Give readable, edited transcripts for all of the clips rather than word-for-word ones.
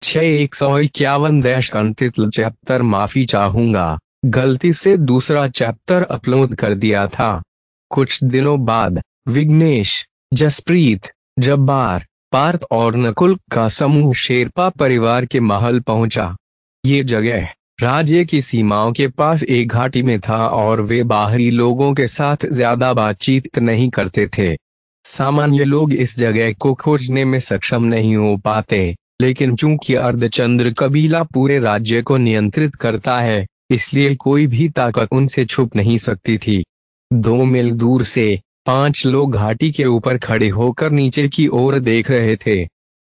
6/151-73 माफी चाहूंगा, गलती से दूसरा चैप्टर अपलोड कर दिया था। कुछ दिनों बाद विघ्नेश, जसप्रीत, जब्बार, पार्थ और नकुल का समूह शेरपा परिवार के महल पहुंचा। ये जगह राज्य की सीमाओं के पास एक घाटी में था और वे बाहरी लोगों के साथ ज्यादा बातचीत नहीं करते थे। सामान्य लोग इस जगह को खोजने में सक्षम नहीं हो पाते, लेकिन चूंकि अर्धचंद्र कबीला पूरे राज्य को नियंत्रित करता है, इसलिए कोई भी ताकत उनसे छुप नहीं सकती थी। 2 मील दूर से 5 लोग घाटी के ऊपर खड़े होकर नीचे की ओर देख रहे थे।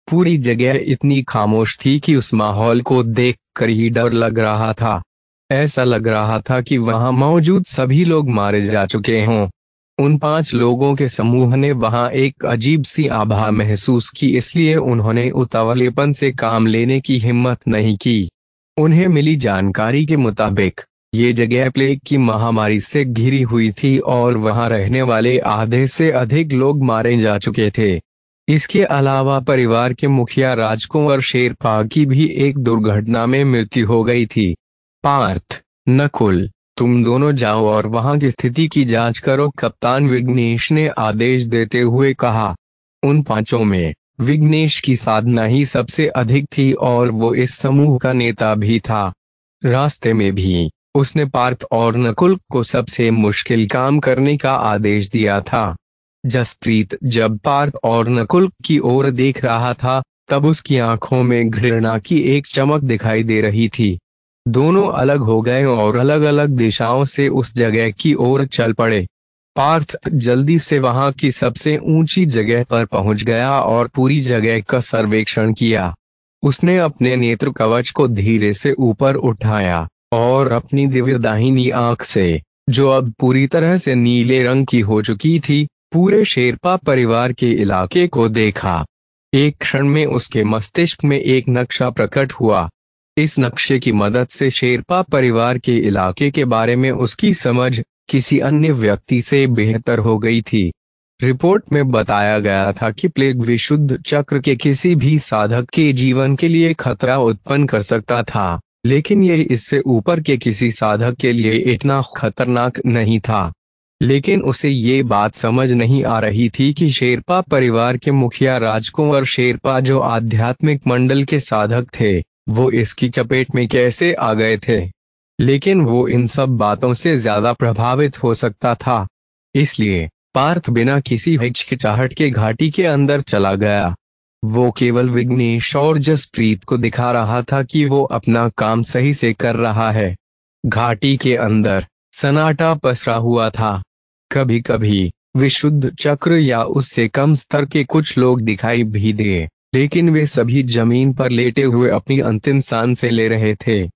पूरी जगह इतनी खामोश थी कि उस माहौल को देखकर ही डर लग रहा था। ऐसा लग रहा था कि वहां मौजूद सभी लोग मारे जा चुके हों। उन 5 लोगों के समूह ने वहां एक अजीब सी आभा महसूस की, इसलिए उन्होंने उतावलेपन से काम लेने की हिम्मत नहीं की। उन्हें मिली जानकारी के मुताबिक ये जगह प्लेग की महामारी से घिरी हुई थी और वहां रहने वाले आधे से अधिक लोग मारे जा चुके थे। इसके अलावा परिवार के मुखिया राजकुंवर शेरपा की भी एक दुर्घटना में मृत्यु हो गई थी। पार्थ, नकुल, तुम दोनों जाओ और वहां की स्थिति की जांच करो, कप्तान विघ्नेश ने आदेश देते हुए कहा। उन 5 में विघ्नेश की साधना ही सबसे अधिक थी और वो इस समूह का नेता भी था। रास्ते में भी उसने पार्थ और नकुल को सबसे मुश्किल काम करने का आदेश दिया था। जसप्रीत जब पार्थ और नकुल की ओर देख रहा था, तब उसकी आंखों में घृणा की एक चमक दिखाई दे रही थी। दोनों अलग हो गए और अलग अलग दिशाओं से उस जगह की ओर चल पड़े। पार्थ जल्दी से वहां की सबसे ऊंची जगह पर पहुंच गया और पूरी जगह का सर्वेक्षण किया। उसने अपने नेत्र कवच को धीरे से ऊपर उठाया और अपनी दिव्य दाहिनी आंख से, जो अब पूरी तरह से नीले रंग की हो चुकी थी, पूरे शेरपा परिवार के इलाके को देखा। एक क्षण में उसके मस्तिष्क में एक नक्शा प्रकट हुआ। इस नक्शे की मदद से शेरपा परिवार के इलाके के बारे में उसकी समझ किसी अन्य व्यक्ति से बेहतर हो गई थी। रिपोर्ट में बताया गया था कि प्लेग विशुद्ध चक्र के किसी भी साधक के जीवन के लिए खतरा उत्पन्न कर सकता था, लेकिन यह इससे ऊपर के किसी साधक के लिए इतना खतरनाक नहीं था। लेकिन उसे ये बात समझ नहीं आ रही थी कि शेरपा परिवार के मुखिया राजकुंवर शेरपा, जो आध्यात्मिक मंडल के साधक थे, वो इसकी चपेट में कैसे आ गए थे। लेकिन वो इन सब बातों से ज्यादा प्रभावित हो सकता था, इसलिए पार्थ बिना किसी हिचकिचाहट के घाटी के अंदर चला गया। वो केवल विघ्नेश और जसप्रीत को दिखा रहा था कि वो अपना काम सही से कर रहा है। घाटी के अंदर सन्नाटा पसरा हुआ था। कभी कभी विशुद्ध चक्र या उससे कम स्तर के कुछ लोग दिखाई भी दिए, लेकिन वे सभी जमीन पर लेटे हुए अपनी अंतिम सांसें ले रहे थे।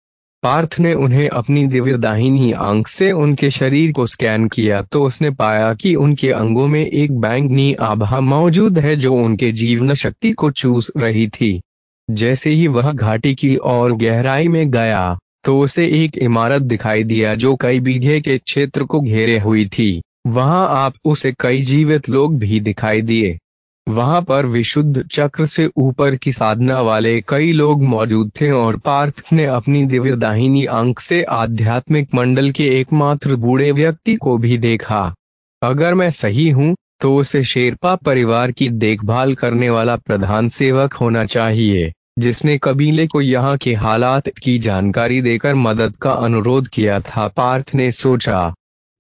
पार्थ ने उन्हें अपनी दिव्य दाहिनी आंख से उनके शरीर को स्कैन किया तो उसने पाया कि उनके अंगों में एक बैंगनी आभा मौजूद है, जो उनके जीवन शक्ति को चूस रही थी। जैसे ही वह घाटी की और गहराई में गया, तो उसे एक इमारत दिखाई दिया जो कई बीघे के क्षेत्र को घेरे हुई थी। वहां आप उसे कई जीवित लोग भी दिखाई दिए। वहां पर विशुद्ध चक्र से ऊपर की साधना वाले कई लोग मौजूद थे और पार्थ ने अपनी दिव्य दाहिनी आंख से आध्यात्मिक मंडल के एकमात्र बूढ़े व्यक्ति को भी देखा। अगर मैं सही हूं, तो उसे शेरपा परिवार की देखभाल करने वाला प्रधान सेवक होना चाहिए, जिसने कबीले को यहाँ के हालात की जानकारी देकर मदद का अनुरोध किया था, पार्थ ने सोचा।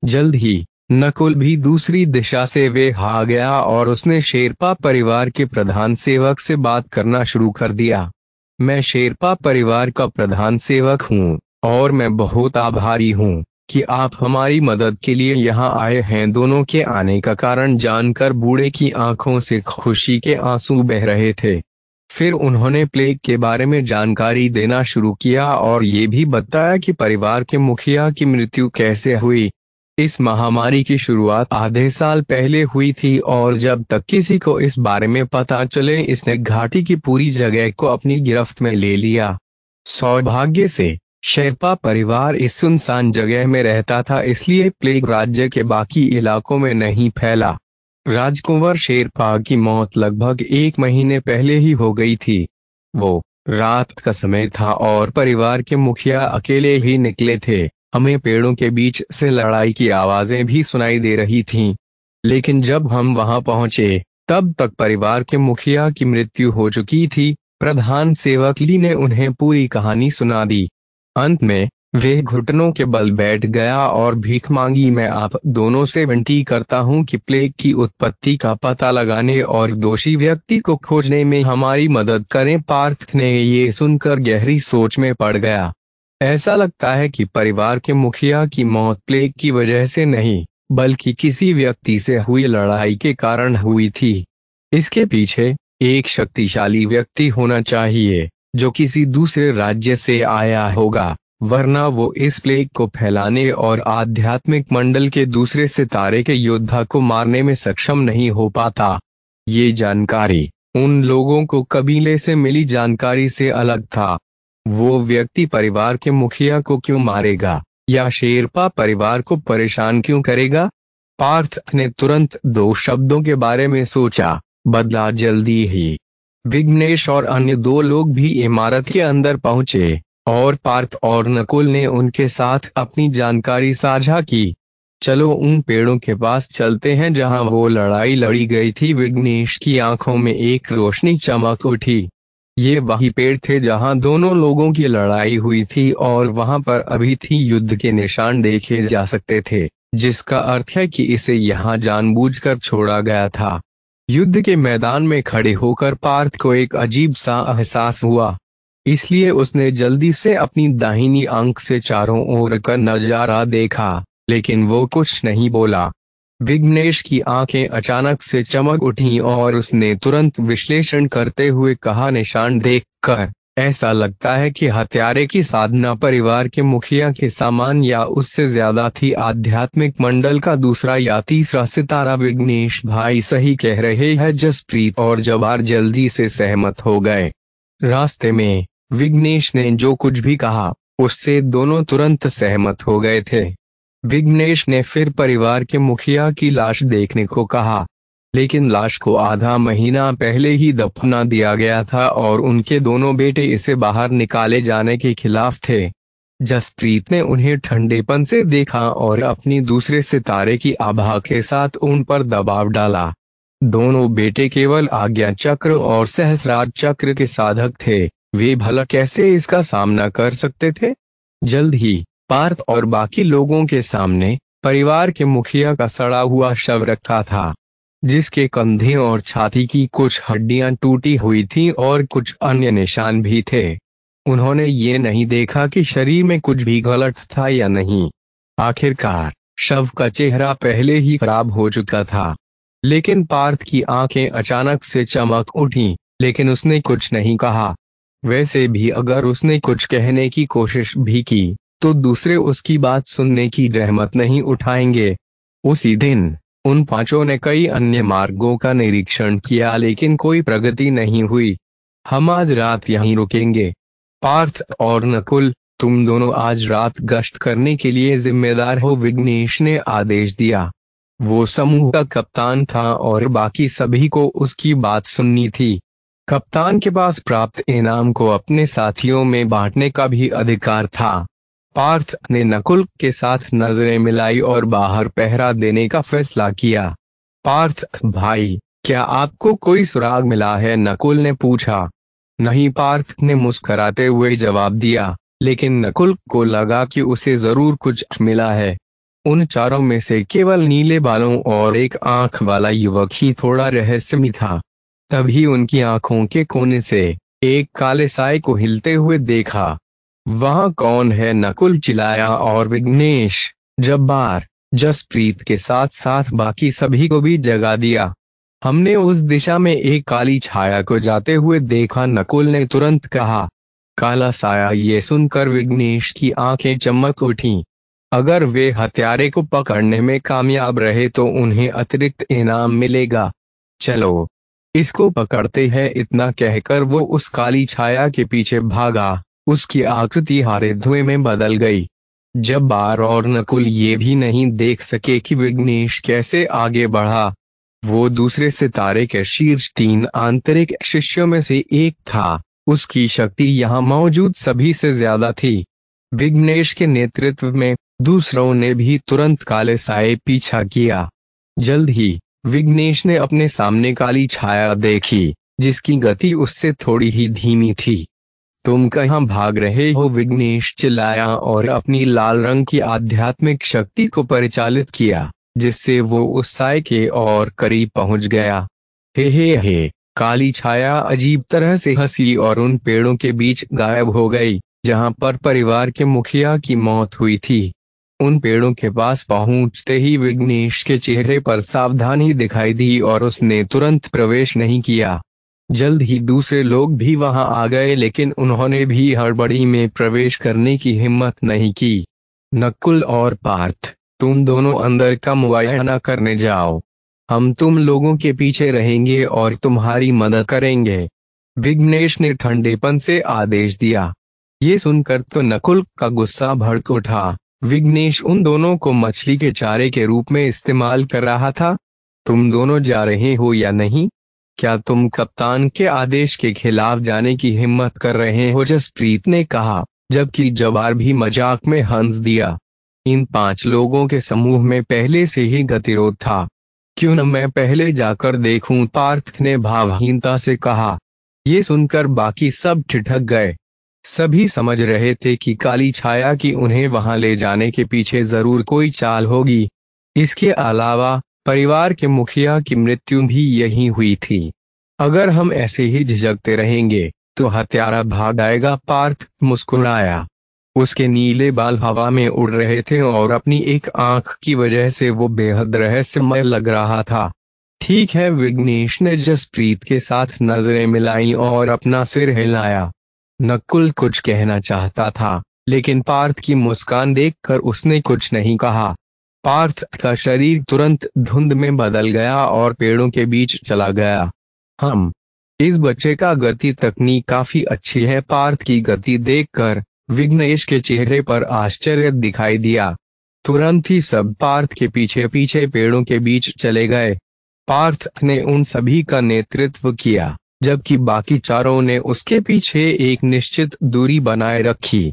जल्द ही नकुल भी दूसरी दिशा से वे आ गया और उसने शेरपा परिवार के प्रधान सेवक से बात करना शुरू कर दिया। मैं शेरपा परिवार का प्रधान सेवक हूँ और मैं बहुत आभारी हूँ कि आप हमारी मदद के लिए यहाँ आए हैं। दोनों के आने का कारण जानकर बूढ़े की आंखों से खुशी के आंसू बह रहे थे। फिर उन्होंने प्लेग के बारे में जानकारी देना शुरू किया और ये भी बताया कि परिवार के मुखिया की मृत्यु कैसे हुई। इस महामारी की शुरुआत आधे साल पहले हुई थी और जब तक किसी को इस बारे में पता चले, इसने घाटी की पूरी जगह को अपनी गिरफ्त में ले लिया। सौभाग्य से शेरपा परिवार इस सुनसान जगह में रहता था, इसलिए प्लेग राज्य के बाकी इलाकों में नहीं फैला। राजकुंवर शेरपा की मौत लगभग 1 महीने पहले ही हो गई थी। वो रात का समय था और परिवार के मुखिया अकेले ही निकले थे। हमें पेड़ों के बीच से लड़ाई की आवाजें भी सुनाई दे रही थीं। लेकिन जब हम वहां पहुंचे, तब तक परिवार के मुखिया की मृत्यु हो चुकी थी। प्रधान सेवक ली ने उन्हें पूरी कहानी सुना दी। अंत में वे घुटनों के बल बैठ गया और भीख मांगी, मैं आप दोनों से विनती करता हूं कि प्लेग की उत्पत्ति का पता लगाने और दोषी व्यक्ति को खोजने में हमारी मदद करें। पार्थ ने ये सुनकर गहरी सोच में पड़ गया। ऐसा लगता है कि परिवार के मुखिया की मौत प्लेग की वजह से नहीं, बल्कि किसी व्यक्ति से हुई लड़ाई के कारण हुई थी। इसके पीछे एक शक्तिशाली व्यक्ति होना चाहिए जो किसी दूसरे राज्य से आया होगा, वरना वो इस प्लेग को फैलाने और आध्यात्मिक मंडल के दूसरे सितारे के योद्धा को मारने में सक्षम नहीं हो पाता। ये जानकारी उन लोगों को कबीले से मिली जानकारी से अलग था। वो व्यक्ति परिवार के मुखिया को क्यों मारेगा, या शेरपा परिवार को परेशान क्यों करेगा? पार्थ ने तुरंत दो शब्दों के बारे में सोचा, बदला जल्दी ही। विघ्नेश और अन्य दो लोग भी इमारत के अंदर पहुंचे और पार्थ और नकुल ने उनके साथ अपनी जानकारी साझा की। चलो उन पेड़ों के पास चलते हैं जहां वो लड़ाई लड़ी गई थी। विघ्नेश की आंखों में एक रोशनी चमक उठी। ये वही पेड़ थे जहां दोनों लोगों की लड़ाई हुई थी और वहां पर अभी थी युद्ध के निशान देखे जा सकते थे, जिसका अर्थ है कि इसे यहाँ जानबूझकर छोड़ा गया था। युद्ध के मैदान में खड़े होकर पार्थ को एक अजीब सा एहसास हुआ, इसलिए उसने जल्दी से अपनी दाहिनी आंख से चारों ओर का नजारा देखा, लेकिन वो कुछ नहीं बोला। विघ्नेश की आंखें अचानक से चमक उठीं और उसने तुरंत विश्लेषण करते हुए कहा, निशान देखकर ऐसा लगता है कि हत्यारे की साधना परिवार के मुखिया के सामान या उससे ज्यादा थी, आध्यात्मिक मंडल का दूसरा या तीसरा सितारा। विघ्नेश भाई सही कह रहे हैं। जसप्रीत और जबार जल्दी से सहमत हो गए। रास्ते में विघ्नेश ने जो कुछ भी कहा उससे दोनों तुरंत सहमत हो गए थे। विघ्नेश ने फिर परिवार के मुखिया की लाश देखने को कहा, लेकिन लाश को आधा महीना पहले ही दफना दिया गया था और उनके दोनों बेटे इसे बाहर निकाले जाने के खिलाफ थे। जसप्रीत ने उन्हें ठंडेपन से देखा और अपनी दूसरे सितारे की आभा के साथ उन पर दबाव डाला। दोनों बेटे केवल आज्ञा चक्र और सहस्रार चक्र के साधक थे, वे भला कैसे इसका सामना कर सकते थे? जल्द ही पार्थ और बाकी लोगों के सामने परिवार के मुखिया का सड़ा हुआ शव रखा था, जिसके कंधे और छाती की कुछ हड्डियां टूटी हुई थीं और कुछ अन्य निशान भी थे। उन्होंने ये नहीं देखा कि शरीर में कुछ भी गलत था या नहीं। आखिरकार शव का चेहरा पहले ही खराब हो चुका था। लेकिन पार्थ की आंखें अचानक से चमक उठीं, लेकिन उसने कुछ नहीं कहा। वैसे भी अगर उसने कुछ कहने की कोशिश भी की तो दूसरे उसकी बात सुनने की रहमत नहीं उठाएंगे। उसी दिन उन पांचों ने कई अन्य मार्गों का निरीक्षण किया, लेकिन कोई प्रगति नहीं हुई। हम आज रात यहीं रुकेंगे। पार्थ और नकुल, तुम दोनों आज रात गश्त करने के लिए जिम्मेदार हो, विघ्नेश ने आदेश दिया। वो समूह का कप्तान था और बाकी सभी को उसकी बात सुननी थी। कप्तान के पास प्राप्त इनाम को अपने साथियों में बांटने का भी अधिकार था। पार्थ ने नकुल के साथ नजरें मिलाई और बाहर पहरा देने का फैसला किया। पार्थ भाई, क्या आपको कोई सुराग मिला है? नकुल ने पूछा। नहीं, पार्थ ने मुस्कुराते हुए जवाब दिया, लेकिन नकुल को लगा कि उसे जरूर कुछ मिला है। उन चारों में से केवल नीले बालों और एक आंख वाला युवक ही थोड़ा रहस्यमय था। तभी उनकी आंखों के कोने से एक काले साए को हिलते हुए देखा। वहां कौन है? नकुल चिल्लाया और विघ्नेश, जब्बार, जसप्रीत के साथ साथ बाकी सभी को भी जगा दिया। हमने उस दिशा में एक काली छाया को जाते हुए देखा, नकुल ने तुरंत कहा। काला साया? ये सुनकर विघ्नेश की आंखें चमक उठीं। अगर वे हत्यारे को पकड़ने में कामयाब रहे तो उन्हें अतिरिक्त इनाम मिलेगा। चलो इसको पकड़ते हैं। इतना कहकर वो उस काली छाया के पीछे भागा। उसकी आकृति हरे धुएं में बदल गई। जब्बार और नकुल ये भी नहीं देख सके कि विघ्नेश कैसे आगे बढ़ा। वो दूसरे सितारे के शीर्ष 3 आंतरिक शिष्यों में से एक था। उसकी शक्ति यहाँ मौजूद सभी से ज्यादा थी। विघ्नेश के नेतृत्व में दूसरों ने भी तुरंत काले साए पीछा किया। जल्द ही विघ्नेश ने अपने सामने काली छाया देखी, जिसकी गति उससे थोड़ी ही धीमी थी। तुम कहाँ भाग रहे हो? विघ्नेश चिल्लाया और अपनी लाल रंग की आध्यात्मिक शक्ति को परिचालित किया, जिससे वो उस साए के और करीब पहुंच गया। हे, काली छाया अजीब तरह से हंसी और उन पेड़ों के बीच गायब हो गई जहां पर परिवार के मुखिया की मौत हुई थी। उन पेड़ों के पास पहुंचते ही विघ्नेश के चेहरे पर सावधानी दिखाई दी और उसने तुरंत प्रवेश नहीं किया। जल्द ही दूसरे लोग भी वहां आ गए, लेकिन उन्होंने भी हड़बड़ी में प्रवेश करने की हिम्मत नहीं की। नकुल और पार्थ, तुम दोनों अंदर का मुआयना करने जाओ। हम तुम लोगों के पीछे रहेंगे और तुम्हारी मदद करेंगे, विघ्नेश ने ठंडेपन से आदेश दिया। ये सुनकर तो नकुल का गुस्सा भड़क उठा। विघ्नेश उन दोनों को मछली के चारे के रूप में इस्तेमाल कर रहा था। तुम दोनों जा रहे हो या नहीं? क्या तुम कप्तान के आदेश के खिलाफ जाने की हिम्मत कर रहे हो? जसप्रीत ने कहा, जबकि जब्बार भी मजाक में हंस दिया। इन 5 लोगों के समूह में पहले से ही गतिरोध था। क्यों न मैं पहले जाकर देखूं, पार्थ ने भावहीनता से कहा। ये सुनकर बाकी सब ठिठक गए। सभी समझ रहे थे कि काली छाया की उन्हें वहां ले जाने के पीछे जरूर कोई चाल होगी। इसके अलावा परिवार के मुखिया की मृत्यु भी यही हुई थी। अगर हम ऐसे ही झिझकते रहेंगे तो हत्यारा भाग आएगा, पार्थ मुस्कुराया। उसके नीले बाल हवा में उड़ रहे थे और अपनी एक आंख की वजह से वो बेहद रहस्यमय लग रहा था। ठीक है, विघ्नेश ने जसप्रीत के साथ नजरें मिलाई और अपना सिर हिलाया। नकुल कुछ कहना चाहता था, लेकिन पार्थ की मुस्कान देखकर उसने कुछ नहीं कहा। पार्थ का शरीर तुरंत धुंध में बदल गया और पेड़ों के बीच चला गया। इस बच्चे का गति तकनीक काफी अच्छी है। पार्थ की गति देखकर विघ्नेश के चेहरे पर आश्चर्य दिखाई दिया। तुरंत ही सब पार्थ के पीछे पीछे पेड़ों के बीच चले गए। पार्थ ने उन सभी का नेतृत्व किया, जबकि बाकी चारों ने उसके पीछे एक निश्चित दूरी बनाए रखी।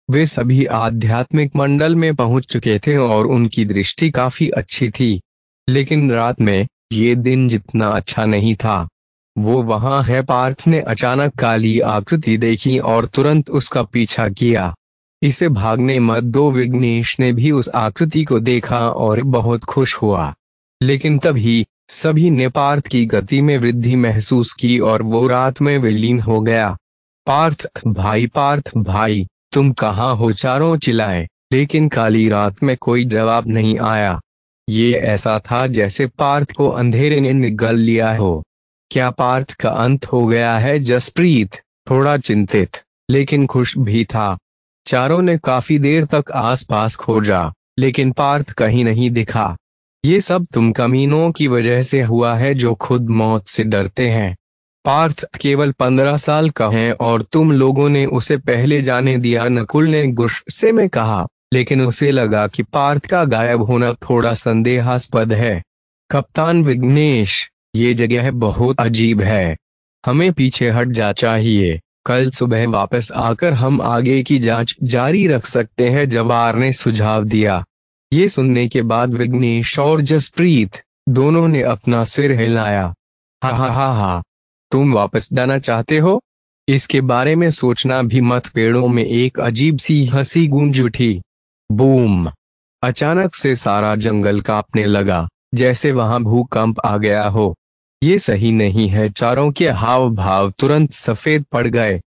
वे सभी आध्यात्मिक मंडल में पहुंच चुके थे और उनकी दृष्टि काफी अच्छी थी। लेकिन रात में ये दिन जितना अच्छा नहीं था। वो वहां है। पार्थ ने अचानक काली आकृति देखी और तुरंत उसका पीछा किया। इसे भागने मत दो। विघ्नेश ने भी उस आकृति को देखा और बहुत खुश हुआ। लेकिन तभी सभी ने पार्थ की गति में वृद्धि महसूस की और वो रात में विलीन हो गया। पार्थ भाई, तुम कहाँ हो? चारों चिल्लाए, लेकिन काली रात में कोई जवाब नहीं आया। ये ऐसा था जैसे पार्थ को अंधेरे ने निगल लिया हो। क्या पार्थ का अंत हो गया है? जसप्रीत थोड़ा चिंतित लेकिन खुश भी था। चारों ने काफी देर तक आसपास खोजा, लेकिन पार्थ कहीं नहीं दिखा। ये सब तुम कमीनों की वजह से हुआ है जो खुद मौत से डरते हैं। पार्थ केवल 15 साल का है और तुम लोगों ने उसे पहले जाने दिया, नकुल ने गुस्से में कहा। लेकिन उसे लगा कि पार्थ का गायब होना थोड़ा संदेहास्पद है। कप्तान विघ्नेश, ये जगह बहुत अजीब है। हमें पीछे हट जा चाहिए। कल सुबह वापस आकर हम आगे की जांच जारी रख सकते हैं, जब्बार ने सुझाव दिया। ये सुनने के बाद विघ्नेश और जसप्रीत दोनों ने अपना सिर हिलाया। हा, तुम वापस जाना चाहते हो? इसके बारे में सोचना भी मत। पेड़ों में एक अजीब सी हंसी गूंज उठी। बूम! अचानक से सारा जंगल कांपने लगा, जैसे वहां भूकंप आ गया हो। ये सही नहीं है। चारों के हाव भाव तुरंत सफेद पड़ गए।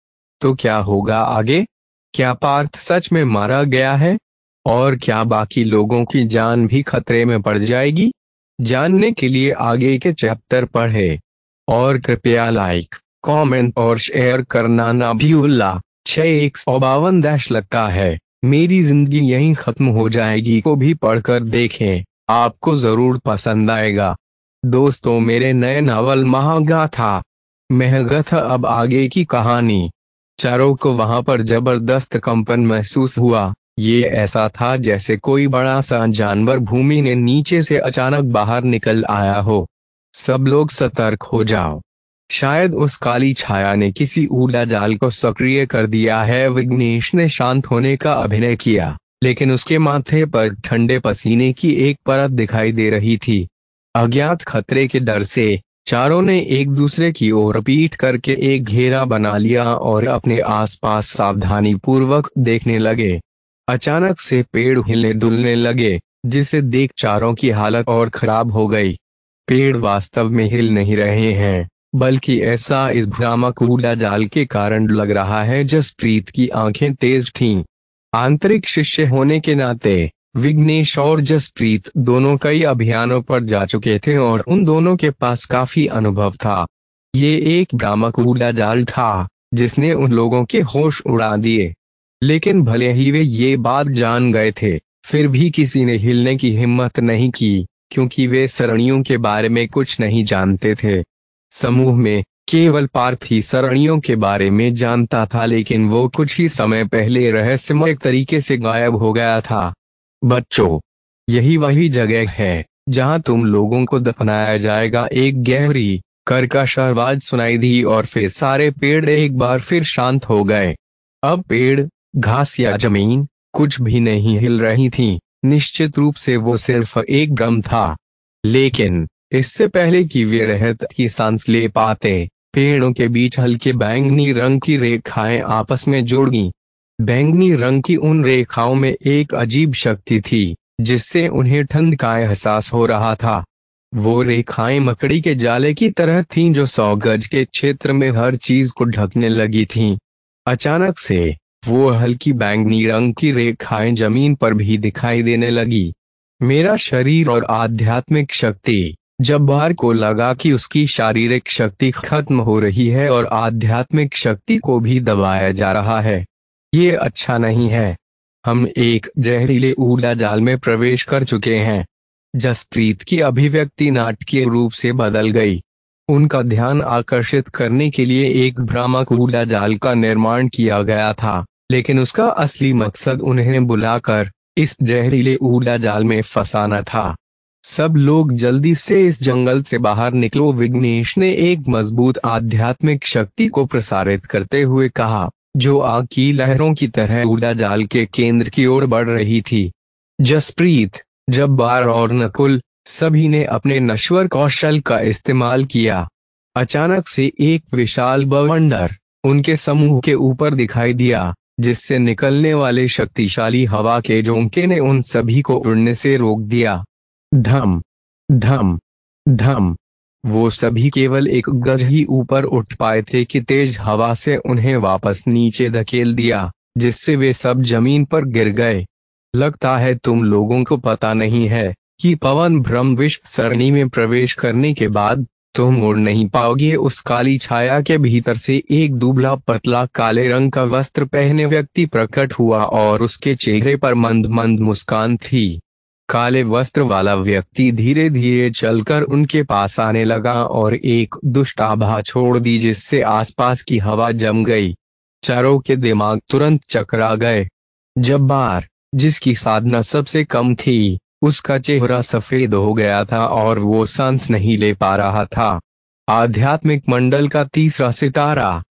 तो क्या होगा आगे? क्या पार्थ सच में मारा गया है? और क्या बाकी लोगों की जान भी खतरे में पड़ जाएगी? जानने के लिए आगे के चैप्टर पढ़ें और कृपया लाइक, कमेंट और शेयर करना ना भूलना। 652 लगता है मेरी जिंदगी यहीं खत्म हो जाएगी को भी पढ़कर देखें, आपको जरूर पसंद आएगा। दोस्तों, मेरे नए नावल महागाथा महगथ अब आगे की कहानी। चारों को वहां पर जबरदस्त कंपन महसूस हुआ। ये ऐसा था जैसे कोई बड़ा सा जानवर भूमि ने नीचे से अचानक बाहर निकल आया हो। सब लोग सतर्क हो जाओ। शायद उस काली छाया ने किसी ऊर्जा जाल को सक्रिय कर दिया है। विघ्नेश ने शांत होने का अभिनय किया, लेकिन उसके माथे पर ठंडे पसीने की एक परत दिखाई दे रही थी। अज्ञात खतरे के डर से चारों ने एक दूसरे की ओर पीठ करके एक घेरा बना लिया और अपने आसपास सावधानी पूर्वक देखने लगे। अचानक से पेड़ हिलने डुलने लगे, जिसे देख चारों की हालत और खराब हो गई। पेड़ वास्तव में हिल नहीं रहे हैं, बल्कि ऐसा इस भ्रामक ऊर्जा जाल के कारण लग रहा है। जसप्रीत की आंखें तेज थीं। आंतरिक शिष्य होने के नाते विघ्नेश और जसप्रीत दोनों कई अभियानों पर जा चुके थे और उन दोनों के पास काफी अनुभव था। ये एक भ्रामक ऊर्जा जाल था जिसने उन लोगों के होश उड़ा दिए। लेकिन भले ही वे ये बात जान गए थे, फिर भी किसी ने हिलने की हिम्मत नहीं की, क्योंकि वे सरणियों के बारे में कुछ नहीं जानते थे। समूह में केवल पार्थ ही सरणियों के बारे में जानता था, लेकिन वो कुछ ही समय पहले रहस्यमय तरीके से गायब हो गया था। बच्चों, यही वही जगह है जहां तुम लोगों को दफनाया जाएगा। एक गहरी कर्कश आवाज सुनाई दी और फिर सारे पेड़ एक बार फिर शांत हो गए। अब पेड़, घास या जमीन कुछ भी नहीं हिल रही थी। निश्चित रूप से वो सिर्फ एक भ्रम था। लेकिन इससे पहले कि वे राहत की सांस ले पाते, पेड़ों के बीच हल्के बैंगनी रंग की रेखाएं आपस में जुड़ गईं। बैंगनी रंग की उन रेखाओं में एक अजीब शक्ति थी, जिससे उन्हें ठंड का एहसास हो रहा था। वो रेखाएं मकड़ी के जाले की तरह थीं, जो 100 गज के क्षेत्र में हर चीज को ढकने लगी थीं। अचानक से वो हल्की बैंगनी रंग की रेखाएं जमीन पर भी दिखाई देने लगी। मेरा शरीर और आध्यात्मिक शक्ति। जब्बार को लगा कि उसकी शारीरिक शक्ति खत्म हो रही है और आध्यात्मिक शक्ति को भी दबाया जा रहा है। ये अच्छा नहीं है। हम एक जहरीले ऊर्जा जाल में प्रवेश कर चुके हैं। जसप्रीत की अभिव्यक्ति नाटकीय रूप से बदल गई। उनका ध्यान आकर्षित करने के लिए एक भ्रामक ऊर्जा जाल का निर्माण किया गया था, लेकिन उसका असली मकसद उन्हें बुलाकर इस जहरीले ऊर्जा जाल में फंसाना था। सब लोग जल्दी से इस जंगल से बाहर निकलो, विघ्नेश ने एक मजबूत आध्यात्मिक शक्ति को प्रसारित करते हुए कहा, जो आग की लहरों की तरह ऊर्जा जाल के केंद्र की ओर बढ़ रही थी। जसप्रीत, जब्बार और नकुल सभी ने अपने नश्वर कौशल का इस्तेमाल किया। अचानक से एक विशाल बवंडर उनके समूह के ऊपर दिखाई दिया, जिससे निकलने वाले शक्तिशाली हवा के झोंके ने उन सभी को उड़ने से रोक दिया। धम धम धम। वो सभी केवल एक गज ही ऊपर उठ पाए थे कि तेज हवा से उन्हें वापस नीचे धकेल दिया, जिससे वे सब जमीन पर गिर गए। लगता है तुम लोगों को पता नहीं है कि पवन भ्रम विश्व सरणी में प्रवेश करने के बाद तुम उड़ नहीं पाओगे। उस काली छाया के भीतर से एक दुबला पतला काले रंग का वस्त्र पहने व्यक्ति प्रकट हुआ और उसके चेहरे पर मंद मंद मुस्कान थी। काले वस्त्र वाला व्यक्ति धीरे धीरे चलकर उनके पास आने लगा और एक दुष्ट आभा छोड़ दी, जिससे आसपास की हवा जम गई। चारों के दिमाग तुरंत चकरा गए। जब्बार, जिसकी साधना सबसे कम थी, उसका चेहरा सफेद हो गया था और वो सांस नहीं ले पा रहा था। आध्यात्मिक मंडल का तीसरा सितारा।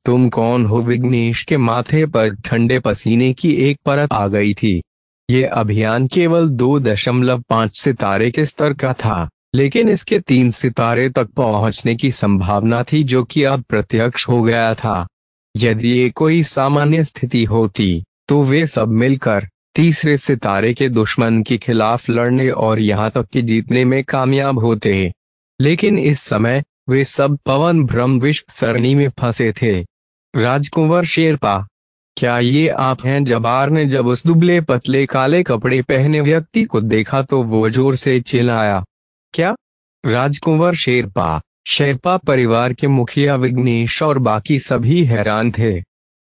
तुम कौन हो? विघ्नेश के माथे पर ठंडे पसीने की एक परत आ गई थी। ये अभियान केवल 2.5 सितारे के स्तर का था, लेकिन इसके 3 सितारे तक पहुंचने की संभावना थी, जो कि अब प्रत्यक्ष हो गया था। यदि ये कोई सामान्य स्थिति होती, तो वे सब मिलकर तीसरे सितारे के दुश्मन के खिलाफ लड़ने और यहाँ तक कि जीतने में कामयाब होते। लेकिन इस समय वे सब पवन भ्रम विश्व सरणी में फंसे थे। राजकुंवर शेरपा, क्या ये आप हैं? जब्बार ने जब उस दुबले पतले काले कपड़े पहने व्यक्ति को देखा तो वो जोर से चिल्लाया। क्या? राजकुंवर शेरपा, शेरपा परिवार के मुखिया विघ्नेश और बाकी सभी हैरान थे।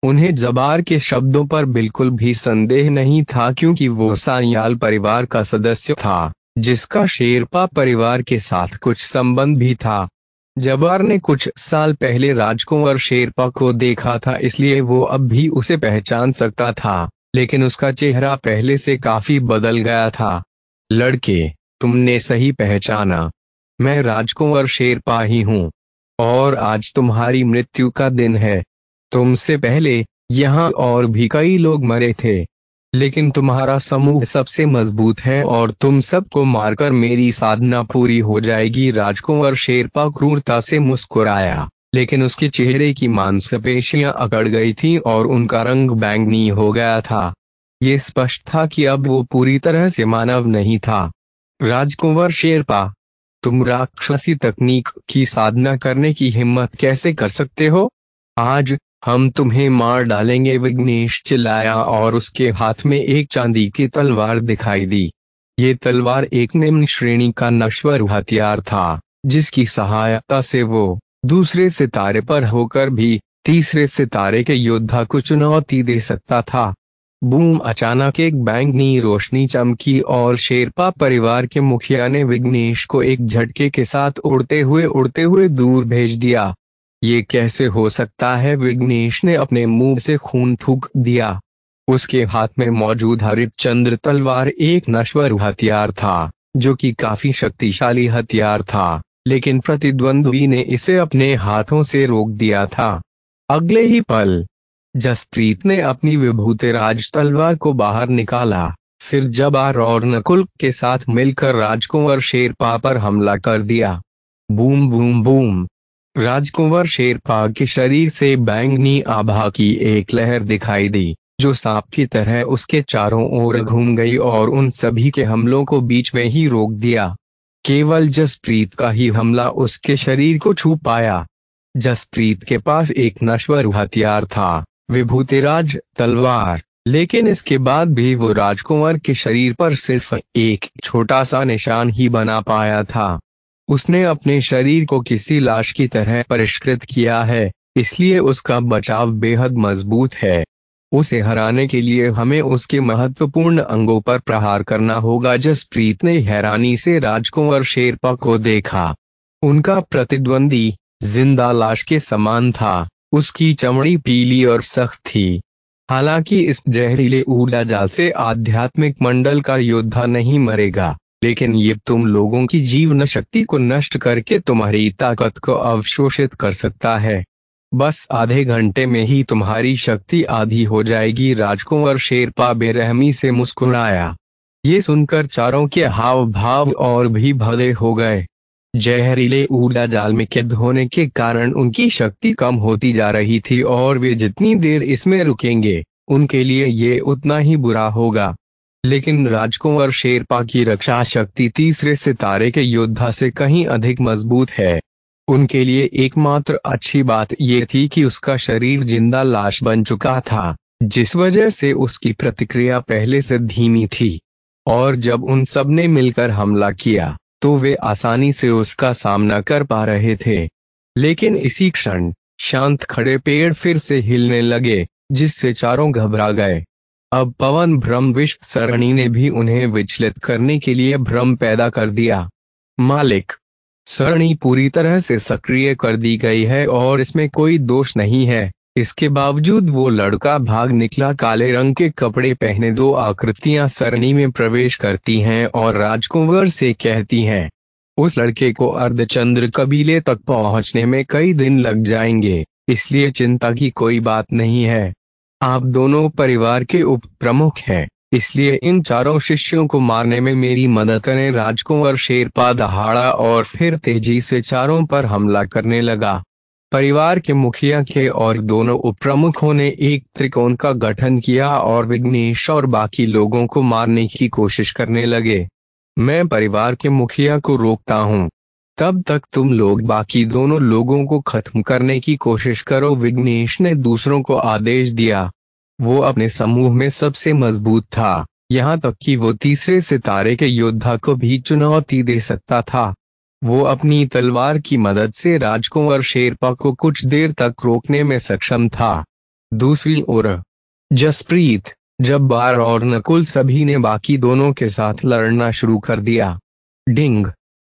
उन्हें जब्बार के शब्दों पर बिल्कुल भी संदेह नहीं था, क्योंकि वो सान्याल परिवार का सदस्य था, जिसका शेरपा परिवार के साथ कुछ संबंध भी था। जब्बार ने कुछ साल पहले राजकुंवर शेरपा को देखा था, इसलिए वो अब भी उसे पहचान सकता था, लेकिन उसका चेहरा पहले से काफी बदल गया था। लड़के, तुमने सही पहचाना, मैं राजकुंवर शेरपा ही हूँ। और आज तुम्हारी मृत्यु का दिन है। तुमसे पहले यहाँ और भी कई लोग मरे थे, लेकिन तुम्हारा समूह सबसे मजबूत है और तुम सबको मारकर मेरी साधना पूरी हो जाएगी। राजकुंवर शेरपा क्रूरता से मुस्कुराया, लेकिन उसके चेहरे की मांसपेशियां अकड़ गई थीं और उनका रंग बैंगनी हो गया था। ये स्पष्ट था कि अब वो पूरी तरह से मानव नहीं था। राजकुंवर शेरपा, तुम राक्षसी तकनीक की साधना करने की हिम्मत कैसे कर सकते हो? आज हम तुम्हें मार डालेंगे, विघ्नेश चिल्लाया और उसके हाथ में एक चांदी की तलवार दिखाई दी। ये तलवार एक निम्न श्रेणी का नश्वर हथियार था, जिसकी सहायता से वो दूसरे सितारे पर होकर भी तीसरे सितारे के योद्धा को चुनौती दे सकता था। बूम! अचानक एक बैंगनी रोशनी चमकी और शेरपा परिवार के मुखिया ने विघ्नेश को एक झटके के साथ उड़ते हुए दूर भेज दिया। ये कैसे हो सकता है? विघ्नेश ने अपने मुंह से खून थूक दिया। उसके हाथ में मौजूद हरिश्चंद्र तलवार एक नश्वर हथियार था, जो कि काफी शक्तिशाली हथियार था, लेकिन प्रतिद्वंद्वी ने इसे अपने हाथों से रोक दिया था। अगले ही पल जसप्रीत ने अपनी विभूतिराज तलवार को बाहर निकाला, फिर जबार और नकुल के साथ मिलकर राजकुंवर शेरपा पर हमला कर दिया। Boom boom boom! Rajkunwar Sherpa के शरीर से बैंगनी आभा की एक लहर दिखाई दी, जो सांप की तरह उसके चारों ओर घूम गई और उन सभी के हमलों को बीच में ही रोक दिया। केवल जसप्रीत का ही हमला उसके शरीर को छू पाया। जसप्रीत के पास एक नश्वर हथियार था, विभूतिराज तलवार, लेकिन इसके बाद भी वो राजकुंवर के शरीर पर सिर्फ एक छोटा सा निशान ही बना पाया था। उसने अपने शरीर को किसी लाश की तरह परिष्कृत किया है, इसलिए उसका बचाव बेहद मजबूत है। उसे हराने के लिए हमें उसके महत्वपूर्ण अंगों पर प्रहार करना होगा। जसप्रीत ने हैरानी से राजकुंवर शेरपा को देखा। उनका प्रतिद्वंदी जिंदा लाश के समान था। उसकी चमड़ी पीली और सख्त थी। हालांकि इस जहरीले ऊर्जा जाल से आध्यात्मिक मंडल का योद्धा नहीं मरेगा, लेकिन ये तुम लोगों की जीवन शक्ति को नष्ट करके तुम्हारी ताकत को अवशोषित कर सकता है। बस आधे घंटे में ही तुम्हारी शक्ति आधी हो जाएगी। राजकुंवर शेरपा बेरहमी से मुस्कुराया। ये सुनकर चारों के हाव भाव और भी भले हो गए। जहरीले ऊर्जा जाल में कैद होने के कारण उनकी शक्ति कम होती जा रही थी और वे जितनी देर इसमें रुकेंगे, उनके लिए ये उतना ही बुरा होगा। लेकिन राजकुंवर शेरपा की रक्षा शक्ति तीसरे सितारे के योद्धा से कहीं अधिक मजबूत है। उनके लिए एकमात्र अच्छी बात ये थी कि उसका शरीर जिंदा लाश बन चुका था, जिस वजह से उसकी प्रतिक्रिया पहले से धीमी थी। और जब उन सब ने मिलकर हमला किया, तो वे आसानी से उसका सामना कर पा रहे थे। लेकिन इसी क्षण शांत खड़े पेड़ फिर से हिलने लगे, जिससे चारों घबरा गए। अब पवन भ्रम विश्व सरणी ने भी उन्हें विचलित करने के लिए भ्रम पैदा कर दिया। मालिक, सरणी पूरी तरह से सक्रिय कर दी गई है और इसमें कोई दोष नहीं है। इसके बावजूद वो लड़का भाग निकला। काले रंग के कपड़े पहने दो आकृतियां सरणी में प्रवेश करती हैं और राजकुंवर से कहती हैं, उस लड़के को अर्धचंद्र कबीले तक पहुंचने में कई दिन लग जाएंगे, इसलिए चिंता की कोई बात नहीं है। आप दोनों परिवार के उप प्रमुख हैं, इसलिए इन चारों शिष्यों को मारने में मेरी मदद करें। राजकुंवर शेरपा दहाड़ा और फिर तेजी से चारों पर हमला करने लगा। परिवार के मुखिया के और दोनों उपप्रमुखों ने एक त्रिकोण का गठन किया और विघ्नेश और बाकी लोगों को मारने की कोशिश करने लगे। मैं परिवार के मुखिया को रोकता हूँ, तब तक तुम लोग बाकी दोनों लोगों को खत्म करने की कोशिश करो, विघ्नेश ने दूसरों को आदेश दिया। वो अपने समूह में सबसे मजबूत था, यहाँ तक कि वो तीसरे सितारे के योद्धा को भी चुनौती दे सकता था। वो अपनी तलवार की मदद से राजकुंवर शेरपा को कुछ देर तक रोकने में सक्षम था। दूसरी ओर जसप्रीत, जब्बार और नकुल सभी ने बाकी दोनों के साथ लड़ना शुरू कर दिया। डिंग!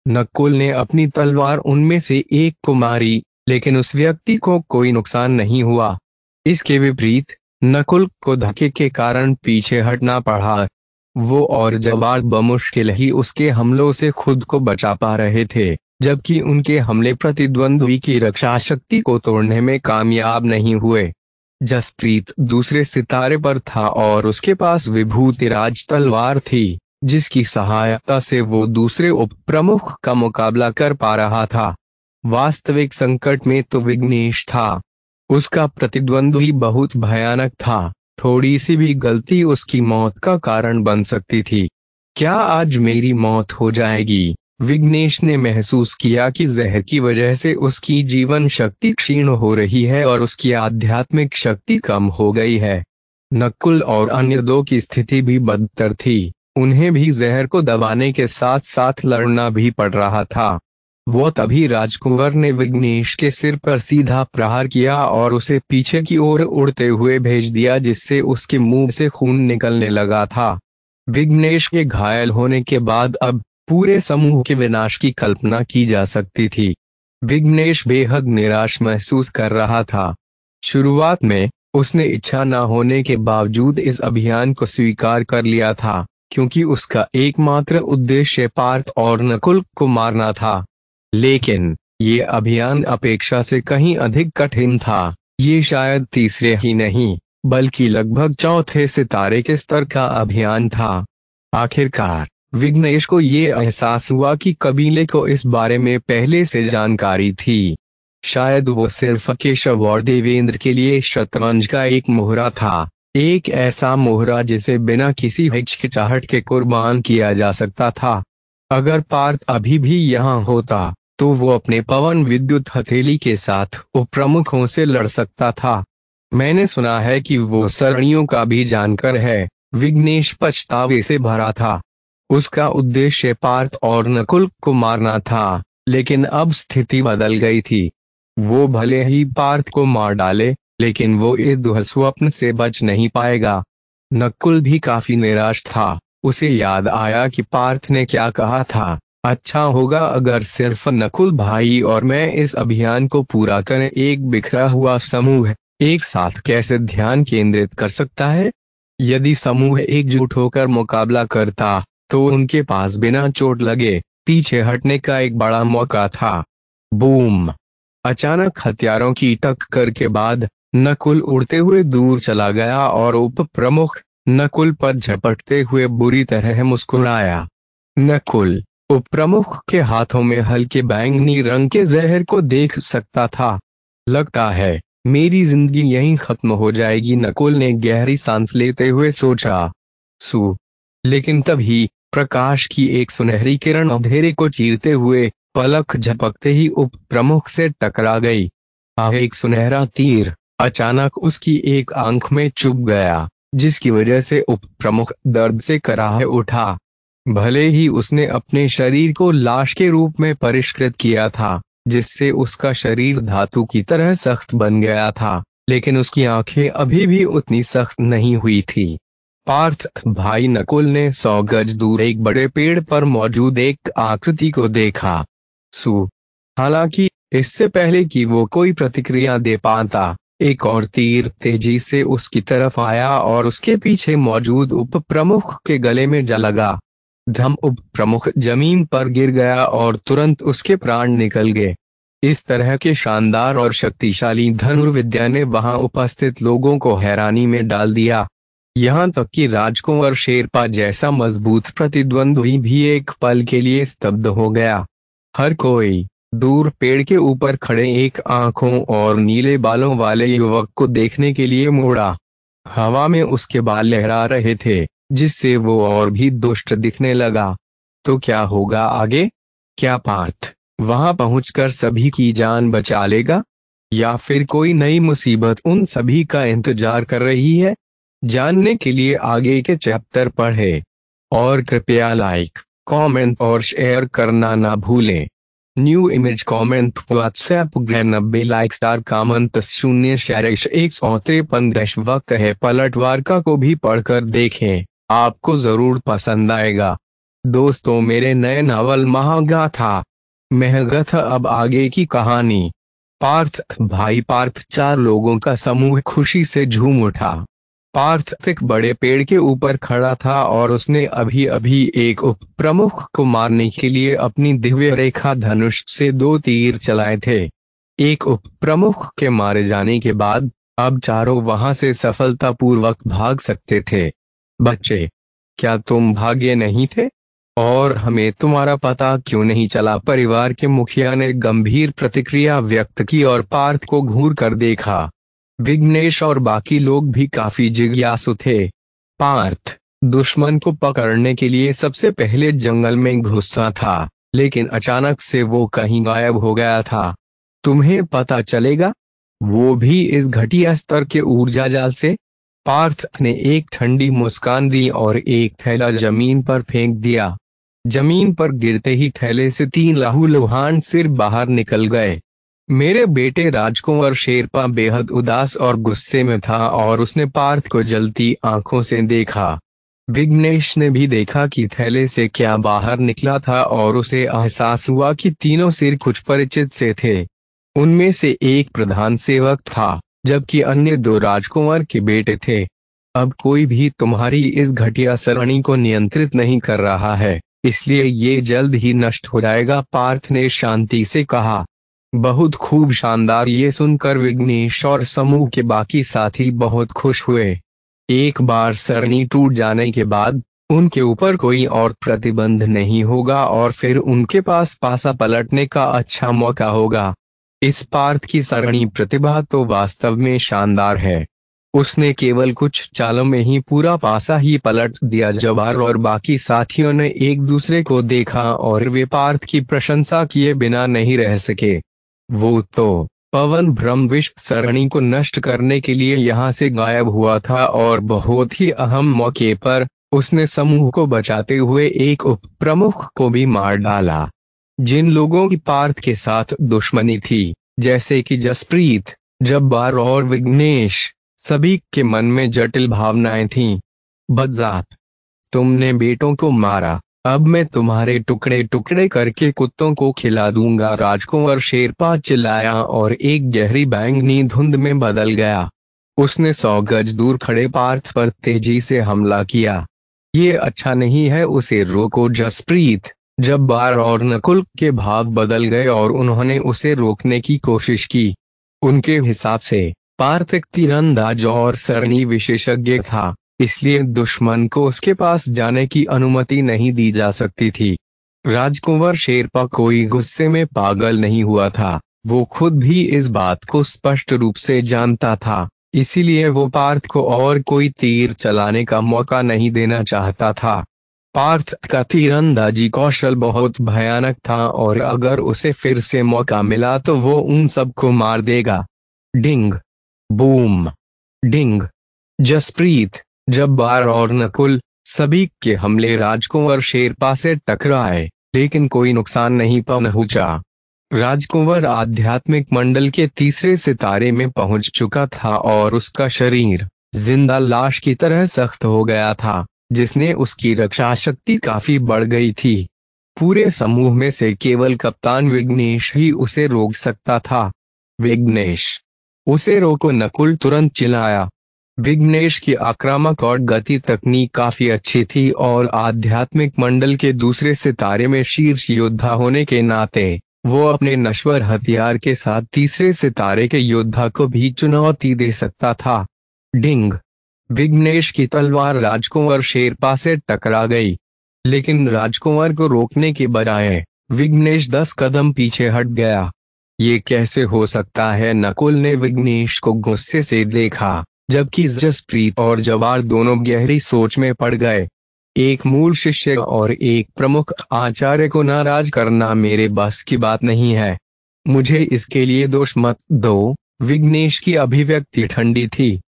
नकुल ने अपनी तलवार उनमें से एक को मारी, लेकिन उस व्यक्ति को कोई नुकसान नहीं हुआ। इसके विपरीत नकुल को धक्के के कारण पीछे हटना पड़ा। वो और जब्बार बमुश्किल ही उसके हमलों से खुद को बचा पा रहे थे, जबकि उनके हमले प्रतिद्वंद्वी की रक्षा शक्ति को तोड़ने में कामयाब नहीं हुए। जसप्रीत दूसरे सितारे पर था और उसके पास विभूतिराज तलवार थी, जिसकी सहायता से वो दूसरे उप प्रमुख का मुकाबला कर पा रहा था। वास्तविक संकट में तो विघ्नेश था। उसका प्रतिद्वंद्वी बहुत भयानक था, थोड़ी सी भी गलती उसकी मौत का कारण बन सकती थी। क्या आज मेरी मौत हो जाएगी? विघ्नेश ने महसूस किया कि जहर की वजह से उसकी जीवन शक्ति क्षीण हो रही है और उसकी आध्यात्मिक शक्ति कम हो गई है। नकुल और अन्य दो की स्थिति भी बदतर थी, उन्हें भी जहर को दबाने के साथ साथ लड़ना भी पड़ रहा था। वो तभी राजकुंवर ने विघ्नेश के सिर पर सीधा प्रहार किया और उसे पीछे की ओर उड़ते हुए भेज दिया, जिससे उसके मुंह से खून निकलने लगा था। विघ्नेश के घायल होने के बाद अब पूरे समूह के विनाश की कल्पना की जा सकती थी। विघ्नेश बेहद निराश महसूस कर रहा था। शुरुआत में उसने इच्छा न होने के बावजूद इस अभियान को स्वीकार कर लिया था, क्योंकि उसका एकमात्र उद्देश्य पार्थ और नकुल को मारना था। लेकिन ये अभियान अपेक्षा से कहीं अधिक कठिन था। ये शायद तीसरे ही नहीं, बल्कि लगभग चौथे सितारे के स्तर का अभियान था। आखिरकार विघ्नेश को ये एहसास हुआ कि कबीले को इस बारे में पहले से जानकारी थी। शायद वो सिर्फ केशव और देवेंद्र के लिए शतरंज का एक मोहरा था, एक ऐसा मोहरा जिसे बिना किसी हिचकिचाहट के कुर्बान किया जा सकता था। अगर पार्थ अभी भी यहाँ होता तो वो अपने पवन विद्युत हथेली के साथ उपप्रमुखों से लड़ सकता था। मैंने सुना है कि वो सरणियों का भी जानकर है। विघ्नेश पछतावे से भरा था। उसका उद्देश्य पार्थ और नकुल को मारना था, लेकिन अब स्थिति बदल गई थी। वो भले ही पार्थ को मार डाले, लेकिन वो इस दुस्वप्न से बच नहीं पाएगा। नकुल भी काफी निराश था। उसे याद आया कि पार्थ ने क्या कहा था, अच्छा होगा अगर सिर्फ नकुल भाई और मैं इस अभियान को पूरा करें। एक बिखरा हुआ समूह एक साथ कैसे ध्यान केंद्रित कर सकता है? यदि समूह एकजुट होकर मुकाबला करता तो उनके पास बिना चोट लगे पीछे हटने का एक बड़ा मौका था। बूम! अचानक हथियारों की टक्कर के बाद नकुल उड़ते हुए दूर चला गया और उप प्रमुख नकुल पर झपटते हुए बुरी तरह मुस्कुराया। नकुल उप प्रमुख के हाथों में हल्के बैंगनी रंग के जहर को देख सकता था। लगता है मेरी जिंदगी यहीं खत्म हो जाएगी, नकुल ने गहरी सांस लेते हुए सोचा। लेकिन तभी प्रकाश की एक सुनहरी किरण अंधेरे को चीरते हुए पलक झपकते ही उप प्रमुख से टकरा गई। एक सुनहरा तीर अचानक उसकी एक आंख में चुभ गया, जिसकी वजह से उप प्रमुख दर्द से कराह उठा। भले ही उसने अपने शरीर को लाश के रूप में परिष्कृत किया था, जिससे उसका शरीर धातु की तरह सख्त बन गया था, लेकिन उसकी आंखें अभी भी उतनी सख्त नहीं हुई थी। पार्थ भाई नकुल ने 100 गज दूर एक बड़े पेड़ पर मौजूद एक आकृति को देखा। हालांकि इससे पहले कि वो कोई प्रतिक्रिया दे पाता, एक और तीर तेजी से उसकी तरफ आया और उसके पीछे मौजूद उप प्रमुख के गले में जा लगा। उप प्रमुख जमीन पर गिर गया और तुरंत उसके प्राण निकल गए। इस तरह के शानदार और शक्तिशाली धनुर्विद्या ने वहां उपस्थित लोगों को हैरानी में डाल दिया। यहाँ तक कि राजकुंवर शेरपा जैसा मजबूत प्रतिद्वंद्वी भी एक पल के लिए स्तब्ध हो गया। हर कोई दूर पेड़ के ऊपर खड़े एक आंखों और नीले बालों वाले युवक को देखने के लिए मुड़ा। हवा में उसके बाल लहरा रहे थे, जिससे वो और भी दुष्ट दिखने लगा। तो क्या होगा आगे? क्या पार्थ वहां पहुंचकर सभी की जान बचा लेगा, या फिर कोई नई मुसीबत उन सभी का इंतजार कर रही है? जानने के लिए आगे के चैप्टर पढ़ें और कृपया लाइक, कमेंट और शेयर करना ना भूलें। New image comment WhatsApp gram 90 like star comment 0/153 वक्त है पलटवार को भी पढ़कर देखें, आपको जरूर पसंद आएगा। दोस्तों, मेरे नए नावल महागाथा महगथ अब आगे की कहानी। पार्थ 4 लोगों का समूह खुशी से झूम उठा। पार्थ एक बड़े पेड़ के ऊपर खड़ा था और उसने अभी अभी एक उप प्रमुख को मारने के लिए अपनी दिव्य रेखा धनुष से 2 तीर चलाए थे। एक उप प्रमुख के मारे जाने के बाद अब चारों वहां से सफलतापूर्वक भाग सकते थे। बच्चे, क्या तुम भागे नहीं थे? और हमें तुम्हारा पता क्यों नहीं चला? परिवार के मुखिया ने गंभीर प्रतिक्रिया व्यक्त की और पार्थ को घूर कर देखा। विघ्नेश और बाकी लोग भी काफी जिज्ञासु थे। पार्थ दुश्मन को पकड़ने के लिए सबसे पहले जंगल में घुसा था, लेकिन अचानक से वो कहीं गायब हो गया था। तुम्हें पता चलेगा, वो भी इस घटिया स्तर के ऊर्जा जाल से? पार्थ ने एक ठंडी मुस्कान दी और एक थैला जमीन पर फेंक दिया। जमीन पर गिरते ही थैले से 3 लहूलुहान सिर बाहर निकल गए। मेरे बेटे राजकुंवर शेरपा बेहद उदास और गुस्से में था और उसने पार्थ को जलती आंखों से देखा। विघ्नेश ने भी देखा कि थैले से क्या बाहर निकला था और उसे एहसास हुआ कि तीनों सिर कुछ परिचित से थे। उनमें से एक प्रधान सेवक था, जबकि अन्य 2 राजकुंवर के बेटे थे। अब कोई भी तुम्हारी इस घटिया सरणी को नियंत्रित नहीं कर रहा है, इसलिए ये जल्द ही नष्ट हो जाएगा, पार्थ ने शांति से कहा। बहुत खूब, शानदार। ये सुनकर विघ्नेश और समूह के बाकी साथी बहुत खुश हुए। एक बार सरणी टूट जाने के बाद उनके ऊपर कोई और प्रतिबंध नहीं होगा और फिर उनके पास पासा पलटने का अच्छा मौका होगा। इस पार्थ की सरणी प्रतिभा तो वास्तव में शानदार है। उसने केवल कुछ चालों में ही पूरा पासा ही पलट दिया। जवार और बाकी साथियों ने एक दूसरे को देखा और वे पार्थ की प्रशंसा किए बिना नहीं रह सके। वो तो पवन ब्रह्मविश सरणी को नष्ट करने के लिए यहाँ से गायब हुआ था और बहुत ही अहम मौके पर उसने समूह को बचाते हुए एक उप प्रमुख को भी मार डाला। जिन लोगों की पार्थ के साथ दुश्मनी थी, जैसे कि जसप्रीत, जब्बार और विघ्नेश, सभी के मन में जटिल भावनाएं थीं। बदजात, तुमने बेटों को मारा, अब मैं तुम्हारे टुकड़े टुकड़े करके कुत्तों को खिला दूंगा, राजकुंवर शेरपा चिल्लाया और एक गहरी बैंगनी धुंध में बदल गया। उसने 100 गज दूर खड़े पार्थ पर तेजी से हमला किया। ये अच्छा नहीं है, उसे रोको। जसप्रीत, जब्बार और नकुल के भाव बदल गए और उन्होंने उसे रोकने की कोशिश की। उनके हिसाब से पार्थ एक तीरंदाज और सरणी विशेषज्ञ था, इसलिए दुश्मन को उसके पास जाने की अनुमति नहीं दी जा सकती थी। राजकुंवर शेरपा कोई गुस्से में पागल नहीं हुआ था, वो खुद भी इस बात को स्पष्ट रूप से जानता था, इसीलिए वो पार्थ को और कोई तीर चलाने का मौका नहीं देना चाहता था। पार्थ का तीरंदाजी कौशल बहुत भयानक था और अगर उसे फिर से मौका मिला तो वो उन सबको मार देगा। डिंग, बूम, डिंग। जसप्रीत, जब्बार और नकुल, सभी के हमले राजकुंवर शेरपा से टकराए, लेकिन कोई नुकसान नहीं पहुंचा। राजकुंवर आध्यात्मिक मंडल के 3रे सितारे में पहुंच चुका था और उसका शरीर जिंदा लाश की तरह सख्त हो गया था, जिसने उसकी रक्षा शक्ति काफी बढ़ गई थी। पूरे समूह में से केवल कप्तान विघ्नेश ही उसे रोक सकता था। विघ्नेश, उसे रोको, नकुल तुरंत चिल्लाया। विघ्नेश की आक्रामक और गति तकनीक काफी अच्छी थी और आध्यात्मिक मंडल के 2रे सितारे में शीर्ष योद्धा होने के नाते वो अपने नश्वर हथियार के साथ 3रे सितारे के योद्धा को भी चुनौती दे सकता था। डिंग, विघ्नेश की तलवार राजकुंवर शेरपा से टकरा गई, लेकिन राजकुंवर को रोकने के बजाय विघ्नेश 10 कदम पीछे हट गया। ये कैसे हो सकता है? नकुल ने विघ्नेश को गुस्से से देखा, जबकि जसप्रीत और जवार दोनों गहरी सोच में पड़ गए। एक मूल शिष्य और एक प्रमुख आचार्य को नाराज करना मेरे बस की बात नहीं है, मुझे इसके लिए दोष मत दो। विघ्नेश की अभिव्यक्ति ठंडी थी।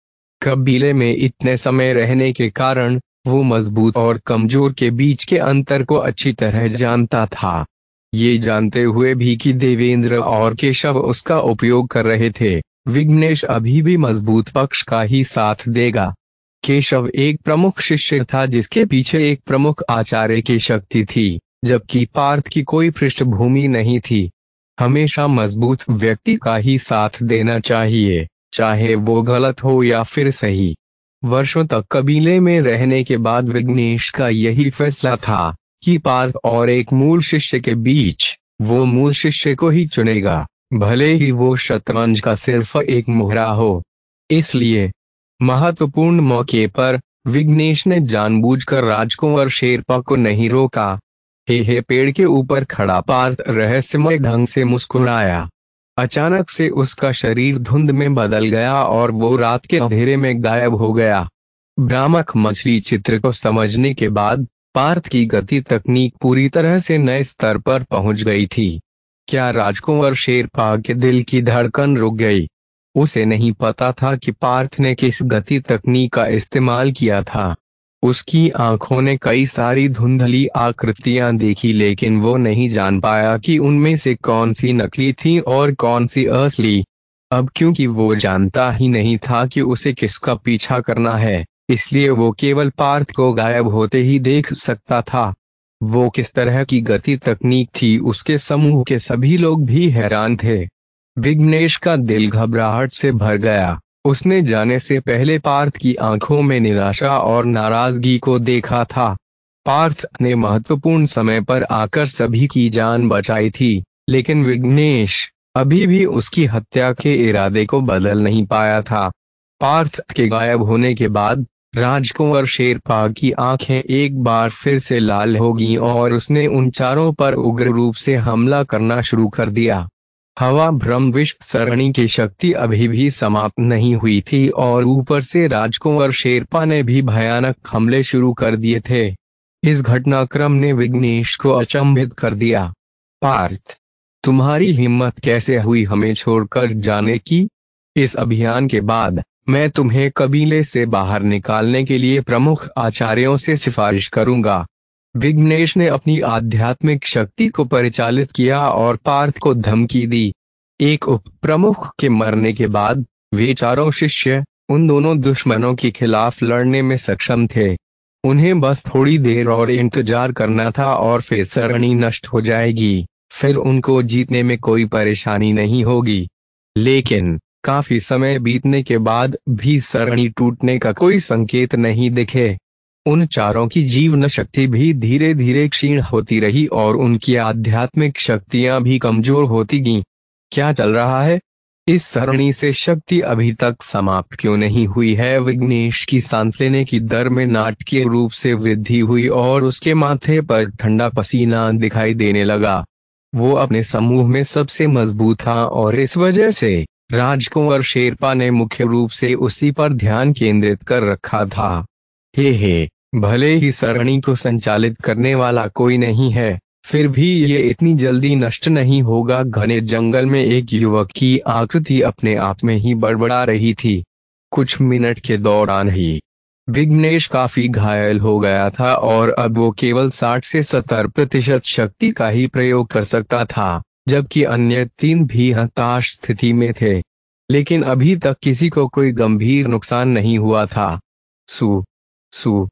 कबीले में इतने समय रहने के कारण वो मजबूत और कमजोर के बीच के अंतर को अच्छी तरह जानता था। ये जानते हुए भी कि देवेंद्र और केशव उसका उपयोग कर रहे थे, विघ्नेश अभी भी मजबूत पक्ष का ही साथ देगा। केशव एक प्रमुख शिष्य था जिसके पीछे एक प्रमुख आचार्य की शक्ति थी, जबकि पार्थ की कोई पृष्ठभूमि नहीं थी। हमेशा मजबूत व्यक्ति का ही साथ देना चाहिए, चाहे वो गलत हो या फिर सही। वर्षों तक कबीले में रहने के बाद विघ्नेश का यही फैसला था कि पार्थ और एक मूल शिष्य के बीच वो मूल शिष्य को ही चुनेगा, भले ही वो शतरंज का सिर्फ एक मोहरा हो। इसलिए महत्वपूर्ण मौके पर विघ्नेश ने जानबूझकर राजकुंवर शेरपा को नहीं रोका। हे पेड़ के ऊपर खड़ा पार्थ रहस्यमय ढंग से मुस्कुराया। अचानक से उसका शरीर धुंध में बदल गया और वो रात के अंधेरे में गायब हो गया। भ्रामक मछली चित्र को समझने के बाद पार्थ की गति तकनीक पूरी तरह से नए स्तर पर पहुंच गई थी। क्या राजकुंवर शेरपा के दिल की धड़कन रुक गई? उसे नहीं पता था कि पार्थ ने किस गति तकनीक का इस्तेमाल किया था। उसकी आंखों ने कई सारी धुंधली आकृतियां देखी, लेकिन वो नहीं जान पाया कि उनमें से कौन सी नकली थी और कौन सी असली। अब क्योंकि वो जानता ही नहीं था कि उसे किसका पीछा करना है, इसलिए वो केवल पार्थ को गायब होते ही देख सकता था। वो किस तरह की गति तकनीक थी, उसके समूह के सभी लोग भी हैरान थे। विघ्नेश का दिल घबराहट से भर गया। उसने जाने से पहले पार्थ की आंखों में निराशा और नाराजगी को देखा था। पार्थ ने महत्वपूर्ण समय पर आकर सभी की जान बचाई थी, लेकिन विघ्नेश अभी भी उसकी हत्या के इरादे को बदल नहीं पाया था। पार्थ के गायब होने के बाद राजकुंवर शेरपा की आंखें एक बार फिर से लाल हो गईं और उसने उन चारों पर उग्र रूप से हमला करना शुरू कर दिया। हवा भ्रम विष सरणी की शक्ति अभी भी समाप्त नहीं हुई थी और ऊपर से राजकुंवर शेरपा ने भी भयानक हमले शुरू कर दिए थे। इस घटनाक्रम ने विघ्नेश को अचंभित कर दिया। पार्थ, तुम्हारी हिम्मत कैसे हुई हमें छोड़कर जाने की? इस अभियान के बाद मैं तुम्हें कबीले से बाहर निकालने के लिए प्रमुख आचार्यों से सिफारिश करूंगा। विघ्नेश ने अपनी आध्यात्मिक शक्ति को परिचालित किया और पार्थ को धमकी दी। एक उप प्रमुख के मरने के बाद वे चारों शिष्य उन दोनों दुश्मनों के खिलाफ लड़ने में सक्षम थे। उन्हें बस थोड़ी देर और इंतजार करना था और फिर सरणी नष्ट हो जाएगी। फिर उनको जीतने में कोई परेशानी नहीं होगी। लेकिन काफी समय बीतने के बाद भी सरणी टूटने का कोई संकेत नहीं दिखे। उन चारों की जीवन शक्ति भी धीरे धीरे क्षीण होती रही और उनकी आध्यात्मिक शक्तियां भी कमजोर होती गईं। क्या चल रहा है? इस सरणी से शक्ति अभी तक समाप्त क्यों नहीं हुई है? विघ्नेश की सांस लेने की दर में नाटकीय रूप से वृद्धि हुई और उसके माथे पर ठंडा पसीना दिखाई देने लगा। वो अपने समूह में सबसे मजबूत था और इस वजह से राजकुंवर शेरपा ने मुख्य रूप से उसी पर ध्यान केंद्रित कर रखा था। हे भले ही सरणी को संचालित करने वाला कोई नहीं है, फिर भी ये इतनी जल्दी नष्ट नहीं होगा। घने जंगल में एक युवक की आकृति अपने आप में ही बड़बड़ा रही थी। कुछ मिनट के दौरान ही विघ्नेश काफी घायल हो गया था और अब वो केवल 60 से 70% शक्ति का ही प्रयोग कर सकता था, जबकि अन्य 3 भी हताश स्थिति में थे। लेकिन अभी तक किसी को कोई गंभीर नुकसान नहीं हुआ था। सू सू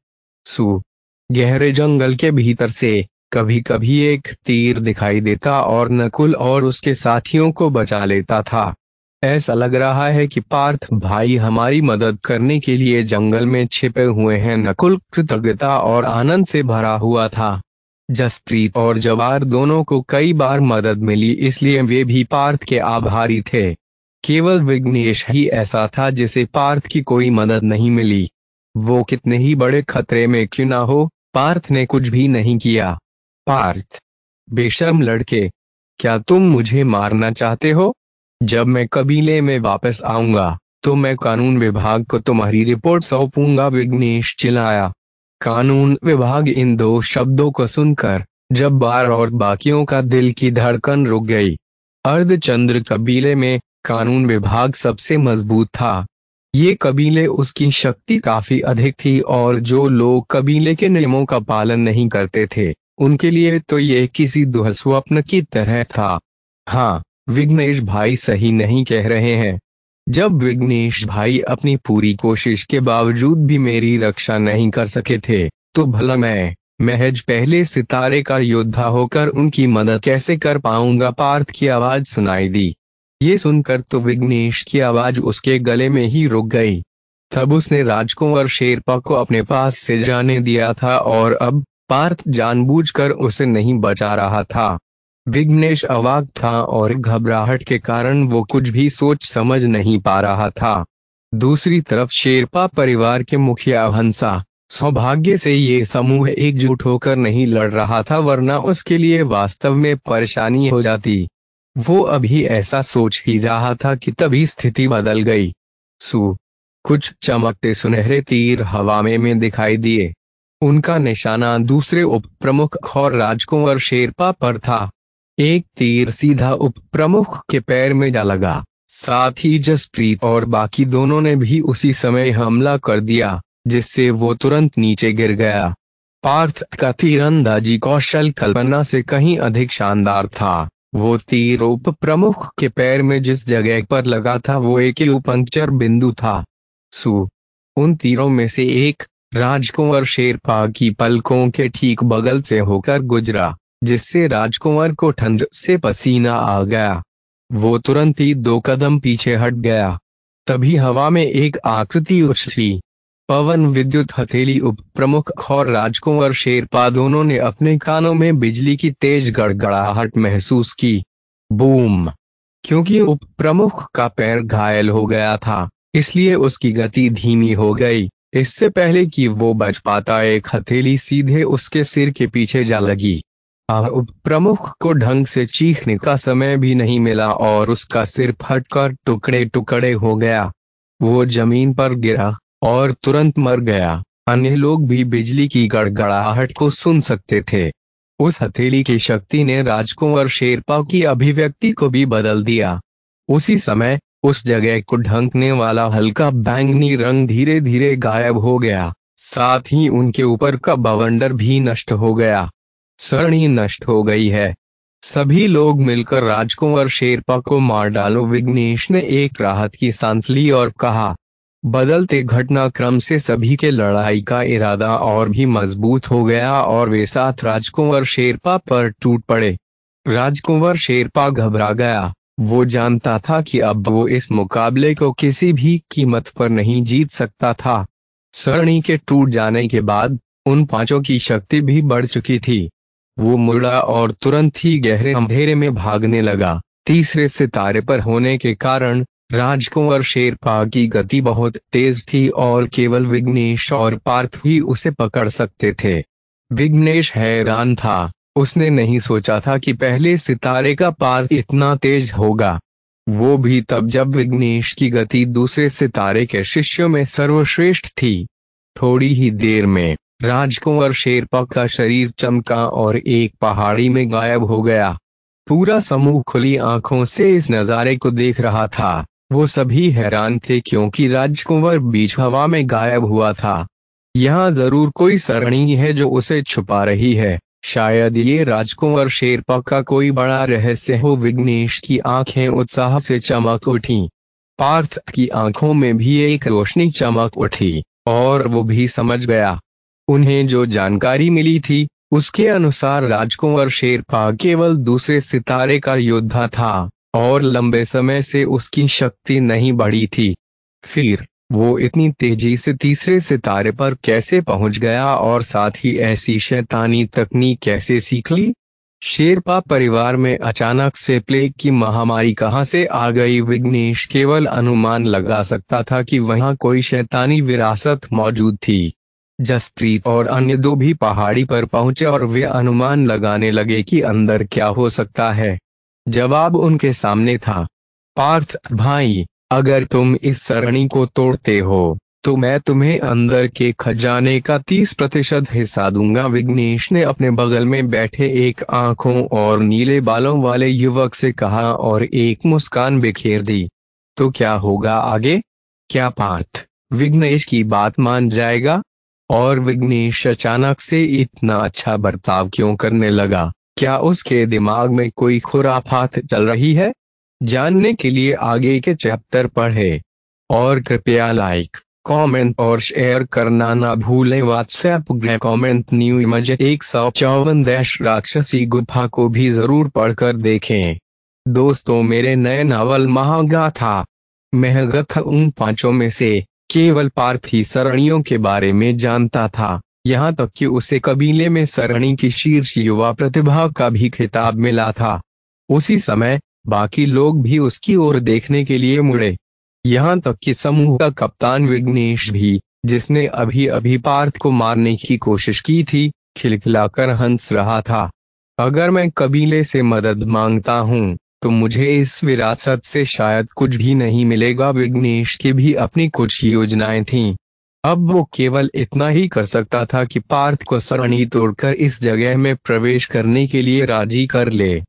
सू गहरे जंगल के भीतर से कभी कभी एक तीर दिखाई देता और नकुल और उसके साथियों को बचा लेता था। ऐसा लग रहा है कि पार्थ भाई हमारी मदद करने के लिए जंगल में छिपे हुए हैं। नकुल कृतज्ञता और आनंद से भरा हुआ था। जसप्रीत और जवार दोनों को कई बार मदद मिली, इसलिए वे भी पार्थ के आभारी थे। केवल विघ्नेश ही ऐसा था जिसे पार्थ की कोई मदद नहीं मिली। वो कितने ही बड़े खतरे में क्यों ना हो, पार्थ ने कुछ भी नहीं किया। पार्थ, बेशर्म लड़के, क्या तुम मुझे मारना चाहते हो? जब मैं कबीले में वापस आऊंगा तो मैं कानून विभाग को तुम्हारी रिपोर्ट सौंपूंगा, विघ्नेश चिल्लाया। कानून विभाग, इन 2 शब्दों को सुनकर जब्बार और बाकियों का दिल की धड़कन रुक गई। अर्धचंद्र कबीले में कानून विभाग सबसे मजबूत था। ये कबीले उसकी शक्ति काफी अधिक थी और जो लोग कबीले के नियमों का पालन नहीं करते थे, उनके लिए तो ये किसी दुस्वप्न की तरह था। हाँ, विघ्नेश भाई सही नहीं कह रहे हैं। जब विघ्नेश भाई अपनी पूरी कोशिश के बावजूद भी मेरी रक्षा नहीं कर सके थे, तो भला मैं महज पहले सितारे का योद्धा होकर उनकी मदद कैसे कर पाऊंगा? पार्थ की आवाज सुनाई दी। ये सुनकर तो विघ्नेश की आवाज उसके गले में ही रुक गई। तब उसने राजकुंवर शेरपा को अपने पास से जाने दिया था और अब पार्थ जानबूझकर उसे नहीं बचा रहा था। विघ्नेश अवाक था और घबराहट के कारण वो कुछ भी सोच समझ नहीं पा रहा था। दूसरी तरफ शेरपा परिवार के मुखिया हंसा। सौभाग्य से ये समूह एकजुट होकर नहीं लड़ रहा था, वरना उसके लिए वास्तव में परेशानी हो जाती। वो अभी ऐसा सोच ही रहा था कि तभी स्थिति बदल गई। कुछ चमकते सुनहरे तीर हवा में दिखाई दिए। उनका निशाना दूसरे उप प्रमुख और राजकुंवर शेरपा पर था। एक तीर सीधा उप प्रमुख के पैर में जा लगा। साथ ही जसप्रीत और बाकी दोनों ने भी उसी समय हमला कर दिया, जिससे वो तुरंत नीचे गिर गया। पार्थ का तीरंदाजी कौशल कल्पना से कहीं अधिक शानदार था। वो तीर उप प्रमुख के पैर में जिस जगह पर लगा था वो एक पंक्चर बिंदु था। उन तीरों में से एक राजकुंवर शेरपा की पलकों के ठीक बगल से होकर गुजरा, जिससे राजकुंवर को ठंड से पसीना आ गया। वो तुरंत ही 2 कदम पीछे हट गया। तभी हवा में एक आकृति उछली। पवन विद्युत हथेली उप प्रमुख और राजकुंवर शेरपा दोनों ने अपने कानों में बिजली की तेज गड़गड़ाहट महसूस की। बूम! क्योंकि उप प्रमुख का पैर घायल हो गया था, इसलिए उसकी गति धीमी हो गई। इससे पहले कि वो बच पाता, एक हथेली सीधे उसके सिर के पीछे जा लगी। उप प्रमुख को ढंग से चीखने का समय भी नहीं मिला और उसका सिर फटकर टुकड़े टुकड़े हो गया। वो जमीन पर गिरा और तुरंत मर गया। अन्य लोग भी बिजली की गड़गड़ाहट को सुन सकते थे। उस हथेली की शक्ति ने राजकुंवर शेरपा की अभिव्यक्ति को भी बदल दिया। उसी समय उस जगह को ढंकने वाला हल्का बैंगनी रंग धीरे धीरे गायब हो गया। साथ ही उनके ऊपर का बवंडर भी नष्ट हो गया। सरणी नष्ट हो गई है। सभी लोग मिलकर राजकुंवर शेरपा को मार डालो। विघ्नेश ने एक राहत की सांस ली और कहा। बदलते घटनाक्रम से सभी के लड़ाई का इरादा और भी मजबूत हो गया और वे साथ राजकुंवर शेरपा पर टूट पड़े। राजकुंवर शेरपा घबरा गया। वो जानता था कि अब वो इस मुकाबले को किसी भी कीमत पर नहीं जीत सकता था। सरणी के टूट जाने के बाद उन 5 की शक्ति भी बढ़ चुकी थी। वो मुड़ा और तुरंत ही गहरे अंधेरे में भागने लगा। तीसरे सितारे पर होने के कारण राजकुंवर शेरपा की गति बहुत तेज थी और केवल विघ्नेश और पार्थ ही उसे पकड़ सकते थे। विघ्नेश हैरान था। उसने नहीं सोचा था कि पहले सितारे का पार्थ इतना तेज होगा, वो भी तब जब विघ्नेश की गति दूसरे सितारे के शिष्यों में सर्वश्रेष्ठ थी। थोड़ी ही देर में राजकुंवर शेरपा का शरीर चमका और एक पहाड़ी में गायब हो गया। पूरा समूह खुली आंखों से इस नजारे को देख रहा था। वो सभी हैरान थे क्योंकि राजकुंवर बीच हवा में गायब हुआ था। यहाँ जरूर कोई सरणी है जो उसे छुपा रही है। शायद ये राजकुंवर शेरपा का कोई बड़ा रहस्य हो। विघ्नेश की आंखें उत्साह से चमक उठी। पार्थ की आंखों में भी एक रोशनी चमक उठी और वो भी समझ गया। उन्हें जो जानकारी मिली थी उसके अनुसार राजकुंवर शेरपा केवल दूसरे सितारे का योद्धा था और लंबे समय से उसकी शक्ति नहीं बढ़ी थी। फिर वो इतनी तेजी से तीसरे सितारे पर कैसे पहुंच गया और साथ ही ऐसी शैतानी तकनीक कैसे सीख ली? शेरपा परिवार में अचानक से प्लेग की महामारी कहां से आ गई? विघ्नेश केवल अनुमान लगा सकता था कि वहां कोई शैतानी विरासत मौजूद थी। जसप्रीत और अन्य 2 भी पहाड़ी पर पहुंचे और वे अनुमान लगाने लगे कि अंदर क्या हो सकता है। जवाब उनके सामने था। पार्थ भाई, अगर तुम इस सरणी को तोड़ते हो तो मैं तुम्हें अंदर के खजाने का 30% हिस्सा दूंगा। विघ्नेश ने अपने बगल में बैठे एक आंखों और नीले बालों वाले युवक से कहा और एक मुस्कान बिखेर दी। तो क्या होगा आगे? क्या पार्थ विघ्नेश की बात मान जाएगा? और विघ्नेश अचानक से इतना अच्छा बर्ताव क्यों करने लगा? क्या उसके दिमाग में कोई खुराफात चल रही है? जानने के लिए आगे के चैप्टर पढ़ें और कृपया लाइक, कमेंट और शेयर करना ना भूलें। WhatsApp group comment new image 154 राक्षसी गुफा को भी जरूर पढ़कर देखें। दोस्तों, मेरे नए नावल महागाथा महगथ उन 5 में से केवल पार्थ ही सरणियों के बारे में जानता था, यहाँ तक कि उसे कबीले में सरणी की शीर्ष युवा प्रतिभा का भी खिताब मिला था। उसी समय बाकी लोग भी उसकी ओर देखने के लिए मुड़े, यहाँ तक कि समूह का कप्तान विघ्नेश भी, जिसने अभी अभी पार्थ को मारने की कोशिश की थी, खिलखिलाकर हंस रहा था। अगर मैं कबीले से मदद मांगता हूँ तो मुझे इस विरासत से शायद कुछ भी नहीं मिलेगा। विघ्नेश की भी अपनी कुछ योजनाएं थीं। अब वो केवल इतना ही कर सकता था कि पार्थ को सरणी तोड़कर इस जगह में प्रवेश करने के लिए राजी कर ले,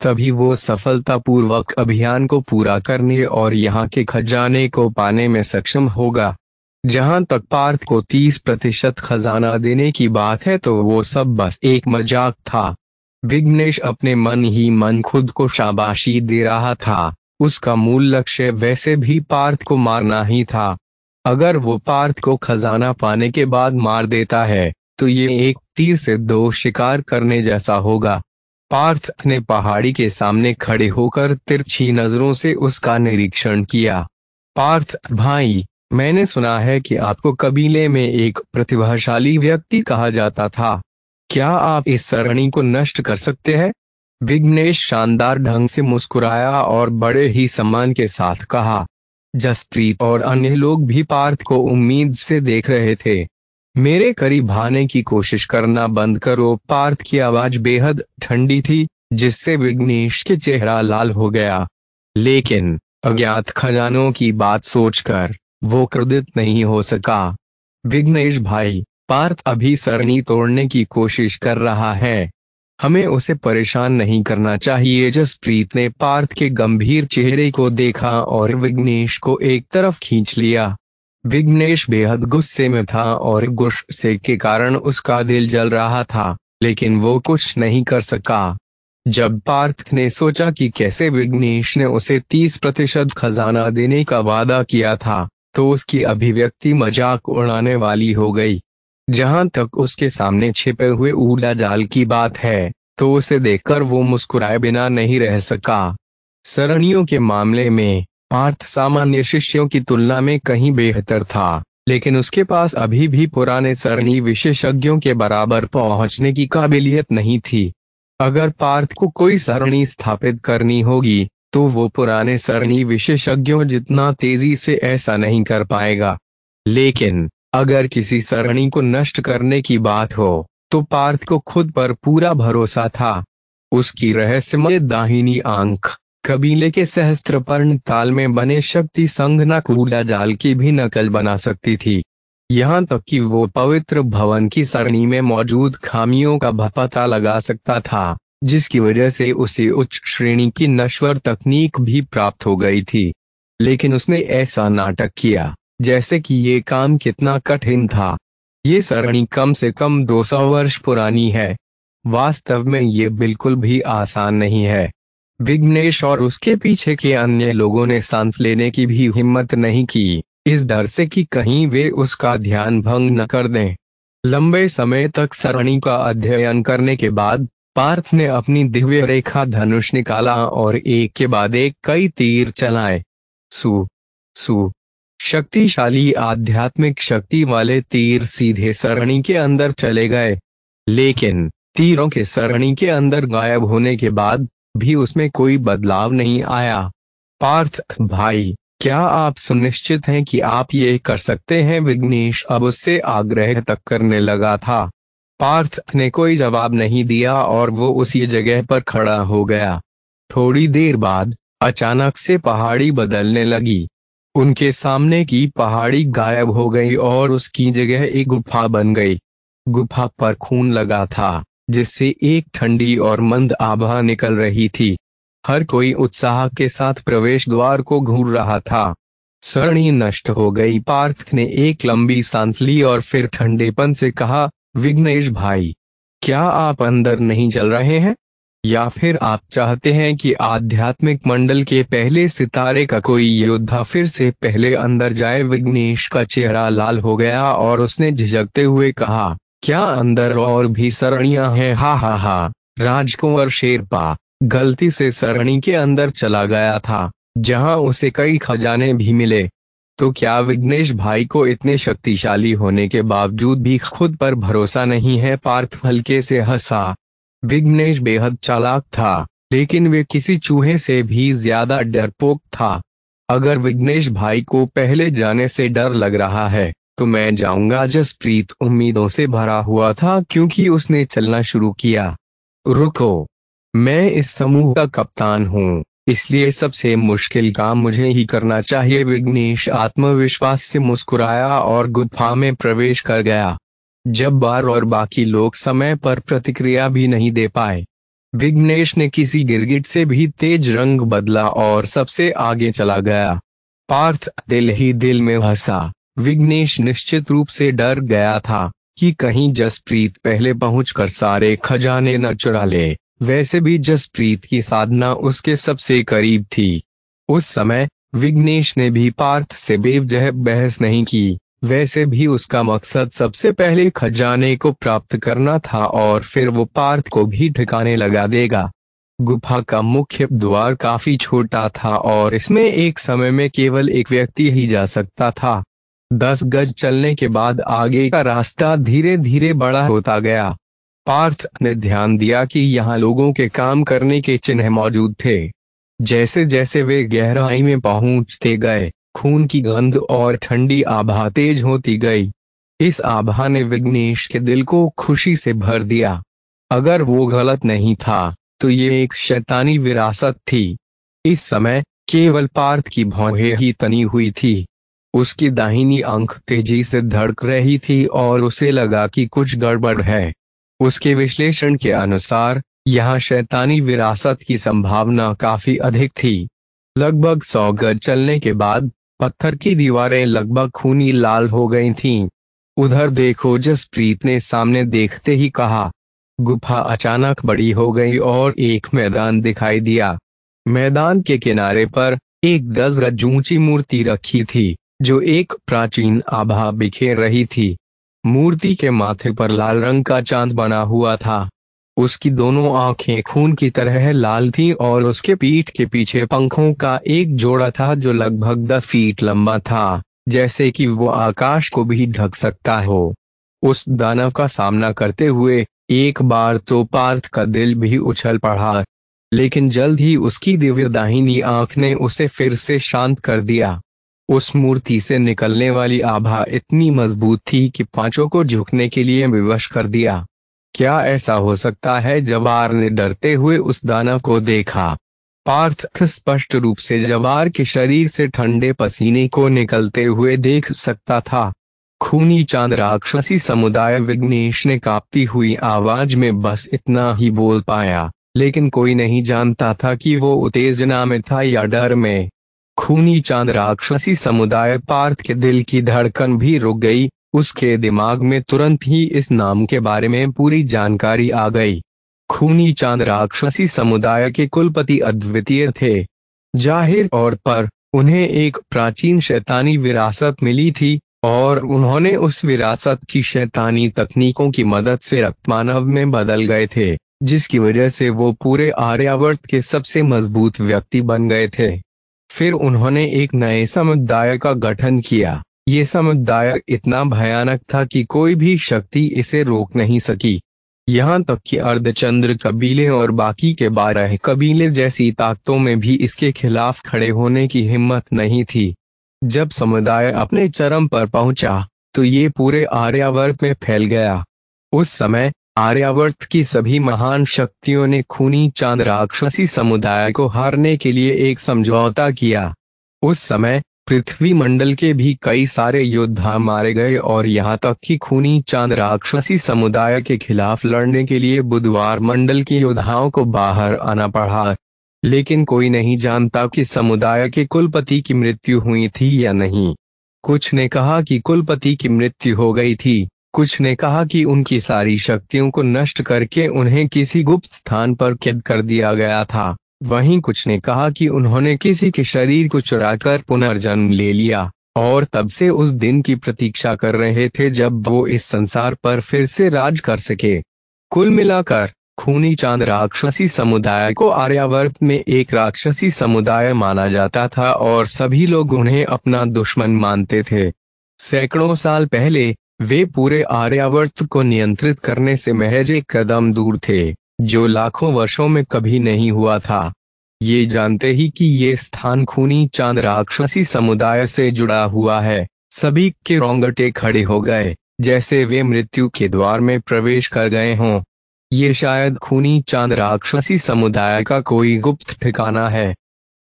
तभी वो सफलतापूर्वक अभियान को पूरा करने और यहाँ के खजाने को पाने में सक्षम होगा। जहाँ तक पार्थ को 30% खजाना देने की बात है तो वो सब बस एक मजाक था। विघ्नेश अपने मन ही मन खुद को शाबाशी दे रहा था। उसका मूल लक्ष्य वैसे भी पार्थ को मारना ही था। अगर वो पार्थ को खजाना पाने के बाद मार देता है तो ये एक तीर से दो शिकार करने जैसा होगा। पार्थ ने पहाड़ी के सामने खड़े होकर तिरछी नजरों से उसका निरीक्षण किया। पार्थ भाई, मैंने सुना है कि आपको कबीले में एक प्रतिभाशाली व्यक्ति कहा जाता था। क्या आप इस सरणी को नष्ट कर सकते हैं? विघ्नेश शानदार ढंग से मुस्कुराया और बड़े ही सम्मान के साथ कहा। जसप्रीत और अन्य लोग भी पार्थ को उम्मीद से देख रहे थे। मेरे करीब आने की कोशिश करना बंद करो। पार्थ की आवाज बेहद ठंडी थी, जिससे विघ्नेश के चेहरा लाल हो गया, लेकिन अज्ञात खजानों की बात सोचकर वो क्रोधित नहीं हो सका। विघ्नेश भाई, पार्थ अभी सरणी तोड़ने की कोशिश कर रहा है, हमें उसे परेशान नहीं करना चाहिए। जसप्रीत ने पार्थ के गंभीर चेहरे को देखा और विघ्नेश को एक तरफ खींच लिया। विघ्नेश बेहद गुस्से में था और गुस्से के कारण उसका दिल जल रहा था, लेकिन वो कुछ नहीं कर सका। जब पार्थ ने सोचा कि कैसे विघ्नेश ने उसे 30% खजाना देने का वादा किया था, तो उसकी अभिव्यक्ति मजाक उड़ाने वाली हो गई। जहां तक उसके सामने छिपे हुए ऊर्जा जाल की बात है, तो उसे देखकर वो मुस्कुराए बिना नहीं रह सका। सरणियों के मामले में पार्थ सामान्य शिष्यों की तुलना में कहीं बेहतर था, लेकिन उसके पास अभी भी पुराने सरणी विशेषज्ञों के बराबर पहुंचने की काबिलियत नहीं थी। अगर पार्थ को कोई सरणी स्थापित करनी होगी तो वो पुराने सरणी विशेषज्ञों जितना तेजी से ऐसा नहीं कर पाएगा। लेकिन अगर किसी सरणी को नष्ट करने की बात हो तो पार्थ को खुद पर पूरा भरोसा था। उसकी रहस्यमय दाहिनी आंख कबीले के सहस्त्रपर्ण ताल में बने शक्ति संघनक ऊर्जा जाल की भी नकल बना सकती थी। यहाँ तक कि वो पवित्र भवन की सरणी में मौजूद खामियों का पता लगा सकता था, जिसकी वजह से उसे उच्च श्रेणी की नश्वर तकनीक भी प्राप्त हो गई थी। लेकिन उसने ऐसा नाटक किया जैसे कि ये काम कितना कठिन था। ये सरणी कम से कम 200 वर्ष पुरानी है। वास्तव में ये बिल्कुल भी आसान नहीं है। विघ्नेश और उसके पीछे के अन्य लोगों ने सांस लेने की भी हिम्मत नहीं की, इस डर से कि कहीं वे उसका ध्यान भंग न कर दें। लंबे समय तक सरणी का अध्ययन करने के बाद पार्थ ने अपनी दिव्य रेखा धनुष निकाला और एक के बाद एक कई तीर चलाए। सु सु शक्तिशाली आध्यात्मिक शक्ति वाले तीर सीधे सरणी के अंदर चले गए, लेकिन तीरों के सरणी के अंदर गायब होने के बाद भी उसमें कोई बदलाव नहीं आया। पार्थ भाई, क्या आप सुनिश्चित हैं कि आप ये कर सकते हैं? विघ्नेश अब उससे आग्रह तक करने लगा था। पार्थ ने कोई जवाब नहीं दिया और वो उसी जगह पर खड़ा हो गया। थोड़ी देर बाद अचानक से पहाड़ी बदलने लगी। उनके सामने की पहाड़ी गायब हो गई और उसकी जगह एक गुफा बन गई। गुफा पर खून लगा था, जिससे एक ठंडी और मंद आभा निकल रही थी। हर कोई उत्साह के साथ प्रवेश द्वार को घूर रहा था। सरणी नष्ट हो गई। पार्थ ने एक लंबी सांस ली और फिर ठंडेपन से कहा, विघ्नेश भाई, क्या आप अंदर नहीं चल रहे हैं? या फिर आप चाहते हैं कि आध्यात्मिक मंडल के पहले सितारे का कोई योद्धा फिर से पहले अंदर जाए? विघ्नेश का चेहरा लाल हो गया और उसने झिझकते हुए कहा, क्या अंदर और भी सरणियां हैं? हा हा हा। राजकुंवर शेरपा गलती से सरणी के अंदर चला गया था, जहां उसे कई खजाने भी मिले। तो क्या विघ्नेश भाई को इतने शक्तिशाली होने के बावजूद भी खुद पर भरोसा नहीं है? पार्थ हल्के से हंसा। विघ्नेश बेहद चालाक था, लेकिन वे किसी चूहे से भी ज्यादा डरपोक था। अगर विघ्नेश भाई को पहले जाने से डर लग रहा है तो मैं जाऊंगा। जसप्रीत उम्मीदों से भरा हुआ था क्योंकि उसने चलना शुरू किया। रुको, मैं इस समूह का कप्तान हूँ, इसलिए सबसे मुश्किल काम मुझे ही करना चाहिए। विघ्नेश आत्मविश्वास से मुस्कुराया और गुफा में प्रवेश कर गया। जब्बार और बाकी लोग समय पर प्रतिक्रिया भी नहीं दे पाए। विघ्नेश ने किसी गिरगिट से भी तेज रंग बदला और सबसे आगे चला गया। पार्थ दिल ही दिल में हंसा। विघ्नेश निश्चित रूप से डर गया था कि कहीं जसप्रीत पहले पहुंचकर सारे खजाने न चुरा ले। वैसे भी जसप्रीत की साधना उसके सबसे करीब थी। उस समय विघ्नेश ने भी पार्थ से बेवजह बहस नहीं की। वैसे भी उसका मकसद सबसे पहले खजाने को प्राप्त करना था और फिर वो पार्थ को भी ठिकाने लगा देगा। गुफा का मुख्य द्वार काफी छोटा था और इसमें एक समय में केवल एक व्यक्ति ही जा सकता था। 10 गज चलने के बाद आगे का रास्ता धीरे धीरे बड़ा होता गया। पार्थ ने ध्यान दिया कि यहाँ लोगों के काम करने के चिन्ह मौजूद थे। जैसे जैसे वे गहराई में पहुंचते गए, खून की गंध और ठंडी आभा तेज होती गई। इस आभा ने विघ्नेश के दिल को खुशी से भर दिया। अगर वो गलत नहीं था तो ये एक शैतानी विरासत थी। इस समय केवल पार्थ की भौहें ही तनी हुई थी। उसकी दाहिनी आंख तेजी से धड़क रही थी और उसे लगा कि कुछ गड़बड़ है। उसके विश्लेषण के अनुसार यहाँ शैतानी विरासत की संभावना काफी अधिक थी। लगभग 100 गज चलने के बाद पत्थर की दीवारें लगभग खूनी लाल हो गई थीं। उधर देखो, जसप्रीत ने सामने देखते ही कहा। गुफा अचानक बड़ी हो गई और एक मैदान दिखाई दिया। मैदान के किनारे पर एक 10 गज ऊंची मूर्ति रखी थी जो एक प्राचीन आभा बिखेर रही थी। मूर्ति के माथे पर लाल रंग का चांद बना हुआ था। उसकी दोनों आंखें खून की तरह लाल थीं और उसके पीठ के पीछे पंखों का एक जोड़ा था जो लगभग 10 फीट लंबा था, जैसे कि वो आकाश को भी ढक सकता हो। उस दानव का सामना करते हुए एक बार तो पार्थ का दिल भी उछल पड़ा, लेकिन जल्द ही उसकी दिव्य दाहिनी आंख ने उसे फिर से शांत कर दिया। उस मूर्ति से निकलने वाली आभा इतनी मजबूत थी कि पांचों को झुकने के लिए विवश कर दिया। क्या ऐसा हो सकता है? जवार ने डरते हुए उस दानव को देखा। पार्थ स्पष्ट रूप से जवार के शरीर से ठंडे पसीने को निकलते हुए देख सकता था। खूनी चांद राक्षसी समुदाय, विघ्नेश ने कांपती हुई आवाज में बस इतना ही बोल पाया, लेकिन कोई नहीं जानता था कि वो उत्तेजना में था या डर में। खूनी चांद राक्षसी समुदाय। पार्थ के दिल की धड़कन भी रुक गई। उसके दिमाग में तुरंत ही इस नाम के बारे में पूरी जानकारी आ गई। खूनी चांद राक्षसी समुदाय के कुलपति अद्वितीय थे। जाहिर तौर पर उन्हें एक प्राचीन शैतानी विरासत मिली थी और उन्होंने उस विरासत की शैतानी तकनीकों की मदद से रक्तमानव में बदल गए थे, जिसकी वजह से वो पूरे आर्यावर्त के सबसे मजबूत व्यक्ति बन गए थे। फिर उन्होंने एक नए समुदाय का गठन किया। ये समुदाय इतना भयानक था कि कोई भी शक्ति इसे रोक नहीं सकी। यहाँ तक कि अर्धचंद्र कबीले और बाकी के 12 कबीले जैसी ताकतों में भी इसके खिलाफ खड़े होने की हिम्मत नहीं थी। जब समुदाय अपने चरम पर पहुंचा तो ये पूरे आर्यावर्त में फैल गया। उस समय आर्यावर्त की सभी महान शक्तियों ने खूनी चांद राक्षसी समुदाय को हारने के लिए एक समझौता किया। उस समय पृथ्वी मंडल के भी कई सारे योद्धा मारे गए और यहाँ तक कि खूनी चांद राक्षसी समुदाय के खिलाफ लड़ने के लिए बुधवार मंडल के योद्धाओं को बाहर आना पड़ा। लेकिन कोई नहीं जानता कि समुदाय के कुलपति की मृत्यु हुई थी या नहीं। कुछ ने कहा कि कुलपति की मृत्यु हो गई थी, कुछ ने कहा कि उनकी सारी शक्तियों को नष्ट करके उन्हें किसी गुप्त स्थान पर कैद कर दिया गया था। वहीं कुछ ने कहा कि उन्होंने किसी के शरीर को चुराकर पुनर्जन्म ले लिया और तब से उस दिन की प्रतीक्षा कर रहे थे जब वो इस संसार पर फिर से राज कर सके। कुल मिलाकर खूनी चांद राक्षसी समुदाय को आर्यावर्त में एक राक्षसी समुदाय माना जाता था और सभी लोग उन्हें अपना दुश्मन मानते थे। सैकड़ों साल पहले वे पूरे आर्यावर्त को नियंत्रित करने से महज एक कदम दूर थे, जो लाखों वर्षों में कभी नहीं हुआ था। ये जानते ही कि ये स्थान खूनी चांद राक्षसी समुदाय से जुड़ा हुआ है, सभी के रोंगटे खड़े हो गए, जैसे वे मृत्यु के द्वार में प्रवेश कर गए हों। ये शायद खूनी चांद राक्षसी समुदाय का कोई गुप्त ठिकाना है।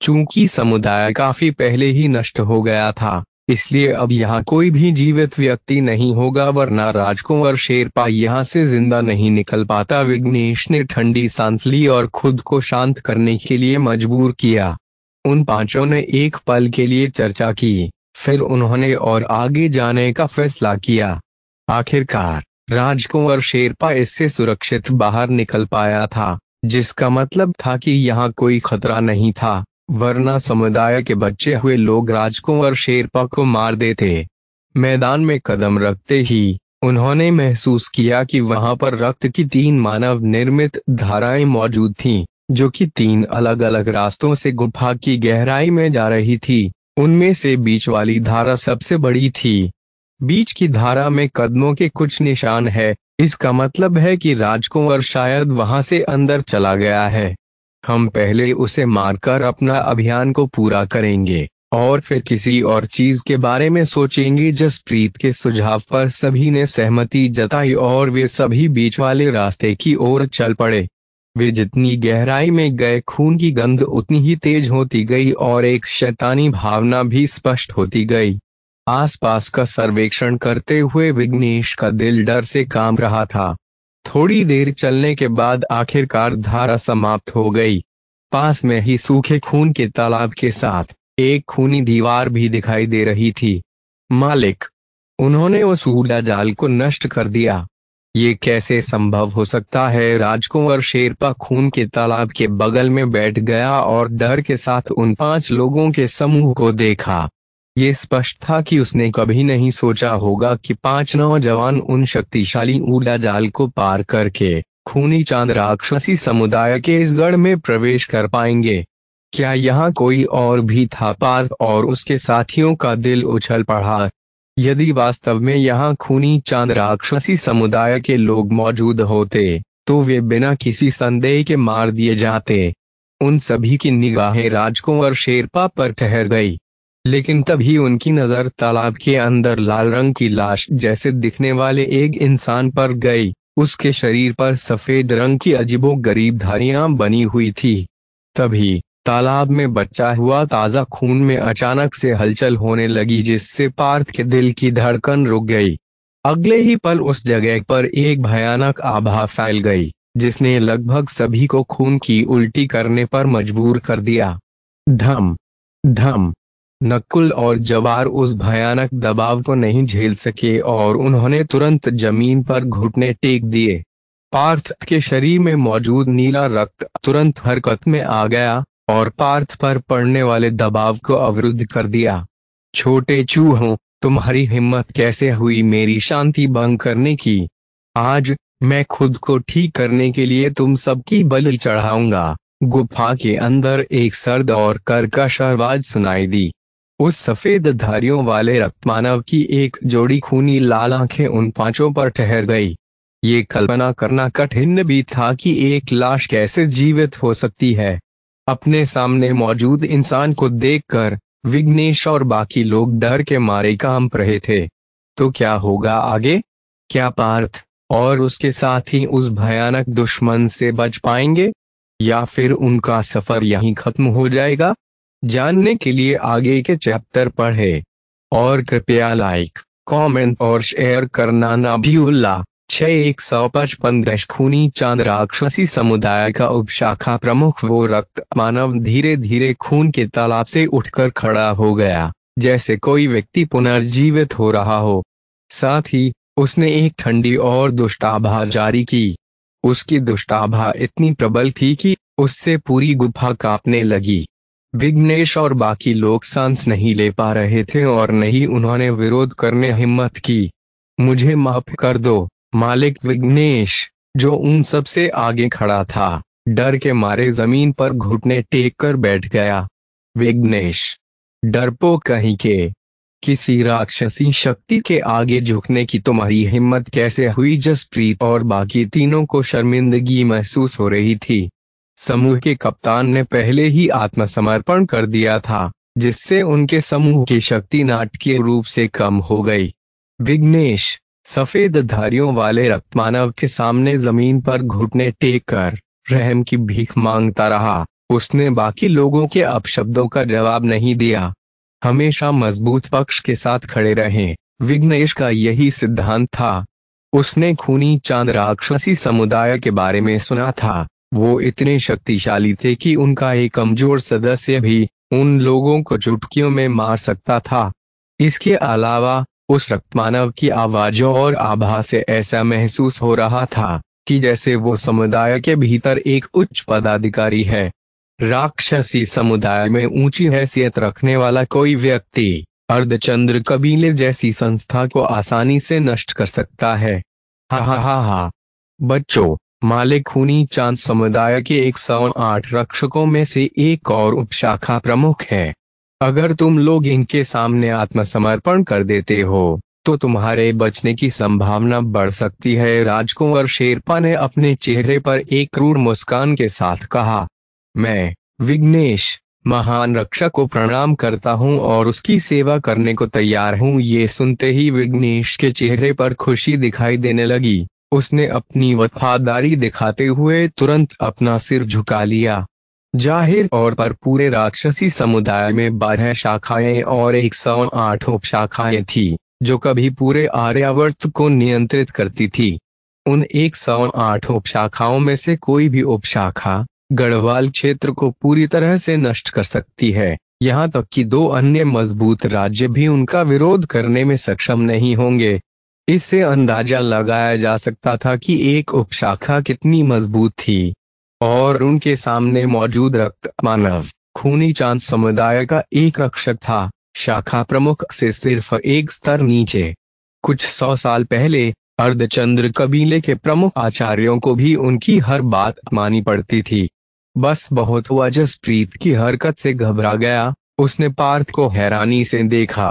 चूंकि समुदाय काफी पहले ही नष्ट हो गया था, इसलिए अब यहाँ कोई भी जीवित व्यक्ति नहीं होगा, वरना राजकुंवर शेरपा यहाँ से जिंदा नहीं निकल पाता। विघ्नेश ने ठंडी सांस ली और खुद को शांत करने के लिए मजबूर किया। उन पांचों ने एक पल के लिए चर्चा की, फिर उन्होंने और आगे जाने का फैसला किया। आखिरकार राजकुंवर शेरपा इससे सुरक्षित बाहर निकल पाया था, जिसका मतलब था कि यहाँ कोई खतरा नहीं था, वरना समुदाय के बचे हुए लोग राजकुंवर शेरपा को मार देते। मैदान में कदम रखते ही उन्होंने महसूस किया कि वहां पर रक्त की 3 मानव निर्मित धाराएं मौजूद थीं, जो कि 3 अलग अलग रास्तों से गुफा की गहराई में जा रही थी। उनमें से बीच वाली धारा सबसे बड़ी थी। बीच की धारा में कदमों के कुछ निशान है, इसका मतलब है कि राजकुंवर शायद वहां से अंदर चला गया है। हम पहले उसे मारकर अपना अभियान को पूरा करेंगे और फिर किसी और चीज के बारे में सोचेंगे। जसप्रीत के सुझाव पर सभी ने सहमति जताई और वे सभी बीच वाले रास्ते की ओर चल पड़े। वे जितनी गहराई में गए, खून की गंध उतनी ही तेज होती गई और एक शैतानी भावना भी स्पष्ट होती गई। आसपास का सर्वेक्षण करते हुए विघ्नेश का दिल डर से कांप रहा था। थोड़ी देर चलने के बाद आखिरकार धारा समाप्त हो गई। पास में ही सूखे खून के तालाब के साथ एक खूनी दीवार भी दिखाई दे रही थी। मालिक, उन्होंने उस ऊर्जा जाल को नष्ट कर दिया। ये कैसे संभव हो सकता है? राजकुंवर शेरपा खून के तालाब के बगल में बैठ गया और डर के साथ उन 5 लोगों के समूह को देखा। ये स्पष्ट था कि उसने कभी नहीं सोचा होगा कि 5 नौजवान उन शक्तिशाली ऊर्जा जाल को पार करके खूनी चांद राक्षसी समुदाय के इस गढ़ में प्रवेश कर पाएंगे। क्या यहाँ कोई और भी था? पार्थ और उसके साथियों का दिल उछल पड़ा। यदि वास्तव में यहाँ खूनी चांद राक्षसी समुदाय के लोग मौजूद होते, तो वे बिना किसी संदेह के मार दिए जाते। उन सभी की निगाहें राजकुंवर शेरपा पर ठहर गई, लेकिन तभी उनकी नजर तालाब के अंदर लाल रंग की लाश जैसे दिखने वाले एक इंसान पर गई। उसके शरीर पर सफेद रंग की अजीबोगरीब धारियां बनी हुई थी। तभी तालाब में बचा हुआ ताजा खून में अचानक से हलचल होने लगी, जिससे पार्थ के दिल की धड़कन रुक गई। अगले ही पल उस जगह पर एक भयानक आभा फैल गई, जिसने लगभग सभी को खून की उल्टी करने पर मजबूर कर दिया। धम धम। नकुल और जवार उस भयानक दबाव को नहीं झेल सके और उन्होंने तुरंत जमीन पर घुटने टेक दिए। पार्थ के शरीर में मौजूद नीला रक्त तुरंत हरकत में आ गया और पार्थ पर पड़ने वाले दबाव को अवरुद्ध कर दिया। छोटे चूहों, तुम्हारी हिम्मत कैसे हुई मेरी शांति भंग करने की? आज मैं खुद को ठीक करने के लिए तुम सबकी बलि चढ़ाऊंगा। गुफा के अंदर एक सर्द और कर्कश आवाज सुनाई दी। उस सफेद धारियों वाले रक्तमानव की एक जोड़ी खूनी लाल आंखें उन 5 पर ठहर गई। ये कल्पना करना कठिन भी था कि एक लाश कैसे जीवित हो सकती है। अपने सामने मौजूद इंसान को देखकर विघ्नेश और बाकी लोग डर के मारे कांप रहे थे। तो क्या होगा आगे? क्या पार्थ और उसके साथी उस भयानक दुश्मन से बच पाएंगे, या फिर उनका सफर यहीं खत्म हो जाएगा? जानने के लिए आगे के चैप्टर पढ़ें और कृपया लाइक, कमेंट और शेयर करना ना भूलना। 6155 खूनी चांद राक्षसी समुदाय का उपशाखा प्रमुख वो रक्त मानव धीरे धीरे खून के तालाब से उठकर खड़ा हो गया, जैसे कोई व्यक्ति पुनर्जीवित हो रहा हो। साथ ही उसने एक ठंडी और दुष्टाभा जारी की। उसकी दुष्टाभा इतनी प्रबल थी कि उससे पूरी गुफा कांपने लगी। विघ्नेश और बाकी लोग सांस नहीं ले पा रहे थे और नहीं उन्होंने विरोध करने हिम्मत की। मुझे माफ कर दो मालिक विघ्नेश, जो उन सबसे आगे खड़ा था, डर के मारे जमीन पर घुटने टेक कर बैठ गया। विघ्नेश, डरपोक कहीं के, किसी राक्षसी शक्ति के आगे झुकने की तुम्हारी हिम्मत कैसे हुई? जसप्रीत और बाकी तीनों को शर्मिंदगी महसूस हो रही थी। समूह के कप्तान ने पहले ही आत्मसमर्पण कर दिया था, जिससे उनके समूह की शक्ति नाटकीय रूप से कम हो गई। विघ्नेश, सफेद धारियों वाले रक्तमानव के सामने जमीन पर घुटने टेक कर रहम की भीख मांगता रहा। उसने बाकी लोगों के अपशब्दों का जवाब नहीं दिया। हमेशा मजबूत पक्ष के साथ खड़े रहें, विघ्नेश का यही सिद्धांत था। उसने खूनी चांद राक्षसी समुदाय के बारे में सुना था। वो इतने शक्तिशाली थे कि उनका एक कमजोर सदस्य भी उन लोगों को चुटकियों में मार सकता था। इसके अलावा उस रक्तमानव की आवाजों और आभा से ऐसा महसूस हो रहा था कि जैसे वो समुदाय के भीतर एक उच्च पदाधिकारी है। राक्षसी समुदाय में ऊंची हैसियत रखने वाला कोई व्यक्ति अर्धचंद्र कबीले जैसी संस्था को आसानी से नष्ट कर सकता है। हा हा हा हा। बच्चों, मालिक खूनी चांद समुदाय के 108 रक्षकों में से एक और उपशाखा प्रमुख है। अगर तुम लोग इनके सामने आत्मसमर्पण कर देते हो तो तुम्हारे बचने की संभावना बढ़ सकती है। राजकुंवर शेरपा ने अपने चेहरे पर एक क्रूर मुस्कान के साथ कहा। मैं, विघ्नेश, महान रक्षक को प्रणाम करता हूँ और उसकी सेवा करने को तैयार हूँ। ये सुनते ही विघ्नेश के चेहरे पर खुशी दिखाई देने लगी। उसने अपनी वफादारी दिखाते हुए तुरंत अपना सिर झुका लिया। जाहिर तौर पर पूरे राक्षसी समुदाय में 12 शाखाएं और 108 उपशाखाएं थी, जो कभी पूरे आर्यावर्त को नियंत्रित करती थी। उन 108 उपशाखाओं में से कोई भी उपशाखा गढ़वाल क्षेत्र को पूरी तरह से नष्ट कर सकती है। यहाँ तक कि 2 अन्य मजबूत राज्य भी उनका विरोध करने में सक्षम नहीं होंगे। इससे अंदाजा लगाया जा सकता था कि एक उपशाखा कितनी मजबूत थी। और उनके सामने मौजूद रक्त मानव खूनी चांद समुदाय का एक रक्षक था, शाखा प्रमुख से सिर्फ एक स्तर नीचे। कुछ 100 साल पहले अर्धचंद्र कबीले के प्रमुख आचार्यों को भी उनकी हर बात माननी पड़ती थी। बस बहुत हुआ, जसप्रीत की हरकत से घबरा गया। उसने पार्थ को हैरानी से देखा।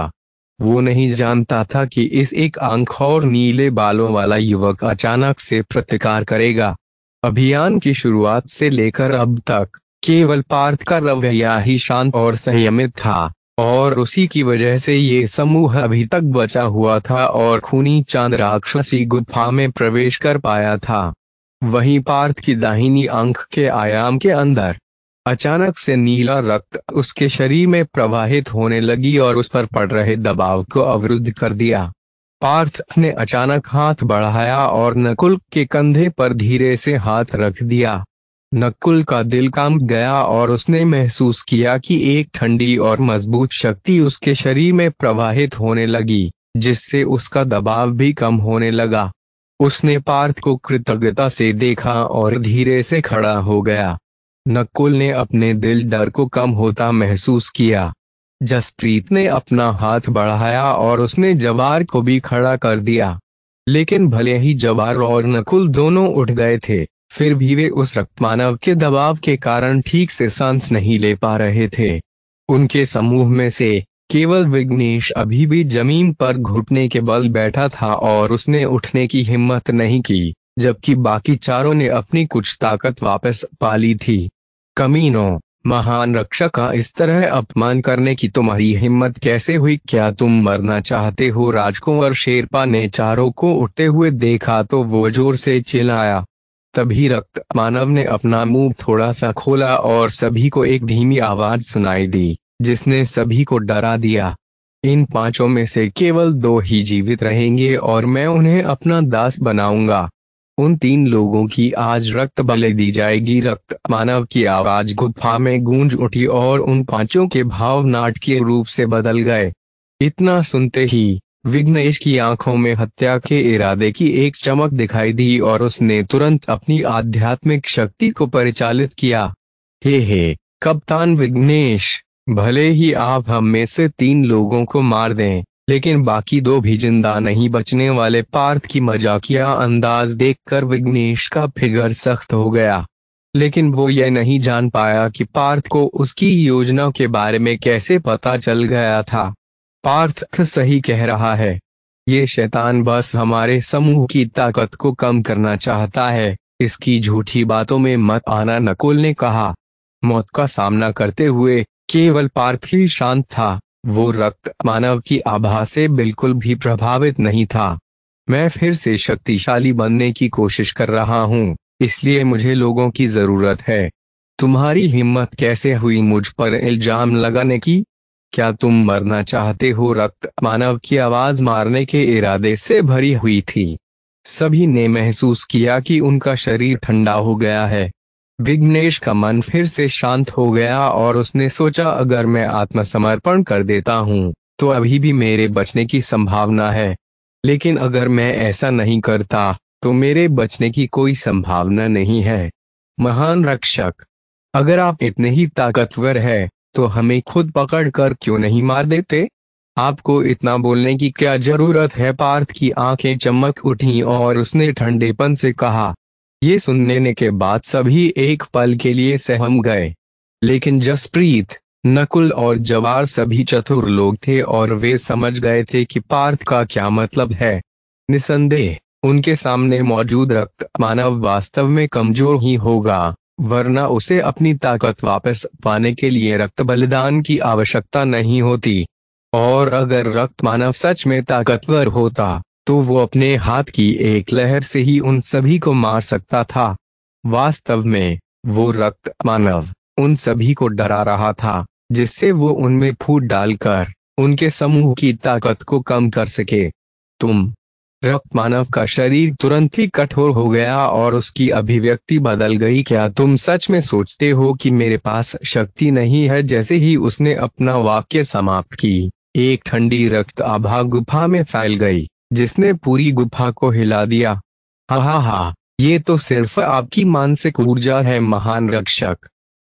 वो नहीं जानता था कि इस एक आंख और नीले बालों वाला युवक अचानक से प्रतिकार करेगा। अभियान की शुरुआत से लेकर अब तक केवल पार्थ का रवैया ही शांत और संयमित था, और उसी की वजह से ये समूह अभी तक बचा हुआ था और खूनी चांद राक्षसी गुफा में प्रवेश कर पाया था। वहीं पार्थ की दाहिनी आंख के आयाम के अंदर अचानक से नीला रक्त उसके शरीर में प्रवाहित होने लगी और उस पर पड़ रहे दबाव को अवरुद्ध कर दिया। पार्थ ने अचानक हाथ बढ़ाया और नकुल के कंधे पर धीरे से हाथ रख दिया। नकुल का दिल कांप गया और उसने महसूस किया कि एक ठंडी और मजबूत शक्ति उसके शरीर में प्रवाहित होने लगी, जिससे उसका दबाव भी कम होने लगा। उसने पार्थ को कृतज्ञता से देखा और धीरे से खड़ा हो गया। नकुल ने अपने दिल डर को कम होता महसूस किया। जसप्रीत ने अपना हाथ बढ़ाया और उसने जवार को भी खड़ा कर दिया। लेकिन भले ही जवार और नकुल दोनों उठ गए थे, फिर भी वे उस रक्तमानव के दबाव के कारण ठीक से सांस नहीं ले पा रहे थे। उनके समूह में से केवल विघ्नेश अभी भी जमीन पर घुटने के बल बैठा था और उसने उठने की हिम्मत नहीं की, जबकि बाकी चारों ने अपनी कुछ ताकत वापस पा ली थी। कमीनों, महान रक्षक का इस तरह अपमान करने की तुम्हारी हिम्मत कैसे हुई? क्या तुम मरना चाहते हो? राजकुंवर शेरपा ने चारों को उठते हुए देखा तो वो जोर से चिल्लाया। तभी रक्त मानव ने अपना मुंह थोड़ा सा खोला और सभी को एक धीमी आवाज सुनाई दी, जिसने सभी को डरा दिया। इन 5 में से केवल 2 ही जीवित रहेंगे और मैं उन्हें अपना दास बनाऊंगा। उन 3 लोगों की आज रक्त बलि दी जाएगी। रक्त मानव की आवाज गुफा में गूंज उठी और उन 5 के भाव नाटकीय रूप से बदल गए। इतना सुनते ही विघ्नेश की आंखों में हत्या के इरादे की एक चमक दिखाई दी और उसने तुरंत अपनी आध्यात्मिक शक्ति को परिचालित किया। हे कप्तान विघ्नेश, भले ही आप हम में से 3 लोगों को मार दें, लेकिन बाकी दो भी जिंदा नहीं बचने वाले। पार्थ की मजाकिया अंदाज देखकर विघ्नेश का फिगर सख्त हो गया, लेकिन वो ये नहीं जान पाया कि पार्थ को उसकी योजना के बारे में कैसे पता चल गया था। पार्थ सही कह रहा है, ये शैतान बस हमारे समूह की ताकत को कम करना चाहता है, इसकी झूठी बातों में मत आना, नकुल ने कहा। मौत का सामना करते हुए केवल पार्थ ही शांत था। वो रक्त मानव की आभा से बिल्कुल भी प्रभावित नहीं था। मैं फिर से शक्तिशाली बनने की कोशिश कर रहा हूँ, इसलिए मुझे लोगों की जरूरत है। तुम्हारी हिम्मत कैसे हुई मुझ पर इल्जाम लगाने की? क्या तुम मरना चाहते हो? रक्त मानव की आवाज मारने के इरादे से भरी हुई थी। सभी ने महसूस किया कि उनका शरीर ठंडा हो गया है। विघ्नेश का मन फिर से शांत हो गया और उसने सोचा, अगर मैं आत्मसमर्पण कर देता हूँ तो अभी भी मेरे बचने की संभावना है, लेकिन अगर मैं ऐसा नहीं करता तो मेरे बचने की कोई संभावना नहीं है। महान रक्षक, अगर आप इतने ही ताकतवर है तो हमें खुद पकड़ कर क्यों नहीं मार देते? आपको इतना बोलने की क्या जरूरत है? पार्थ की आंखें चमक उठी और उसने ठंडेपन से कहा। ये सुनने के बाद सभी एक पल के लिए सहम गए, लेकिन जसप्रीत, नकुल और जवार सभी चतुर लोग थे और वे समझ गए थे कि पार्थ का क्या मतलब है। निसंदेह उनके सामने मौजूद रक्त मानव वास्तव में कमजोर ही होगा, वरना उसे अपनी ताकत वापस पाने के लिए रक्त बलिदान की आवश्यकता नहीं होती। और अगर रक्त मानव सच में ताकतवर होता तो वो अपने हाथ की एक लहर से ही उन सभी को मार सकता था। वास्तव में वो रक्त मानव उन सभी को डरा रहा था, जिससे वो उनमें फूट डालकर उनके समूह की ताकत को कम कर सके। तुम। रक्त मानव का शरीर तुरंत ही कठोर हो गया और उसकी अभिव्यक्ति बदल गई। क्या तुम सच में सोचते हो कि मेरे पास शक्ति नहीं है? जैसे ही उसने अपना वाक्य समाप्त की, एक ठंडी रक्त आभा गुफा में फैल गई, जिसने पूरी गुफा को हिला दिया। हा, ये तो सिर्फ आपकी मानसिक ऊर्जा है महान रक्षक।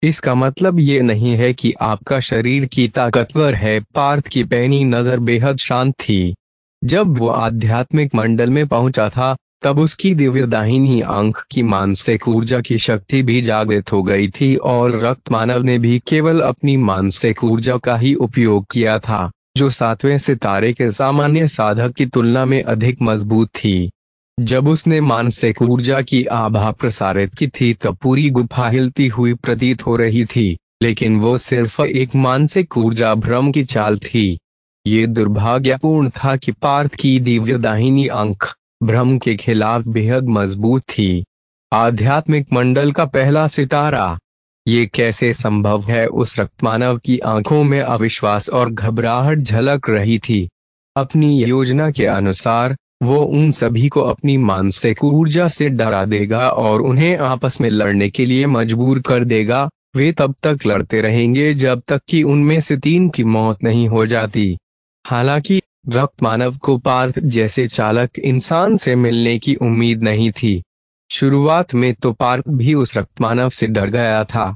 इसका मतलब ये नहीं है कि आपका शरीर की ताकतवर है। पार्थ की पैनी नजर बेहद शांत थी। जब वो आध्यात्मिक मंडल में पहुंचा था तब उसकी दिव्य दाहिनी आंख की मानसिक ऊर्जा की शक्ति भी जागृत हो गई थी और रक्त मानव ने भी केवल अपनी मानसिक ऊर्जा का ही उपयोग किया था, जो सातवें सितारे के सामान्य साधक की तुलना में अधिक मजबूत थी। जब उसने मानसिक ऊर्जा की आभा प्रसारित की थी तब पूरी गुफा हिलती हुई प्रतीत हो रही थी, लेकिन वो सिर्फ एक मानसिक ऊर्जा भ्रम की चाल थी। ये दुर्भाग्यपूर्ण था कि पार्थ की दिव्य दाहिनी आंख भ्रम के खिलाफ बेहद मजबूत थी। आध्यात्मिक मंडल का पहला सितारा। ये कैसे संभव है? उस रक्तमानव की आंखों में अविश्वास और घबराहट झलक रही थी। अपनी योजना के अनुसार वो उन सभी को अपनी मानसिक ऊर्जा से डरा देगा और उन्हें आपस में लड़ने के लिए मजबूर कर देगा। वे तब तक लड़ते रहेंगे जब तक कि उनमें से तीन की मौत नहीं हो जाती। हालांकि रक्त मानव को पार्थ जैसे चालक इंसान से मिलने की उम्मीद नहीं थी। शुरुआत में तो पार्थ भी उस रक्त मानव से डर गया था,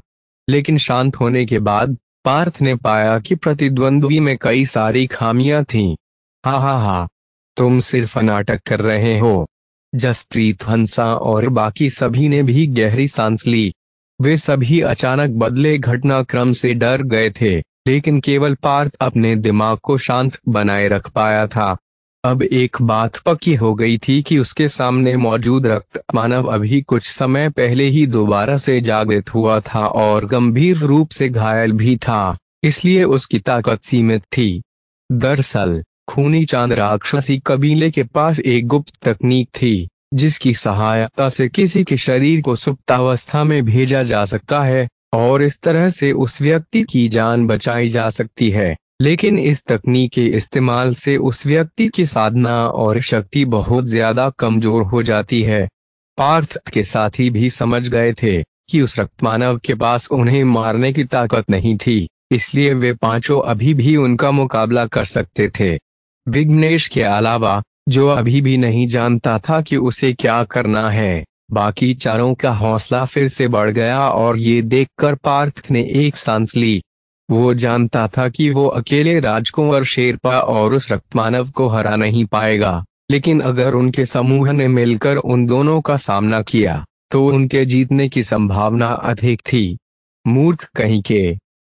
लेकिन शांत होने के बाद पार्थ ने पाया कि प्रतिद्वंद्वी में कई सारी खामियां थीं। हा, तुम सिर्फ नाटक कर रहे हो। जसप्रीत, हंसा और बाकी सभी ने भी गहरी सांस ली। वे सभी अचानक बदले घटनाक्रम से डर गए थे, लेकिन केवल पार्थ अपने दिमाग को शांत बनाए रख पाया था। अब एक बात पक्की हो गई थी कि उसके सामने मौजूद रक्त मानव अभी कुछ समय पहले ही दोबारा से जागृत हुआ था और गंभीर रूप से घायल भी था, इसलिए उसकी ताकत सीमित थी। दरअसल खूनी चांद राक्षसी कबीले के पास एक गुप्त तकनीक थी, जिसकी सहायता से किसी के शरीर को सुप्तावस्था में भेजा जा सकता है और इस तरह से उस व्यक्ति की जान बचाई जा सकती है। लेकिन इस तकनीक के इस्तेमाल से उस व्यक्ति की साधना और शक्ति बहुत ज्यादा कमजोर हो जाती है। पार्थ के साथी भी समझ गए थे कि उस रक्तमानव के पास उन्हें मारने की ताकत नहीं थी, इसलिए वे पांचों अभी भी उनका मुकाबला कर सकते थे। विघ्नेश के अलावा, जो अभी भी नहीं जानता था कि उसे क्या करना है, बाकी चारों का हौसला फिर से बढ़ गया और ये देखकर पार्थ ने एक सांस ली। वो जानता था कि वो अकेले राजकुंवर शेरपा और उस रक्तमानव को हरा नहीं पाएगा, लेकिन अगर उनके समूह ने मिलकर उन दोनों का सामना किया तो उनके जीतने की संभावना अधिक थी। मूर्ख कहीं के,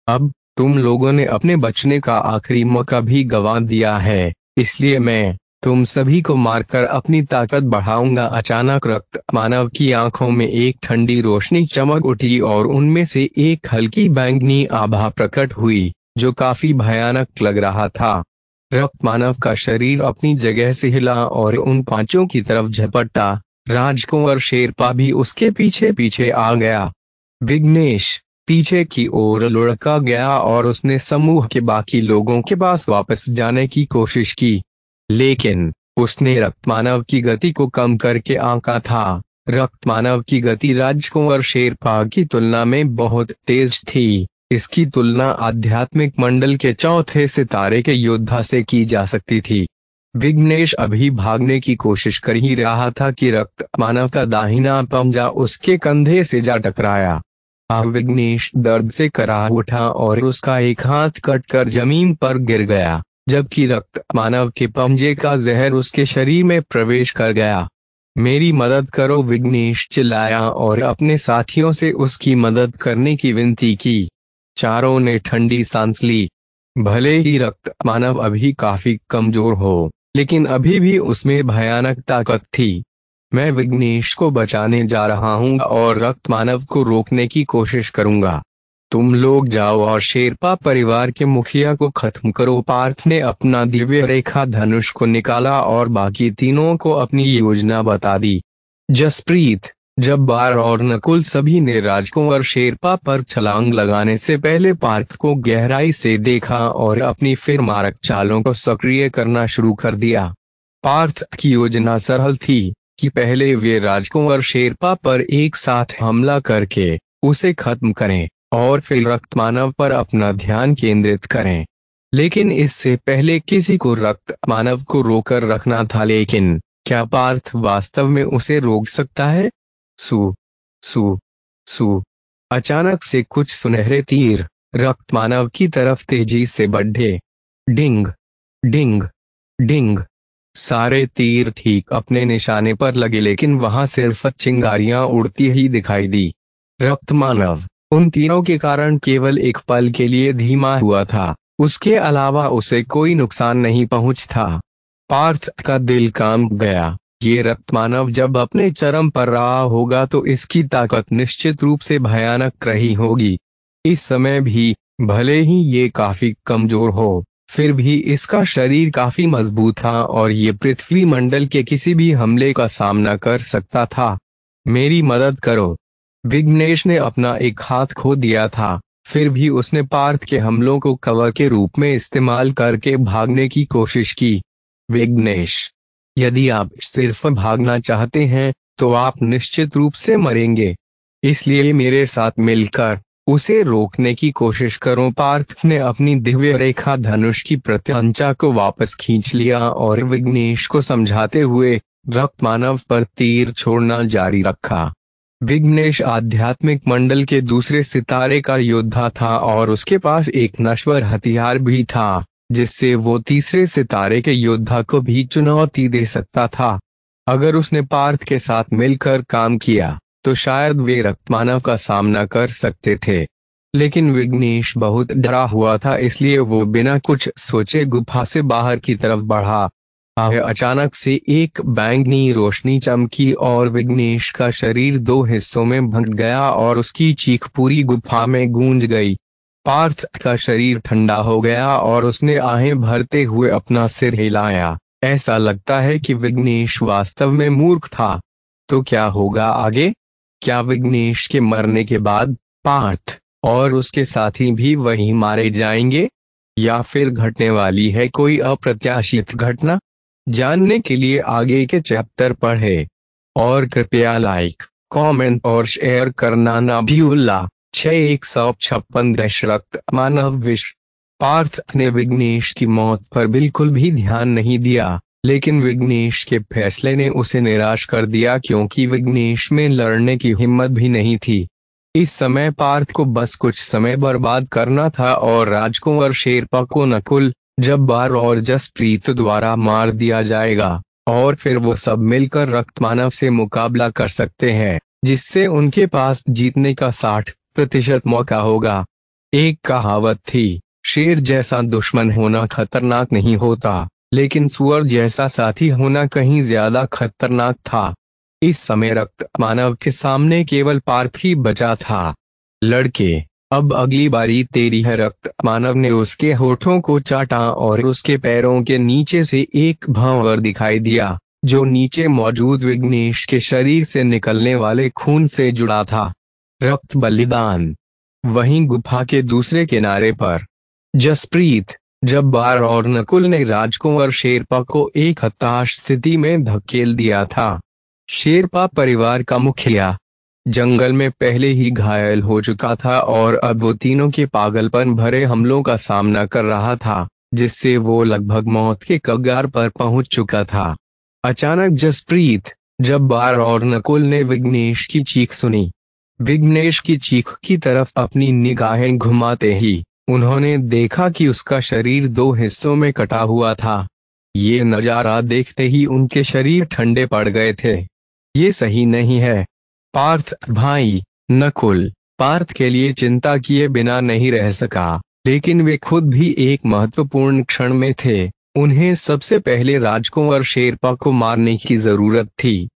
अब तुम लोगों ने अपने बचने का आखिरी मौका भी गंवा दिया है, इसलिए मैं तुम सभी को मारकर अपनी ताकत बढ़ाऊंगा। अचानक रक्त मानव की आंखों में एक ठंडी रोशनी चमक उठी और उनमें से एक हल्की बैंगनी आभा प्रकट हुई जो काफी भयानक लग रहा था। रक्त मानव का शरीर अपनी जगह से हिला और उन पांचों की तरफ झपटा। राजकुंवर शेरपा भी उसके पीछे पीछे आ गया। विघ्नेश पीछे की ओर लुढ़का गया और उसने समूह के बाकी लोगों के पास वापस जाने की कोशिश की, लेकिन उसने रक्तमानव की गति को कम करके आंका था। रक्तमानव की गति राजकुंवर शेरपा की तुलना में बहुत तेज थी। इसकी तुलना आध्यात्मिक मंडल के चौथे सितारे के योद्धा से की जा सकती थी। विघ्नेश अभी भागने की कोशिश कर ही रहा था कि रक्तमानव का दाहिना पंजा उसके कंधे से जा टकराया। विघ्नेश दर्द से कराह उठा और उसका एक हाथ कटकर जमीन पर गिर गया, जबकि रक्तमानव के पंजे का जहर उसके शरीर में प्रवेश कर गया। मेरी मदद करो, विघ्नेश चिल्लाया और अपने साथियों से उसकी मदद करने की विनती की। चारों ने ठंडी सांस ली। भले ही रक्तमानव अभी काफी कमजोर हो, लेकिन अभी भी उसमें भयानक ताकत थी। मैं विघ्नेश को बचाने जा रहा हूँ और रक्तमानव को रोकने की कोशिश करूंगा। तुम लोग जाओ और शेरपा परिवार के मुखिया को खत्म करो। पार्थ ने अपना दिव्य रेखा धनुष को निकाला और बाकी तीनों को अपनी योजना बता दी। जसप्रीत, जब्बार और नकुल सभी ने राजकुंवर शेरपा पर छलांग लगाने से पहले पार्थ को गहराई से देखा और अपनी फिर मारक चालों को सक्रिय करना शुरू कर दिया। पार्थ की योजना सरल थी कि पहले वे राजकुंवर शेरपा पर एक साथ हमला करके उसे खत्म करें और फिर रक्तमानव पर अपना ध्यान केंद्रित करें। लेकिन इससे पहले किसी को रक्तमानव को रोकर रखना था। लेकिन क्या पार्थ वास्तव में उसे रोक सकता है? सु सु सु अचानक से कुछ सुनहरे तीर रक्तमानव की तरफ तेजी से बढ़े। डिंग डिंग डिंग। सारे तीर ठीक अपने निशाने पर लगे, लेकिन वहां सिर्फ चिंगारियां उड़ती ही दिखाई दी। रक्तमानव उन तीरों के कारण केवल एक पल के लिए धीमा हुआ था, उसके अलावा उसे कोई नुकसान नहीं पहुंचा। पार्थ का दिल कांप गया। ये रक्तमानव जब अपने चरम पर रहा होगा तो इसकी ताकत निश्चित रूप से भयानक रही होगी। इस समय भी भले ही ये काफी कमजोर हो, फिर भी इसका शरीर काफी मजबूत था और ये पृथ्वी मंडल के किसी भी हमले का सामना कर सकता था। मेरी मदद करो। विघ्नेश ने अपना एक हाथ खो दिया था, फिर भी उसने पार्थ के हमलों को कवर के रूप में इस्तेमाल करके भागने की कोशिश की। विघ्नेश, यदि आप सिर्फ भागना चाहते हैं तो आप निश्चित रूप से मरेंगे, इसलिए मेरे साथ मिलकर उसे रोकने की कोशिश करो। पार्थ ने अपनी दिव्य रेखा धनुष की प्रत्यंचा को वापस खींच लिया और विघ्नेश को समझाते हुए रक्तमानव पर तीर छोड़ना जारी रखा। विघ्नेश आध्यात्मिक मंडल के दूसरे सितारे का योद्धा था और उसके पास एक नश्वर हथियार भी था जिससे वो तीसरे सितारे के योद्धा को भी चुनौती दे सकता था। अगर उसने पार्थ के साथ मिलकर काम किया तो शायद वे रक्तमानव का सामना कर सकते थे, लेकिन विघ्नेश बहुत डरा हुआ था, इसलिए वो बिना कुछ सोचे गुफा से बाहर की तरफ बढ़ा। अचानक से एक बैंगनी रोशनी चमकी और विघ्नेश का शरीर दो हिस्सों में बंट गया और उसकी चीख पूरी गुफा में गूंज गई। पार्थ का शरीर ठंडा हो गया और उसने आहें भरते हुए अपना सिर हिलाया। ऐसा लगता है कि विघ्नेश वास्तव में मूर्ख था। तो क्या होगा आगे? क्या विघ्नेश के मरने के बाद पार्थ और उसके साथी भी वहीं मारे जाएंगे, या फिर घटने वाली है कोई अप्रत्याशित घटना? जानने के लिए आगे के चैप्टर पढ़ें और कृपया लाइक, कमेंट और शेयर करना ना भूलना। 6156 दशरथ मानव विश्व। पार्थ ने विघ्नेश की मौत पर बिल्कुल भी ध्यान नहीं दिया, लेकिन विघ्नेश के फैसले ने उसे निराश कर दिया क्योंकि विघ्नेश में लड़ने की हिम्मत भी नहीं थी। इस समय पार्थ को बस कुछ समय बर्बाद करना था और राजकुंवर शेरपा को नकुल, जब्बार और जसप्रीत द्वारा मार दिया जाएगा, और फिर वो सब मिलकर रक्तमानव से मुकाबला कर सकते हैं, जिससे उनके पास जीतने का 60% मौका होगा। एक कहावत थी, शेर जैसा दुश्मन होना खतरनाक नहीं होता, लेकिन सुअर जैसा साथी होना कहीं ज्यादा खतरनाक था। इस समय रक्तमानव के सामने केवल पार्थ ही बचा था। लड़के, अब अगली बारी तेरी है। रक्तमानव ने उसके होठों को चाटा और उसके पैरों के नीचे से एक भंवर दिखाई दिया, जो नीचे मौजूद विघ्नेश के शरीर से निकलने वाले खून से जुड़ा था। रक्त बलिदान। वहीं गुफा के दूसरे किनारे पर जसप्रीत, जब्बार और नकुल ने राजकुंवर शेरपा को एक हताश स्थिति में धकेल दिया था। शेरपा परिवार का मुखिया जंगल में पहले ही घायल हो चुका था और अब वो तीनों के पागलपन भरे हमलों का सामना कर रहा था, जिससे वो लगभग मौत के कगार पर पहुंच चुका था। अचानक जसप्रीत, जब्बार और नकुल ने विघ्नेश की चीख सुनी। विघ्नेश की चीख की तरफ अपनी निगाहें घुमाते ही उन्होंने देखा कि उसका शरीर 2 हिस्सों में कटा हुआ था। ये नजारा देखते ही उनके शरीर ठंडे पड़ गए थे। ये सही नहीं है। पार्थ भाई, नकुल पार्थ के लिए चिंता किए बिना नहीं रह सका, लेकिन वे खुद भी एक महत्वपूर्ण क्षण में थे। उन्हें सबसे पहले राजकुंवर शेरपा को मारने की जरूरत थी।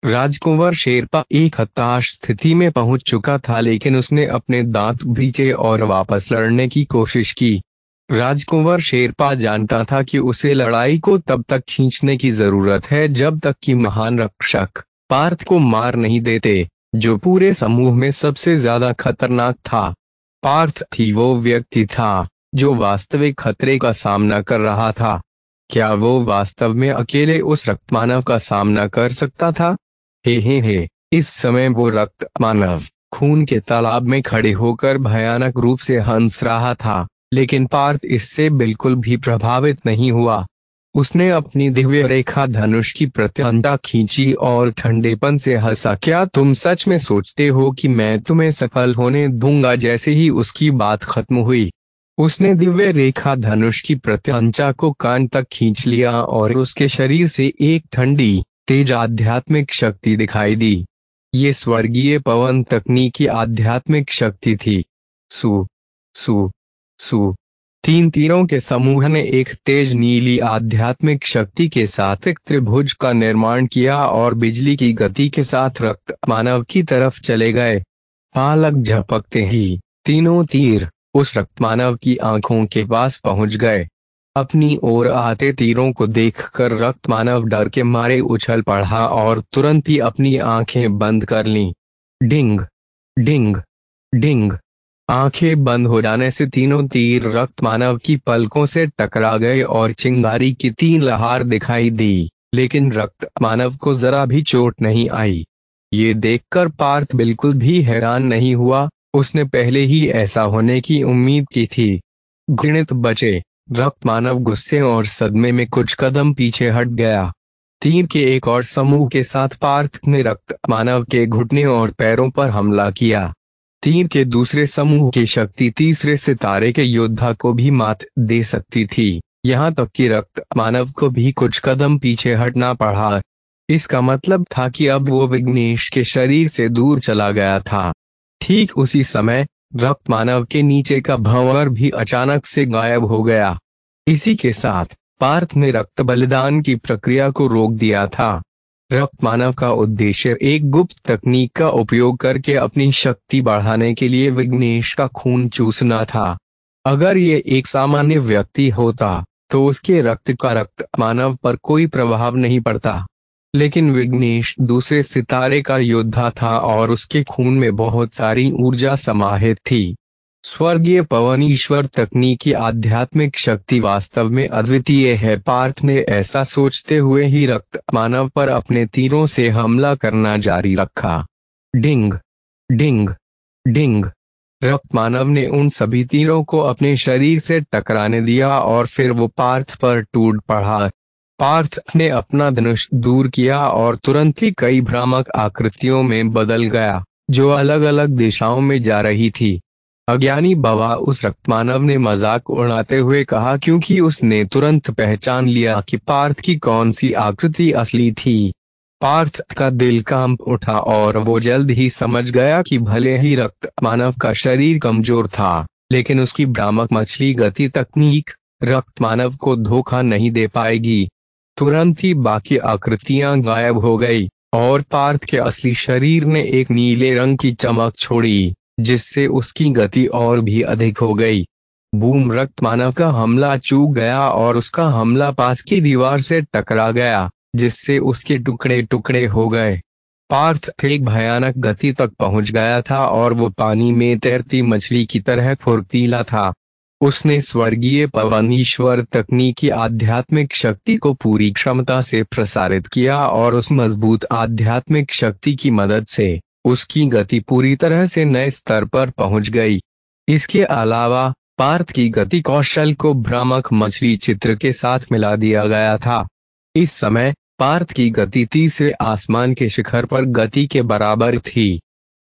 राजकुंवर शेरपा एक हताश स्थिति में पहुंच चुका था, लेकिन उसने अपने दांत भींचे और वापस लड़ने की कोशिश की। राजकुंवर शेरपा जानता था कि उसे लड़ाई को तब तक खींचने की जरूरत है जब तक कि महान रक्षक पार्थ को मार नहीं देते, जो पूरे समूह में सबसे ज्यादा खतरनाक था। पार्थ ही वो व्यक्ति था जो वास्तविक खतरे का सामना कर रहा था। क्या वो वास्तव में अकेले उस रक्तमानव का सामना कर सकता था? हे, इस समय वो रक्तमानव खून के तालाब में खड़े होकर भयानक रूप से हंस रहा था, लेकिन पार्थ इससे बिल्कुल भी प्रभावित नहीं हुआ। उसने अपनी दिव्य रेखा धनुष की प्रत्यंता खींची और ठंडेपन से हंसा। क्या तुम सच में सोचते हो कि मैं तुम्हें सफल होने दूंगा? जैसे ही उसकी बात खत्म हुई, उसने दिव्य रेखा धनुष की प्रत्यंचा को कान तक खींच लिया और उसके शरीर से एक ठंडी तेज आध्यात्मिक शक्ति दिखाई दी। ये स्वर्गीय पवन तकनीकी आध्यात्मिक शक्ति थी। सु सु सु 3 तीरों के समूह ने एक तेज नीली आध्यात्मिक शक्ति के साथ एक त्रिभुज का निर्माण किया और बिजली की गति के साथ रक्तमानव की तरफ चले गए। पालक झपकते ही तीनों तीर उस रक्तमानव की आंखों के पास पहुंच गए। अपनी ओर आते तीरों को देखकर रक्तमानव डर के मारे उछल पड़ा और तुरंत ही अपनी आंखें बंद कर लीं। डिंग डिंग डिंग। आंखें बंद हो जाने से तीनों तीर रक्तमानव की पलकों से टकरा गए और चिंगारी की 3 लहार दिखाई दी, लेकिन रक्तमानव को जरा भी चोट नहीं आई। ये देखकर पार्थ बिल्कुल भी हैरान नहीं हुआ। उसने पहले ही ऐसा होने की उम्मीद की थी। घृणित बचे। रक्तमानव गुस्से और सदमे में कुछ कदम पीछे हट गया। तीर के एक और समूह के साथ पार्थ ने रक्तमानव के घुटने और पैरों पर हमला किया। तीर के दूसरे समूह की शक्ति तीसरे सितारे के योद्धा को भी मात दे सकती थी, यहाँ तक कि रक्तमानव को भी कुछ कदम पीछे हटना पड़ा। इसका मतलब था कि अब वो विघ्नेश के शरीर से दूर चला गया था। ठीक उसी समय रक्तमानव के नीचे का भंवर भी अचानक से गायब हो गया। इसी के साथ पार्थ ने रक्त बलिदान की प्रक्रिया को रोक दिया था। रक्तमानव का उद्देश्य एक गुप्त तकनीक का उपयोग करके अपनी शक्ति बढ़ाने के लिए विघ्नेश का खून चूसना था। अगर ये एक सामान्य व्यक्ति होता तो उसके रक्त का रक्तमानव पर कोई प्रभाव नहीं पड़ता, लेकिन विघ्नेश दूसरे सितारे का योद्धा था और उसके खून में बहुत सारी ऊर्जा समाहित थी। स्वर्गीय पवन ईश्वर तकनीकी आध्यात्मिक शक्ति वास्तव में अद्वितीय है। पार्थ ने ऐसा सोचते हुए ही रक्तमानव पर अपने तीरों से हमला करना जारी रखा। डिंग डिंग डिंग। रक्तमानव ने उन सभी तीरों को अपने शरीर से टकराने दिया और फिर वो पार्थ पर टूट पड़ा। पार्थ ने अपना धनुष दूर किया और तुरंत ही कई भ्रामक आकृतियों में बदल गया। जो अलग अलग दिशाओं में जा रही थी। अज्ञानी बाबा उस रक्तमानव ने मजाक उड़ाते हुए कहा, क्योंकि उसने तुरंत पहचान लिया कि पार्थ की कौन सी आकृति असली थी। पार्थ का दिल कांप उठा और वो जल्द ही समझ गया कि भले ही रक्तमानव का शरीर कमजोर था, लेकिन उसकी भ्रामक मछली गति तकनीक रक्तमानव को धोखा नहीं दे पाएगी। तुरंत ही बाकी आकृतियां गायब हो गई और पार्थ के असली शरीर ने एक नीले रंग की चमक छोड़ी, जिससे उसकी गति और भी अधिक हो गई। बूम! रक्तमानव का हमला चूक गया और उसका हमला पास की दीवार से टकरा गया, जिससे उसके टुकड़े टुकड़े हो गए। पार्थ एक भयानक गति तक पहुंच गया था और वो पानी में तैरती मछली की तरह फुर्तीला था। उसने स्वर्गीय पवन ईश्वर तकनीकी आध्यात्मिक शक्ति को पूरी क्षमता से प्रसारित किया और उस मजबूत आध्यात्मिक शक्ति की मदद से उसकी गति पूरी तरह से नए स्तर पर पहुंच गई। इसके अलावा पार्थ की गति कौशल को भ्रामक मछली चित्र के साथ मिला दिया गया था। इस समय पार्थ की गति तीसरे आसमान के शिखर पर गति के बराबर थी।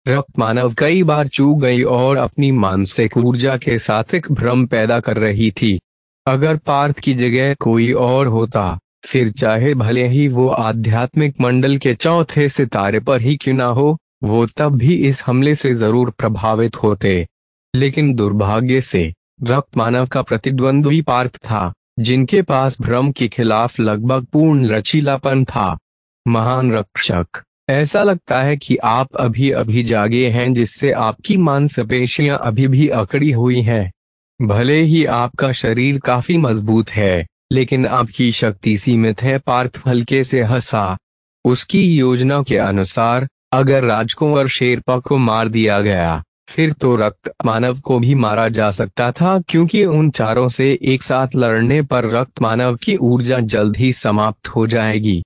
रक्तमानव कई बार चूक गई और अपनी मानसिक ऊर्जा के साथ एक भ्रम पैदा कर रही थी। अगर पार्थ की जगह कोई और होता, फिर चाहे भले ही वो आध्यात्मिक मंडल के चौथे सितारे पर ही क्यों ना हो, वो तब भी इस हमले से जरूर प्रभावित होते। लेकिन दुर्भाग्य से रक्तमानव का प्रतिद्वंद्वी पार्थ था, जिनके पास भ्रम के खिलाफ लगभग पूर्ण लचीलापन था। महान रक्षक, ऐसा लगता है कि आप अभी अभी जागे हैं, जिससे आपकी मांसपेशियां अभी भी अकड़ी हुई हैं। भले ही आपका शरीर काफी मजबूत है, लेकिन आपकी शक्ति सीमित है। पार्थ हल्के से हंसा। उसकी योजना के अनुसार अगर राजकुंवर शेरपा को मार दिया गया, फिर तो रक्तमानव को भी मारा जा सकता था, क्योंकि उन चारों से एक साथ लड़ने पर रक्तमानव की ऊर्जा जल्द ही समाप्त हो जाएगी।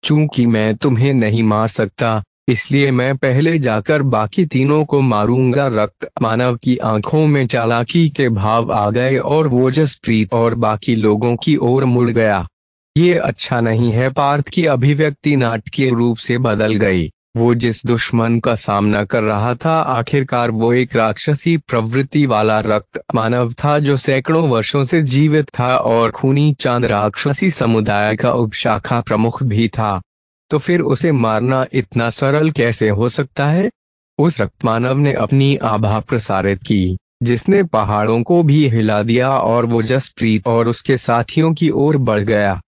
चूंकि मैं तुम्हें नहीं मार सकता, इसलिए मैं पहले जाकर बाकी तीनों को मारूंगा। रक्तमानव की आंखों में चालाकी के भाव आ गए और वो जसप्रीत और बाकी लोगों की ओर मुड़ गया। ये अच्छा नहीं है। पार्थ की अभिव्यक्ति नाटकीय रूप से बदल गई। वो जिस दुश्मन का सामना कर रहा था, आखिरकार वो एक राक्षसी प्रवृत्ति वाला रक्तमानव था, जो सैकड़ों वर्षों से जीवित था और खूनी चांद राक्षसी समुदाय का उपशाखा प्रमुख भी था। तो फिर उसे मारना इतना सरल कैसे हो सकता है? उस रक्तमानव ने अपनी आभा प्रसारित की, जिसने पहाड़ों को भी हिला दिया और वो जसप्रीत और उसके साथियों की ओर बढ़ गया।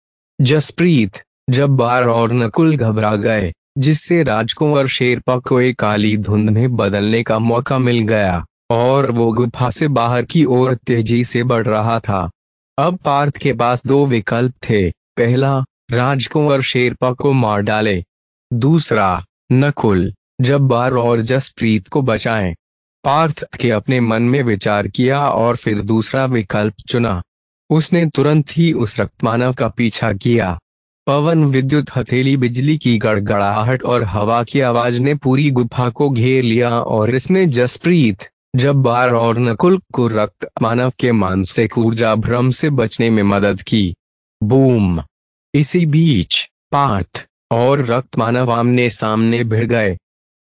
जसप्रीत, जब्बार और नकुल घबरा गए, जिससे राजकुंवर शेरपा को एक काली धुंध में बदलने का मौका मिल गया और वो गुफा से बाहर की ओर तेजी से बढ़ रहा था। अब पार्थ के पास दो विकल्प थे। पहला, राजकुंवर शेरपा को मार डाले। दूसरा, नकुल, जब्बार और जसप्रीत को बचाएं। पार्थ के अपने मन में विचार किया और फिर दूसरा विकल्प चुना। उसने तुरंत ही उस रक्तमानव का पीछा किया। पवन विद्युत हथेली, बिजली की गड़गड़ाहट और हवा की आवाज ने पूरी गुफा को घेर लिया और इसने जसप्रीत, जब्बार और नकुल को रक्तमानव के मानसिक ऊर्जा भ्रम से बचने में मदद की। बूम! इसी बीच पार्थ और रक्तमानव आमने सामने भिड़ गए।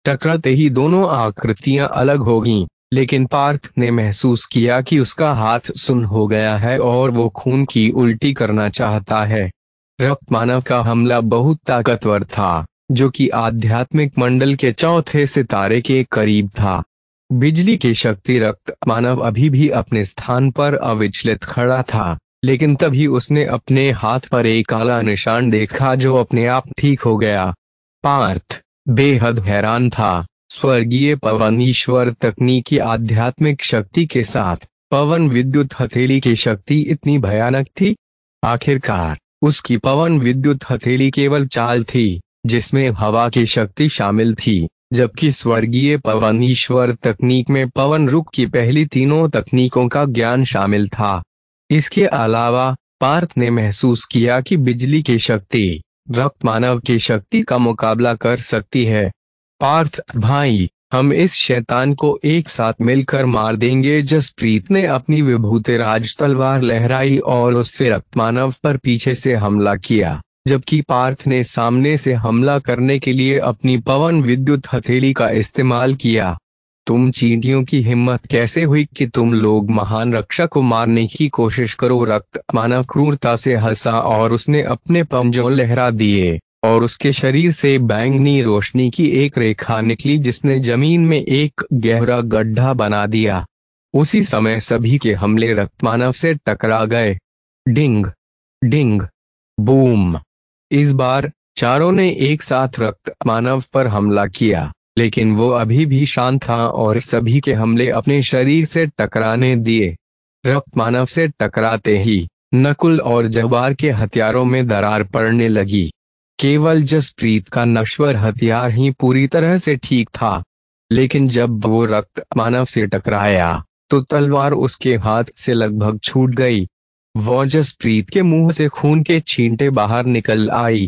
टकराते ही दोनों आकृतियां अलग हो गईं, लेकिन पार्थ ने महसूस किया कि उसका हाथ सुन्न हो गया है और वो खून की उल्टी करना चाहता है। रक्तमानव का हमला बहुत ताकतवर था, जो कि आध्यात्मिक मंडल के चौथे सितारे के करीब था। बिजली की शक्ति रक्तमानव अभी भी अपने स्थान पर अविचलित खड़ा था, लेकिन तभी उसने अपने हाथ पर एक काला निशान देखा, जो अपने आप ठीक हो गया। पार्थ बेहद हैरान था। स्वर्गीय पवन ईश्वर तकनीकी आध्यात्मिक शक्ति के साथ पवन विद्युत हथेली की शक्ति इतनी भयानक थी। आखिरकार उसकी पवन विद्युत हथेली केवल चाल थी, जिसमें हवा की शक्ति शामिल थी, जबकि स्वर्गीय पवन ईश्वर तकनीक में पवन रुख की पहली तीनों तकनीकों का ज्ञान शामिल था। इसके अलावा पार्थ ने महसूस किया कि बिजली की शक्ति रक्तमानव की शक्ति का मुकाबला कर सकती है। पार्थ भाई, हम इस शैतान को एक साथ मिलकर मार देंगे। जसप्रीत ने अपनी विभूतिराज तलवार लहराई और उससे रक्तमानव पर पीछे से हमला किया। जबकि पार्थ ने सामने से हमला करने के लिए अपनी पवन विद्युत हथेली का इस्तेमाल किया। तुम चींटियों की हिम्मत कैसे हुई कि तुम लोग महान रक्षक को मारने की कोशिश करो। रक्त मानव क्रूरता से हंसा और उसने अपने पंजों लहरा दिए और उसके शरीर से बैंगनी रोशनी की एक रेखा निकली जिसने जमीन में एक गहरा गड्ढा बना दिया। उसी समय सभी के हमले रक्तमानव से टकरा गए। डिंग डिंग बूम। इस बार चारों ने एक साथ रक्तमानव पर हमला किया, लेकिन वो अभी भी शांत था और सभी के हमले अपने शरीर से टकराने दिए। रक्तमानव से टकराते ही नकुल और जबार के हथियारों में दरार पड़ने लगी। केवल जसप्रीत का नश्वर हथियार ही पूरी तरह से ठीक था, लेकिन जब वो रक्तमानव से टकराया तो तलवार उसके हाथ से लगभग छूट गई। वो जसप्रीत के मुंह से खून के छींटे बाहर निकल आई।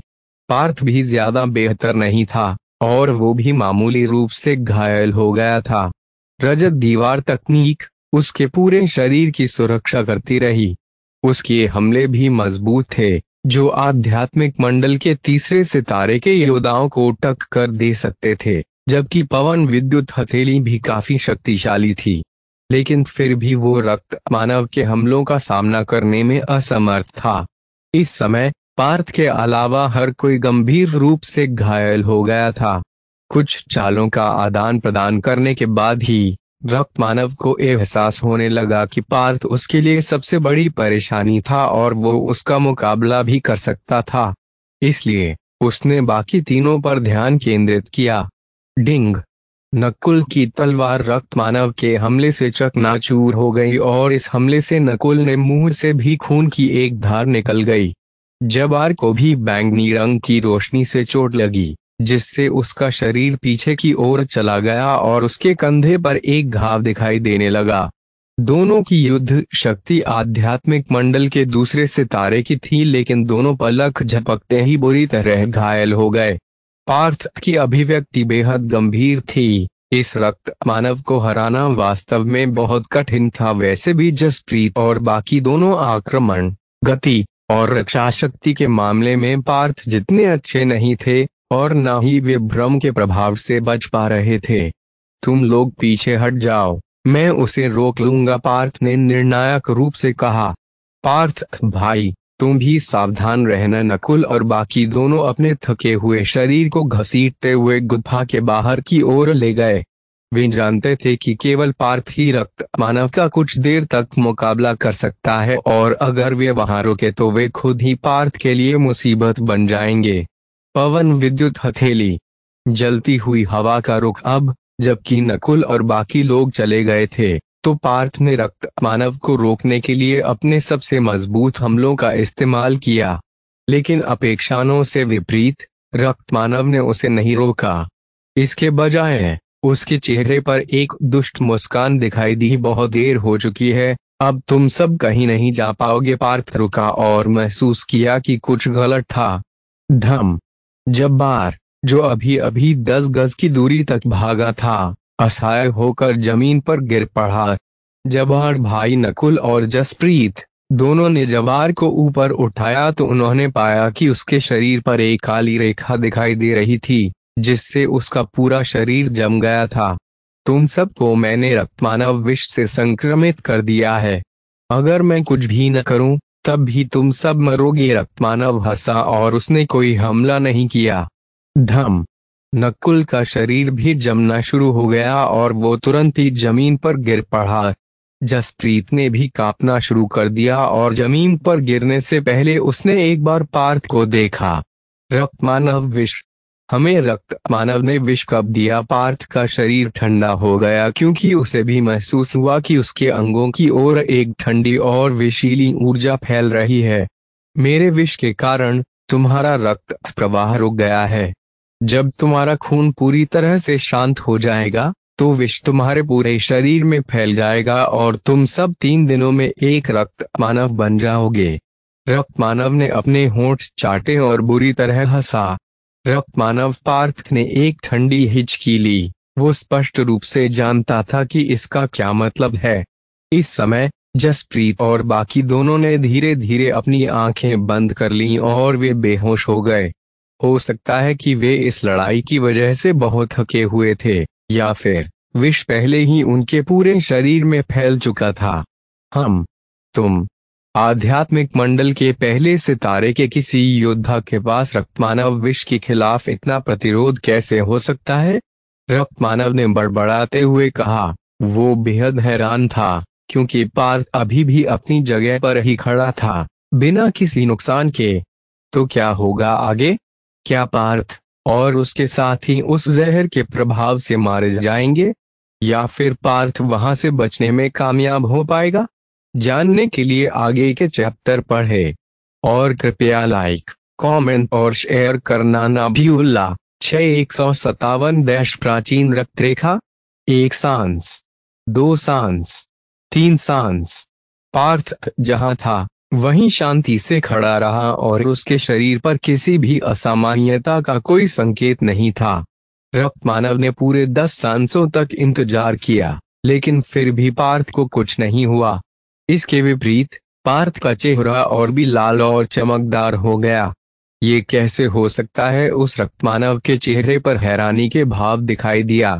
पार्थ भी ज्यादा बेहतर नहीं था और वो भी मामूली रूप से घायल हो गया था। रजत दीवार तकनीक उसके पूरे शरीर की सुरक्षा करती रही। उसके हमले भी मजबूत थे, जो आध्यात्मिक मंडल के तीसरे सितारे के योद्धाओं को टक्कर दे सकते थे, जबकि पवन विद्युत हथेली भी काफी शक्तिशाली थी। लेकिन फिर भी वो रक्तमानव के हमलों का सामना करने में असमर्थ था। इस समय पार्थ के अलावा हर कोई गंभीर रूप से घायल हो गया था। कुछ चालों का आदान प्रदान करने के बाद ही रक्तमानव को एहसास होने लगा कि पार्थ उसके लिए सबसे बड़ी परेशानी था और वो उसका मुकाबला भी कर सकता था। इसलिए उसने बाकी तीनों पर ध्यान केंद्रित किया। डिंग। नकुल की तलवार रक्तमानव के हमले से चकनाचूर हो गई और इस हमले से नकुल ने मुंह से भी खून की एक धार निकल गई। जबार को भी बैंगनी रंग की रोशनी से चोट लगी, जिससे उसका शरीर पीछे की ओर चला गया और उसके कंधे पर एक घाव दिखाई देने लगा। दोनों की युद्ध शक्ति आध्यात्मिक मंडल के दूसरे सितारे की थी, लेकिन दोनों पलक झपकते ही बुरी तरह घायल हो गए। पार्थ की अभिव्यक्ति बेहद गंभीर थी। इस रक्तमानव को हराना वास्तव में बहुत कठिन था। वैसे भी जसप्रीत और बाकी दोनों आक्रमण, गति और रक्षा शक्ति के मामले में पार्थ जितने अच्छे नहीं थे और न ही वे भ्रम के प्रभाव से बच पा रहे थे। तुम लोग पीछे हट जाओ, मैं उसे रोक लूंगा, पार्थ ने निर्णायक रूप से कहा। पार्थ भाई, तुम भी सावधान रहना। नकुल और बाकी दोनों अपने थके हुए शरीर को घसीटते हुए गुफा के बाहर की ओर ले गए। वे जानते थे कि केवल पार्थ ही रक्तमानव का कुछ देर तक मुकाबला कर सकता है और अगर वे वहां रुके तो वे खुद ही पार्थ के लिए मुसीबत बन जाएंगे। पवन विद्युत हथेली। जलती हुई हवा का रुख। अब जबकि नकुल और बाकी लोग चले गए थे तो पार्थ ने रक्तमानव को रोकने के लिए अपने सबसे मजबूत हमलों का इस्तेमाल किया, लेकिन अपेक्षाओं से विपरीत रक्तमानव ने उसे नहीं रोका। इसके बजाय उसके चेहरे पर एक दुष्ट मुस्कान दिखाई दी। बहुत देर हो चुकी है, अब तुम सब कहीं नहीं जा पाओगे। पार्थ रुका और महसूस किया कि कुछ गलत था। धम। जब्बार, जो अभी अभी 10 गज की दूरी तक भागा था, असहाय होकर जमीन पर गिर पड़ा। जबार भाई नकुल और जसप्रीत दोनों ने जबार को ऊपर उठाया तो उन्होंने पाया कि उसके शरीर पर एक काली रेखा दिखाई दे रही थी, जिससे उसका पूरा शरीर जम गया था। तुम सबको मैंने रक्तमानव विष से संक्रमित कर दिया है। अगर मैं कुछ भी न करूं तब भी तुम सब मरोगे। रक्तमानव हंसा और उसने कोई हमला नहीं किया। धम। नकुल का शरीर भी जमना शुरू हो गया और वो तुरंत ही जमीन पर गिर पड़ा। जसप्रीत ने भी कांपना शुरू कर दिया और जमीन पर गिरने से पहले उसने एक बार पार्थ को देखा। रक्तमानव विष। हमें रक्तमानव ने विष कब दिया? पार्थ का शरीर ठंडा हो गया क्योंकि उसे भी महसूस हुआ कि उसके अंगों की ओर एक ठंडी और विषीली ऊर्जा फैल रही है। मेरे विष के कारण तुम्हारा रक्त प्रवाह रुक गया है। जब तुम्हारा खून पूरी तरह से शांत हो जाएगा तो विष तुम्हारे पूरे शरीर में फैल जाएगा और तुम सब 3 दिनों में एक रक्तमानव बन जाओगे। रक्तमानव ने अपने होंठ चाटे और बुरी तरह हंसा। रक्तमानव पार्थ ने एक ठंडी हिचकी ली। वो स्पष्ट रूप से जानता था कि इसका क्या मतलब है। इस समय जसप्रीत और बाकी दोनों ने धीरे धीरे अपनी आंखें बंद कर लीं और वे बेहोश हो गए। हो सकता है कि वे इस लड़ाई की वजह से बहुत थके हुए थे, या फिर विष पहले ही उनके पूरे शरीर में फैल चुका था। तुम आध्यात्मिक मंडल के पहले सितारे के किसी योद्धा के पास रक्तमानव विष के खिलाफ इतना प्रतिरोध कैसे हो सकता है? रक्तमानव ने बड़बड़ाते हुए कहा। वो बेहद हैरान था, क्योंकि पार्थ अभी भी अपनी जगह पर ही खड़ा था, बिना किसी नुकसान के। तो क्या होगा आगे? क्या पार्थ और उसके साथी उस जहर के प्रभाव से मारे जाएंगे, या फिर पार्थ वहां से बचने में कामयाब हो पाएगा? जानने के लिए आगे के चैप्टर पढ़े, और कृपया लाइक, कमेंट और शेयर करना ना भूलना। 6157 प्राचीन रक्तरेखा। 1 सांस, 2 सांस, 3 सांस। पार्थ जहां था वहीं शांति से खड़ा रहा और उसके शरीर पर किसी भी असामान्यता का कोई संकेत नहीं था। रक्तमानव ने पूरे 10 सांसों तक इंतजार किया, लेकिन फिर भी पार्थ को कुछ नहीं हुआ। इसके विपरीत पार्थ का चेहरा और भी लाल और चमकदार हो गया। ये कैसे हो सकता है? उस रक्तमानव के चेहरे पर हैरानी के भाव दिखाई दिया।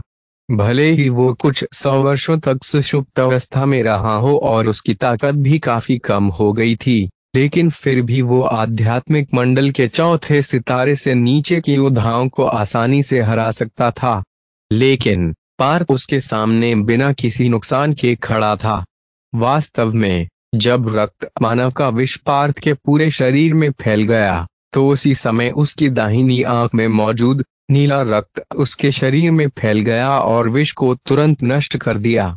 भले ही वो कुछ 100 वर्षों तक सुषुप्त अवस्था में रहा हो और उसकी ताकत भी काफी कम हो गई थी, लेकिन फिर भी वो आध्यात्मिक मंडल के चौथे सितारे से नीचे के योद्धाओं को आसानी से हरा सकता था। लेकिन पार्थ उसके सामने बिना किसी नुकसान के खड़ा था। वास्तव में जब रक्तमानव का विष पार्थ के पूरे शरीर में फैल गया, तो उसी समय उसकी दाहिनी आंख में मौजूद नीला रक्त उसके शरीर में फैल गया और विष को तुरंत नष्ट कर दिया।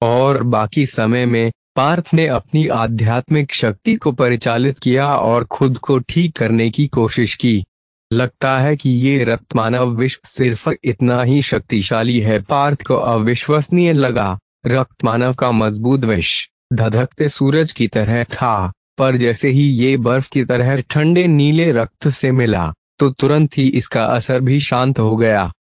और बाकी समय में पार्थ ने अपनी आध्यात्मिक शक्ति को परिचालित किया और खुद को ठीक करने की कोशिश की। लगता है कि ये रक्तमानव विष सिर्फ इतना ही शक्तिशाली है। पार्थ को अविश्वसनीय लगा। रक्तमानव का मजबूत विष धधकते सूरज की तरह था, पर जैसे ही ये बर्फ की तरह ठंडे नीले रक्त से मिला, तो तुरंत ही इसका असर भी शांत हो गया।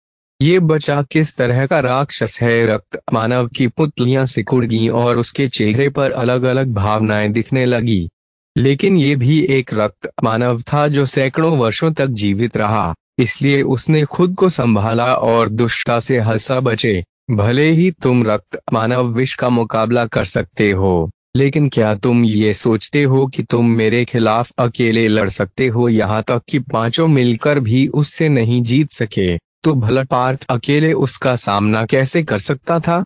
ये बच्चा किस तरह का राक्षस है? रक्तमानव की पुतलियां सिकुड़ गईं और उसके चेहरे पर अलग अलग भावनाएं दिखने लगी। लेकिन ये भी एक रक्तमानव था जो सैकड़ों वर्षों तक जीवित रहा, इसलिए उसने खुद को संभाला और दुष्टता से हंसा बचे। भले ही तुम रक्तमानव विष का मुकाबला कर सकते हो, लेकिन क्या तुम ये सोचते हो कि तुम मेरे खिलाफ अकेले लड़ सकते हो? यहाँ तक कि पांचों मिलकर भी उससे नहीं जीत सके, तो भला पार्थ अकेले उसका सामना कैसे कर सकता था?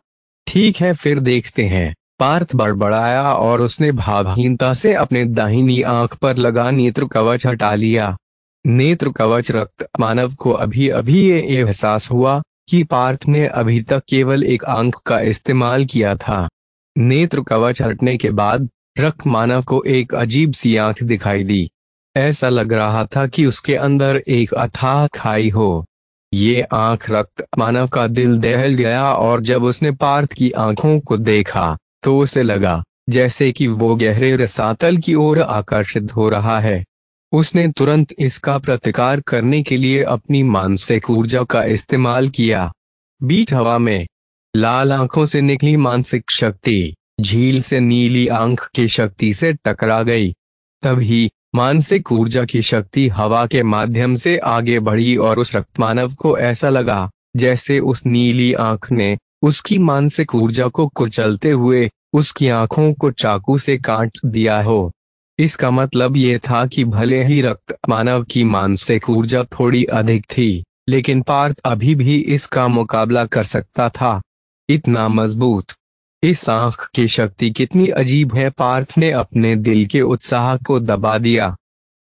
ठीक है, फिर देखते हैं। पार्थ बड़बड़ाया और उसने भावहीनता से अपने दाहिनी आंख पर लगा नेत्र कवच हटा लिया। नेत्र कवच रक्तमानव को अभी अभी ये एहसास हुआ कि पार्थ ने अभी तक केवल एक आंख का इस्तेमाल किया था। नेत्र कवच हटने के बाद रक्तमानव को एक अजीब सी आंख दिखाई दी। ऐसा लग रहा था कि उसके अंदर एक अथाह खाई हो। ये आंख रक्तमानव का दिल दहल गया, और जब उसने पार्थ की आंखों को देखा तो उसे लगा जैसे कि वो गहरे रसातल की ओर आकर्षित हो रहा है। उसने तुरंत इसका प्रतिकार करने के लिए अपनी मानसिक ऊर्जा का इस्तेमाल किया। बीच हवा में लाल आंखों से निकली मानसिक शक्ति झील से नीली आंख की शक्ति से टकरा गई। तभी मानसिक ऊर्जा की शक्ति हवा के माध्यम से आगे बढ़ी और उस रक्तमानव को ऐसा लगा जैसे उस नीली आंख ने उसकी मानसिक ऊर्जा को कुचलते हुए उसकी आंखों को चाकू से काट दिया हो। इसका मतलब ये था कि भले ही रक्तमानव की मानसिक ऊर्जा थोड़ी अधिक थी, लेकिन पार्थ अभी भी इसका मुकाबला कर सकता था। इतना मजबूत। इस आंख की शक्ति कितनी अजीब है। पार्थ ने अपने दिल के उत्साह को दबा दिया।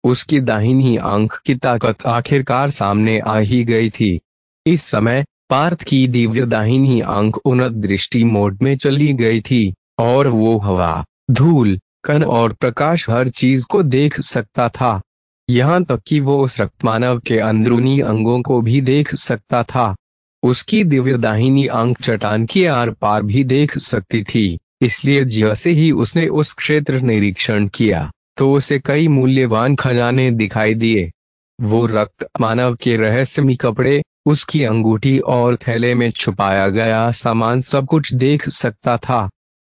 उसकी दाहिनी आंख की ताकत आखिरकार सामने आ ही गई थी। इस समय पार्थ की दिव्य दाहिनी आंख उन्नत दृष्टि मोड में चली गई थी, और वो हवा, धूल, कण और प्रकाश हर चीज को देख सकता था। यहाँ तक कि वो उस रक्तमानव के अंदरूनी अंगों को भी देख सकता था। उसकी दिव्य दाहिनी आंख चट्टान की आर पार भी देख सकती थी, इसलिए जैसे ही उसने उस क्षेत्र निरीक्षण किया तो उसे कई मूल्यवान खजाने दिखाई दिए। वो रक्तमानव के रहस्यमयी कपड़े, उसकी अंगूठी और थैले में छुपाया गया सामान सब कुछ देख सकता था।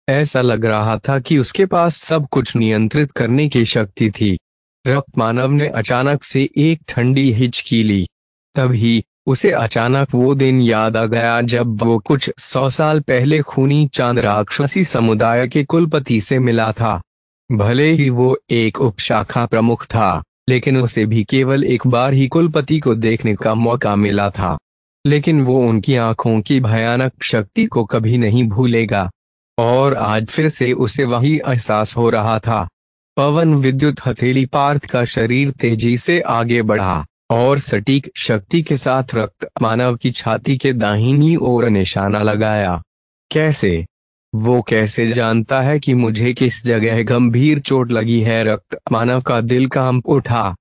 ऐसा लग रहा था कि उसके पास सब कुछ नियंत्रित करने की शक्ति थी। रक्तमानव ने अचानक से एक ठंडी हिचकी ली। तभी उसे अचानक वो दिन याद आ गया जब वो कुछ 100 साल पहले खूनी चांद राक्षसी समुदाय के कुलपति से मिला था। भले ही वो एक उपशाखा प्रमुख था, लेकिन उसे भी केवल एक बार ही कुलपति को देखने का मौका मिला था। लेकिन वो उनकी आंखों की भयानक शक्ति को कभी नहीं भूलेगा। और आज फिर से उसे वही एहसास हो रहा था। पवन विद्युत हथेली पार्थ का शरीर तेजी से आगे बढ़ा और सटीक शक्ति के साथ रक्त मानव की छाती के दाहिनी ओर निशाना लगाया। कैसे? वो कैसे जानता है कि मुझे किस जगह गंभीर चोट लगी है? रक्त मानव का दिल कांप उठा।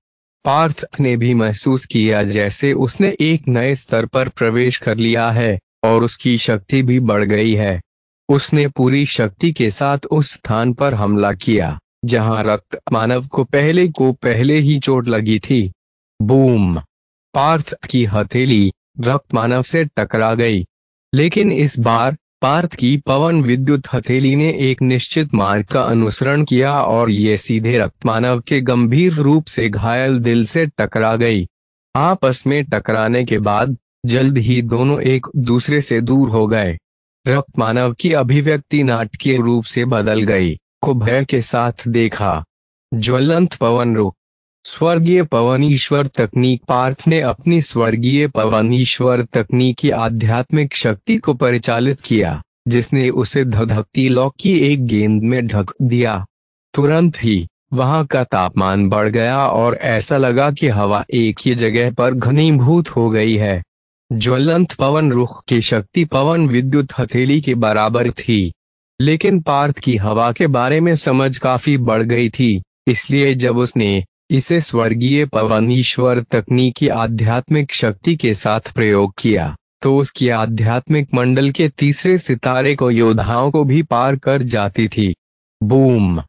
पार्थ ने भी महसूस किया जैसे उसने एक नए स्तर पर प्रवेश कर लिया है और उसकी शक्ति भी बढ़ गई है। उसने पूरी शक्ति के साथ उस स्थान पर हमला किया जहां रक्त मानव को पहले ही चोट लगी थी। बूम! पार्थ की हथेली रक्त मानव से टकरा गई, लेकिन इस बार पार्थ की पवन विद्युत हथेली ने एक निश्चित मार्ग का अनुसरण किया और ये सीधे रक्त मानव के गंभीर रूप से घायल दिल से टकरा गई। आपस में टकराने के बाद जल्द ही दोनों एक दूसरे से दूर हो गए। रक्त मानव की अभिव्यक्ति नाटकीय रूप से बदल गई। को भय के साथ देखा। ज्वलंत पवन रुख। स्वर्गीय पवन ईश्वर तकनीक। पार्थ ने अपनी स्वर्गीय पवन ईश्वर तकनीक की आध्यात्मिक शक्ति को परिचालित किया, जिसने उसे धधकती लौ की एक गेंद में ढक दिया। तुरंत ही वहां का तापमान बढ़ गया और ऐसा लगा कि हवा एक ही जगह पर घनीभूत हो गई है। ज्वलंत पवन रुख की शक्ति पवन विद्युत हथेली के बराबर थी, लेकिन पार्थ की हवा के बारे में समझ काफी बढ़ गई थी। इसलिए जब उसने इसे स्वर्गीय पवन ईश्वर तकनीक की आध्यात्मिक शक्ति के साथ प्रयोग किया, तो उसकी आध्यात्मिक मंडल के तीसरे सितारे को योद्धाओं को भी पार कर जाती थी। बूम!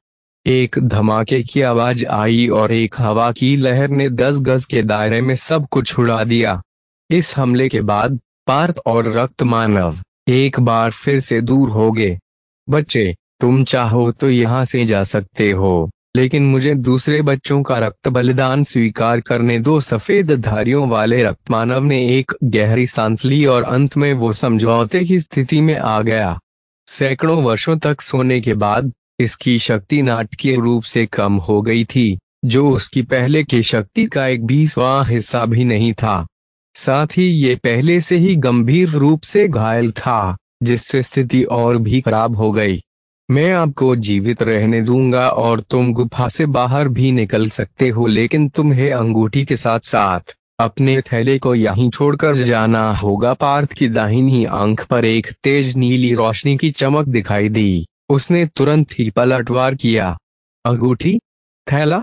एक धमाके की आवाज आई और एक हवा की लहर ने 10 गज के दायरे में सब कुछ उड़ा दिया। इस हमले के बाद पार्थ और रक्त मानव एक बार फिर से दूर हो गए। बच्चे, तुम चाहो तो यहाँ से जा सकते हो, लेकिन मुझे दूसरे बच्चों का रक्त बलिदान स्वीकार करने दो। सफेद धारियों वाले रक्त मानव ने एक गहरी सांस ली और अंत में वो समझौते की स्थिति में आ गया। सैकड़ों वर्षों तक सोने के बाद इसकी शक्ति नाटकीय रूप से कम हो गई थी, जो उसकी पहले की शक्ति का एक 20वां हिस्सा भी नहीं था। साथ ही ये पहले से ही गंभीर रूप से घायल था, जिससे स्थिति और भी खराब हो गई। मैं आपको जीवित रहने दूंगा और तुम गुफा से बाहर भी निकल सकते हो, लेकिन तुम्हें अंगूठी के साथ साथ अपने थैले को यहीं छोड़कर जाना होगा। पार्थ की दाहिनी आंख पर एक तेज नीली रोशनी की चमक दिखाई दी। उसने तुरंत ही पलटवार किया। अंगूठी? थैला?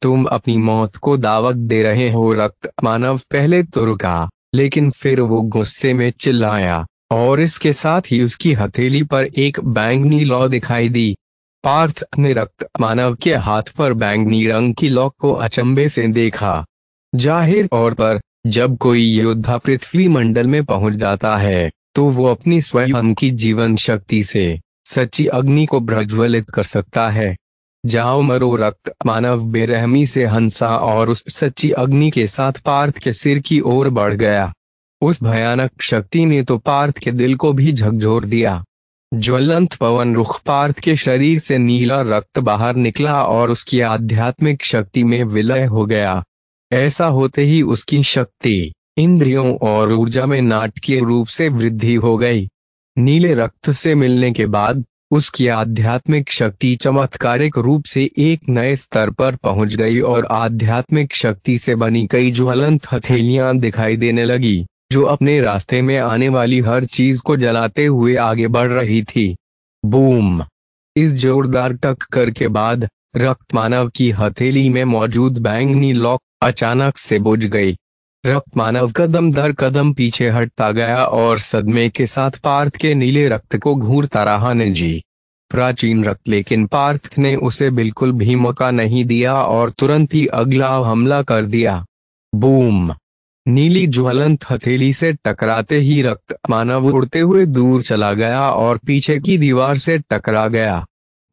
तुम अपनी मौत को दावत दे रहे हो? रक्त मानव पहले तो रुका, लेकिन फिर वो गुस्से में चिल्लाया और इसके साथ ही उसकी हथेली पर एक बैंगनी लौ दिखाई दी। पार्थ ने रक्त मानव के हाथ पर बैंगनी रंग की लौ को अचंभे से देखा। जाहिर तौर पर जब कोई योद्धा पृथ्वी मंडल में पहुंच जाता है, तो वो अपनी स्वयं की जीवन शक्ति से सच्ची अग्नि को प्रज्वलित कर सकता है। जाओ मरो! रक्त मानव बेरहमी से हंसा और उस सच्ची अग्नि के साथ पार्थ के सिर की ओर बढ़ गया। उस भयानक शक्ति ने तो पार्थ के दिल को भी झकझोर दिया। ज्वलंत पवन रुख। पार्थ के शरीर से नीला रक्त बाहर निकला और उसकी आध्यात्मिक शक्ति में विलय हो गया। ऐसा होते ही उसकी शक्ति, इंद्रियों और ऊर्जा में नाटकीय रूप से वृद्धि हो गई। नीले रक्त से मिलने के बाद उसकी आध्यात्मिक शक्ति चमत्कारिक रूप से एक नए स्तर पर पहुंच गई और आध्यात्मिक शक्ति से बनी कई ज्वलंत हथेलियां दिखाई देने लगी, जो अपने रास्ते में आने वाली हर चीज को जलाते हुए आगे बढ़ रही थी। बूम! इस जोरदार टक्कर के बाद रक्त मानव की हथेली में मौजूद बैंगनी लौ अचानक से बुझ गई। रक्त मानव कदम दर कदम पीछे हटता गया और सदमे के साथ पार्थ के नीले रक्त को घूरता रहा। जी, प्राचीन रक्त। लेकिन पार्थ ने उसे बिल्कुल भी मौका नहीं दिया और तुरंत ही अगला हमला कर दिया। बूम! नीली ज्वलंत हथेली से टकराते ही रक्त मानव उड़ते हुए दूर चला गया और पीछे की दीवार से टकरा गया।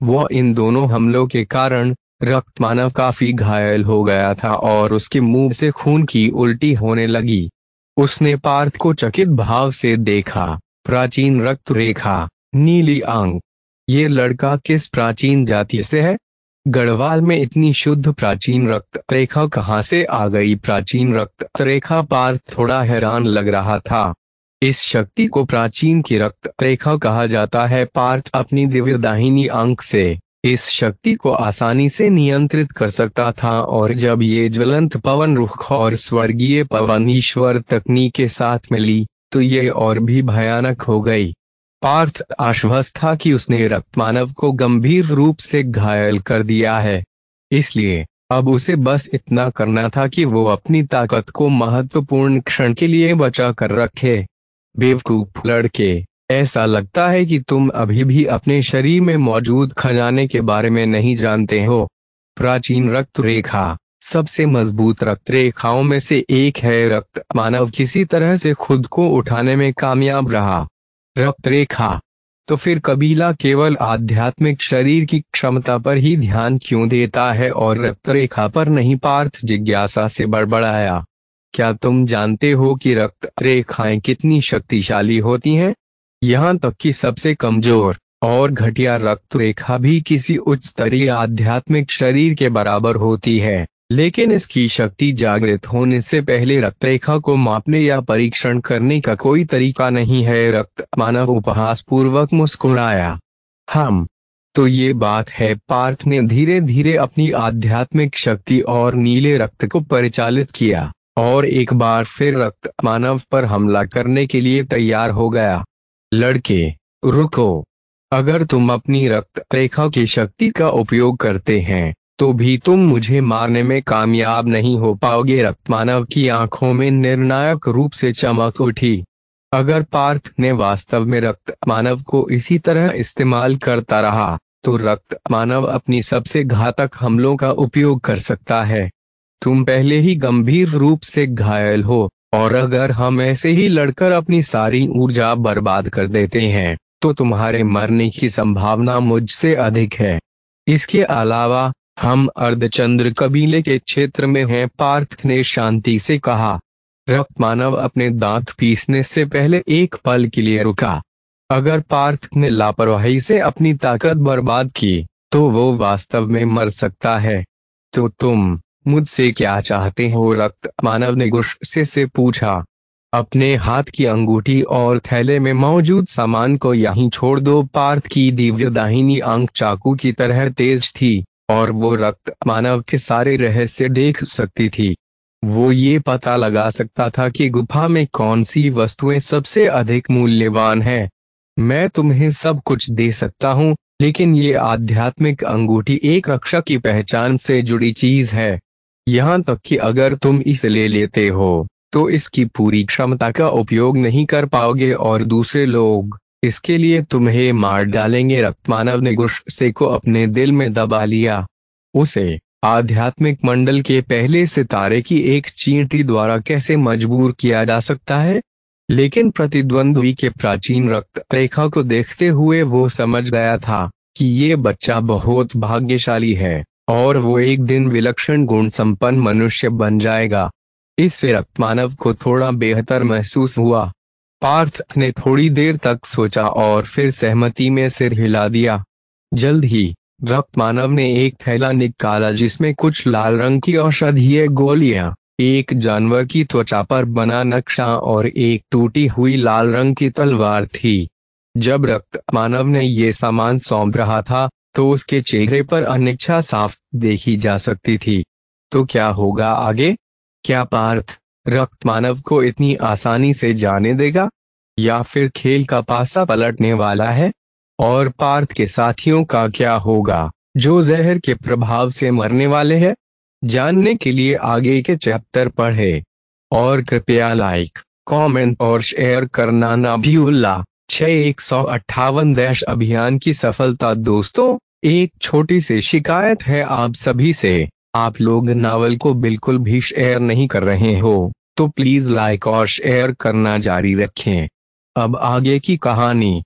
वो इन दोनों हमलों के कारण रक्त मानव काफी घायल हो गया था और उसके मुंह से खून की उल्टी होने लगी। उसने पार्थ को चकित भाव से देखा। प्राचीन रक्त रेखा, नीली आंख। ये लड़का किस प्राचीन जाति से है? गढ़वाल में इतनी शुद्ध प्राचीन रक्त रेखा कहाँ से आ गई? प्राचीन रक्त रेखा? पार्थ थोड़ा हैरान लग रहा था। इस शक्ति को प्राचीन की रक्त रेखा कहा जाता है। पार्थ अपनी दिव्य दाहिनी आंख से इस शक्ति को आसानी से नियंत्रित कर सकता था और जब ये ज्वलंत पवन रुख और स्वर्गीय पवन ईश्वर तकनीक के साथ मिली तो ये और भी भयानक हो गई। पार्थ आश्वस्त था कि उसने रक्त मानव को गंभीर रूप से घायल कर दिया है, इसलिए अब उसे बस इतना करना था कि वो अपनी ताकत को महत्वपूर्ण क्षण के लिए बचा कर रखे। बेवकूफ लड़के, ऐसा लगता है कि तुम अभी भी अपने शरीर में मौजूद खजाने के बारे में नहीं जानते हो। प्राचीन रक्त रेखा सबसे मजबूत रक्त रेखाओं में से एक है। रक्त मानव किसी तरह से खुद को उठाने में कामयाब रहा। रक्त रेखा, तो फिर कबीला केवल आध्यात्मिक शरीर की क्षमता पर ही ध्यान क्यों देता है और रक्त रेखा पर नहीं? पार्थ जिज्ञासा से बड़बड़ाया। क्या तुम जानते हो कि रक्त रेखाएं कितनी शक्तिशाली होती हैं? यहाँ तक कि सबसे कमजोर और घटिया रक्त रेखा भी किसी उच्च स्तरीय आध्यात्मिक शरीर के बराबर होती है, लेकिन इसकी शक्ति जागृत होने से पहले रक्त रेखा को मापने या परीक्षण करने का कोई तरीका नहीं है। रक्त मानव उपहास पूर्वक मुस्कुराया। हम तो ये बात है। पार्थ ने धीरे धीरे अपनी आध्यात्मिक शक्ति और नीले रक्त को परिचालित किया और एक बार फिर रक्त मानव पर हमला करने के लिए तैयार हो गया। लड़के, रुको। अगर तुम अपनी रक्त रेखा की शक्ति का उपयोग करते हैं तो भी तुम मुझे मारने में कामयाब नहीं हो पाओगे। रक्त मानव की आंखों में निर्णायक रूप से चमक उठी। अगर पार्थ ने वास्तव में रक्त मानव को इसी तरह इस्तेमाल करता रहा तो रक्त मानव अपनी सबसे घातक हमलों का उपयोग कर सकता है। तुम पहले ही गंभीर रूप से घायल हो और अगर हम ऐसे ही लड़कर अपनी सारी ऊर्जा बर्बाद कर देते हैं तो तुम्हारे मरने की संभावना मुझसे अधिक है। इसके अलावा हम अर्धचंद्र कबीले के क्षेत्र में हैं, पार्थ ने शांति से कहा। रक्त मानव अपने दांत पीसने से पहले एक पल के लिए रुका। अगर पार्थ ने लापरवाही से अपनी ताकत बर्बाद की तो वो वास्तव में मर सकता है। तो तुम मुझसे क्या चाहते हो? रक्त मानव ने गुस्से से पूछा। अपने हाथ की अंगूठी और थैले में मौजूद सामान को यहीं छोड़ दो। पार्थ की दिव्य दाहिनी आंख चाकू की तरह तेज थी और वो रक्त मानव के सारे रहस्य देख सकती थी। वो ये पता लगा सकता था कि गुफा में कौन सी वस्तुएं सबसे अधिक मूल्यवान हैं। मैं तुम्हें सब कुछ दे सकता हूँ, लेकिन ये आध्यात्मिक अंगूठी एक रक्षक की पहचान से जुड़ी चीज है। यहाँ तक कि अगर तुम इसे ले लेते हो तो इसकी पूरी क्षमता का उपयोग नहीं कर पाओगे और दूसरे लोग इसके लिए तुम्हें मार डालेंगे। रक्त मानव ने गुस्से को अपने दिल में दबा लिया। उसे आध्यात्मिक मंडल के पहले सितारे की एक चींटी द्वारा कैसे मजबूर किया जा सकता है? लेकिन प्रतिद्वंद्वी के प्राचीन रक्त रेखा को देखते हुए वो समझ गया था कि ये बच्चा बहुत भाग्यशाली है और वो एक दिन विलक्षण गुण संपन्न मनुष्य बन जाएगा। इससे रक्त मानव को थोड़ा बेहतर महसूस हुआ। पार्थ ने थोड़ी देर तक सोचा और फिर सहमति में सिर हिला दिया। जल्द ही रक्त मानव ने एक थैला निकाला जिसमें कुछ लाल रंग की औषधीय गोलियां, एक जानवर की त्वचा पर बना नक्शा और एक टूटी हुई लाल रंग की तलवार थी। जब रक्त मानव ने ये सामान सौंप रहा था तो उसके चेहरे पर अनिच्छा साफ देखी जा सकती थी। तो क्या होगा आगे? क्या पार्थ रक्त मानव को इतनी आसानी से जाने देगा या फिर खेल का पासा पलटने वाला है? और पार्थ के साथियों का क्या होगा जो जहर के प्रभाव से मरने वाले हैं? जानने के लिए आगे के चैप्टर पढ़ें और कृपया लाइक, कमेंट और शेयर करना ना भूलना। 6158 अभियान की सफलता। दोस्तों, एक छोटी सी शिकायत है आप सभी से, आप लोग नावल को बिल्कुल भी शेयर नहीं कर रहे हो। तो प्लीज लाइक और शेयर करना जारी रखें। अब आगे की कहानी।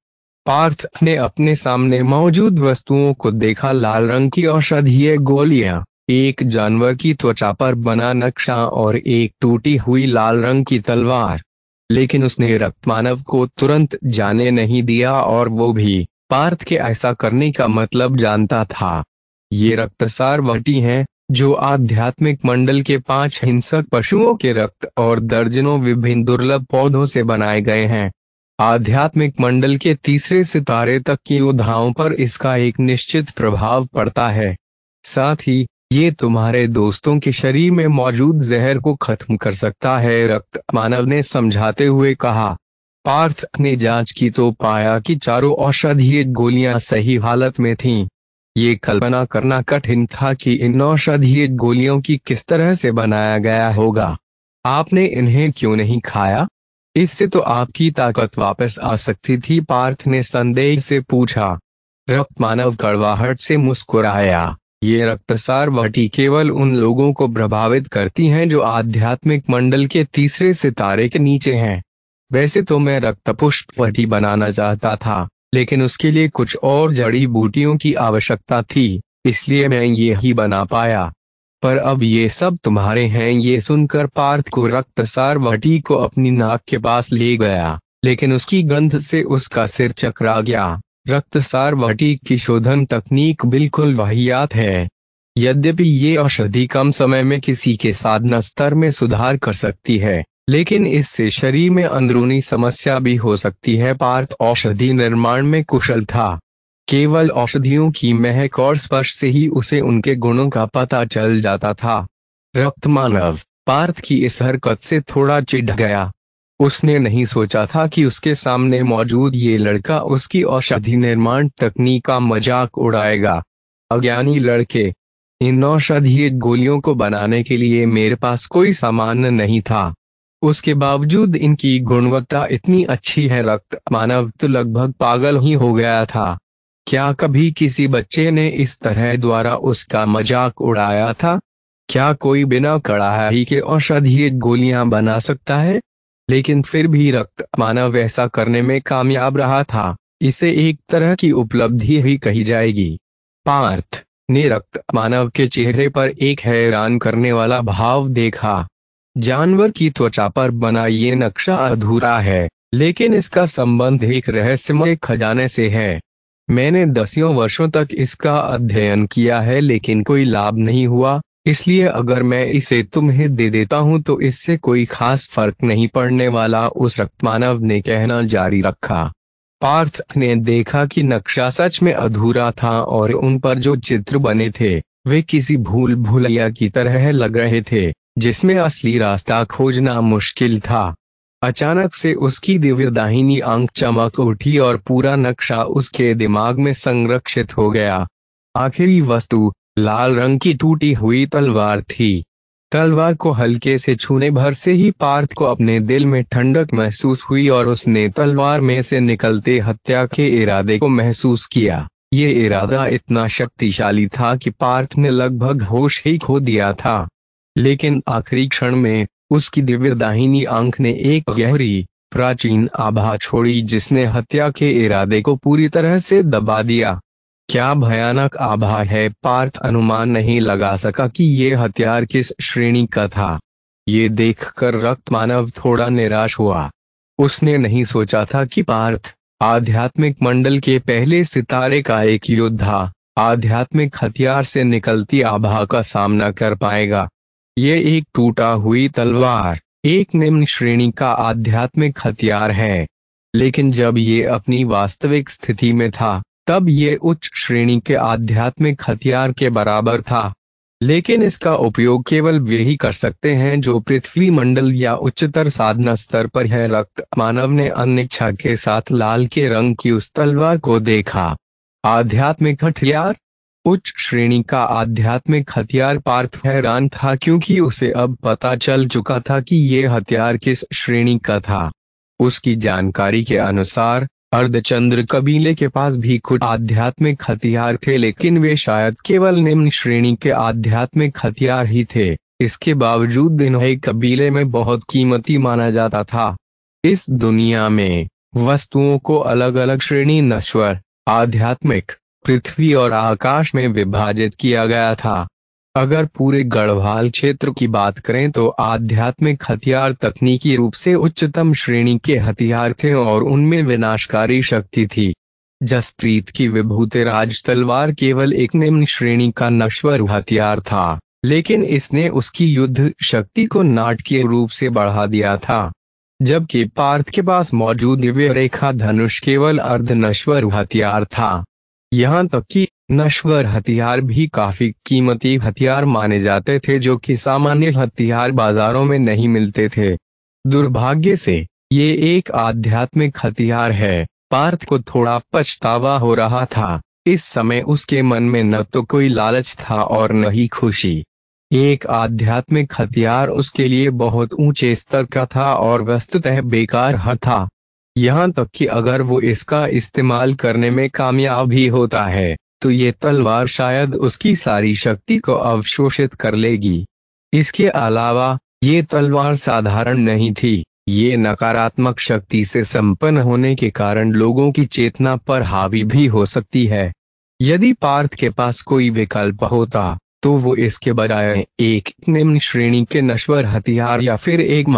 पार्थ ने अपने सामने मौजूद वस्तुओं को देखा। लाल रंग की औषधीय गोलियां, एक जानवर की त्वचा पर बना नक्शा और एक टूटी हुई लाल रंग की तलवार। लेकिन उसने रक्तमानव को तुरंत जाने नहीं दिया, और वो भी पार्थ के ऐसा करने का मतलब जानता था। ये रक्तसार वटी हैं, जो आध्यात्मिक मंडल के 5 हिंसक पशुओं के रक्त और दर्जनों विभिन्न दुर्लभ पौधों से बनाए गए हैं। आध्यात्मिक मंडल के तीसरे सितारे तक के योद्धाओं पर इसका एक निश्चित प्रभाव पड़ता है। साथ ही ये तुम्हारे दोस्तों के शरीर में मौजूद जहर को खत्म कर सकता है, रक्त मानव ने समझाते हुए कहा। पार्थ ने जांच की तो पाया कि चारों औषधीय गोलियां सही हालत में थीं। ये कल्पना करना कठिन था कि इन औषधीय गोलियों की किस तरह से बनाया गया होगा। आपने इन्हें क्यों नहीं खाया? इससे तो आपकी ताकत वापस आ सकती थी, पार्थ ने संदेह से पूछा। रक्तमानव कड़वाहट से मुस्कुराया। ये रक्तसार वटी केवल उन लोगों को प्रभावित करती हैं जो आध्यात्मिक मंडल के तीसरे सितारे के नीचे हैं। वैसे तो मैं रक्त पुष्प वटी बनाना चाहता था, लेकिन उसके लिए कुछ और जड़ी बूटियों की आवश्यकता थी, इसलिए मैं ये ही बना पाया। पर अब ये सब तुम्हारे हैं। ये सुनकर पार्थ को रक्तसार वटी को अपनी नाक के पास ले गया, लेकिन उसकी गंध से उसका सिर चकरा गया। रक्तसार वटी की शोधन तकनीक बिल्कुल वाहियात है। यद्यपि ये औषधि कम समय में किसी के साधना स्तर में सुधार कर सकती है, लेकिन इससे शरीर में अंदरूनी समस्या भी हो सकती है। पार्थ औषधि निर्माण में कुशल था। केवल औषधियों की महक और स्पर्श से ही उसे उनके गुणों का पता चल जाता था। रक्तमानव पार्थ की इस हरकत से थोड़ा चिढ़ गया। उसने नहीं सोचा था कि उसके सामने मौजूद ये लड़का उसकी औषधि निर्माण तकनीक का मजाक उड़ाएगा। अज्ञानी लड़के, इन औषधीय गोलियों को बनाने के लिए मेरे पास कोई सामान नहीं था। उसके बावजूद इनकी गुणवत्ता इतनी अच्छी है। रक्तमानव तो लगभग पागल ही हो गया था। क्या कभी किसी बच्चे ने इस तरह द्वारा उसका मजाक उड़ाया था? क्या कोई बिना कड़ाही के औषधीय गोलियां बना सकता है? लेकिन फिर भी रक्तमानव ऐसा करने में कामयाब रहा था। इसे एक तरह की उपलब्धि ही कही जाएगी। पार्थ ने रक्तमानव के चेहरे पर एक हैरान करने वाला भाव देखा। जानवर की त्वचा पर बना ये नक्शा अधूरा है, लेकिन इसका संबंध एक रहस्यमय खजाने से है। मैंने दसियों वर्षों तक इसका अध्ययन किया है, लेकिन कोई लाभ नहीं हुआ। इसलिए अगर मैं इसे तुम्हें दे देता हूं तो इससे कोई खास फर्क नहीं पड़ने वाला, उस रक्तमानव ने कहना जारी रखा। पार्थ ने देखा कि नक्शा सच में अधूरा था और उन पर जो चित्र बने थे वे किसी भूल भुलैया की तरह लग रहे थे, जिसमें असली रास्ता खोजना मुश्किल था। अचानक से उसकी दिव्य दाहिनी आंख चमक उठी और पूरा नक्शा उसके दिमाग में संरक्षित हो गया। आखिरी वस्तु लाल रंग की टूटी हुई तलवार थी। तलवार को हल्के से छूने भर से ही पार्थ को अपने दिल में ठंडक महसूस हुई और उसने तलवार में से निकलते हत्या के इरादे को महसूस किया। ये इरादा इतना शक्तिशाली था कि पार्थ ने लगभग होश ही खो दिया था। लेकिन आखिरी क्षण में उसकी दिव्य दाहिनी आंख ने एक गहरी प्राचीन आभा छोड़ी, जिसने हत्या के इरादे को पूरी तरह से दबा दिया। क्या भयानक आभा है! पार्थ अनुमान नहीं लगा सका कि ये हथियार किस श्रेणी का था। ये देखकर रक्तमानव थोड़ा निराश हुआ। उसने नहीं सोचा था कि पार्थ आध्यात्मिक मंडल के पहले सितारे का एक योद्धा आध्यात्मिक हथियार से निकलती आभा का सामना कर पाएगा। ये एक टूटा हुई तलवार एक निम्न श्रेणी का आध्यात्मिक हथियार है, लेकिन जब ये अपनी वास्तविक स्थिति में था तब ये उच्च श्रेणी के आध्यात्मिक हथियार के बराबर था। लेकिन इसका उपयोग केवल वे ही कर सकते हैं जो पृथ्वी मंडल या उच्चतर साधना स्तर पर है। रक्तमानव ने अनिच्छा के साथ लाल के रंग की उस तलवार को देखा। आध्यात्मिक हथियार, उच्च श्रेणी का आध्यात्मिक हथियार! पार्थ हैरान था, क्योंकि उसे अब पता चल चुका था कि ये हथियार किस श्रेणी का था। उसकी जानकारी के अनुसार अर्धचंद्र कबीले के पास भी कुछ आध्यात्मिक हथियार थे, लेकिन वे शायद केवल निम्न श्रेणी के आध्यात्मिक हथियार ही थे। इसके बावजूद इन्हें कबीले में बहुत कीमती माना जाता था। इस दुनिया में वस्तुओं को अलग अलग श्रेणी नश्वर, आध्यात्मिक, पृथ्वी और आकाश में विभाजित किया गया था। अगर पूरे गढ़वाल क्षेत्र की बात करें तो आध्यात्मिक हथियार तकनीकी रूप से उच्चतम श्रेणी के हथियार थे और उनमें विनाशकारी शक्ति थी। जसप्रीत की विभूति राज तलवार केवल एक निम्न श्रेणी का नश्वर हथियार था, लेकिन इसने उसकी युद्ध शक्ति को नाटकीय रूप से बढ़ा दिया था। जबकि पार्थ के पास मौजूद दिव्य रेखा धनुष केवल अर्धनश्वर हथियार था। यहाँ तक कि नश्वर हथियार भी काफी कीमती हथियार माने जाते थे, जो कि सामान्य हथियार बाजारों में नहीं मिलते थे। दुर्भाग्य से ये एक आध्यात्मिक हथियार है। पार्थ को थोड़ा पछतावा हो रहा था। इस समय उसके मन में न तो कोई लालच था और न ही खुशी। एक आध्यात्मिक हथियार उसके लिए बहुत ऊंचे स्तर का था और वस्तुतः बेकार था। यहाँ तक कि अगर वो इसका इस्तेमाल करने में कामयाब भी होता है तो ये तलवार शायद उसकी सारी शक्ति को अवशोषित कर लेगी। इसके अलावा ये तलवार साधारण नहीं थी। ये नकारात्मक शक्ति से संपन्न होने के कारण लोगों की चेतना पर हावी भी हो सकती है। यदि पार्थ के पास कोई विकल्प होता तो वो इसके बजाय एक निम्न श्रेणी के नश्वर हथियार या फिर एक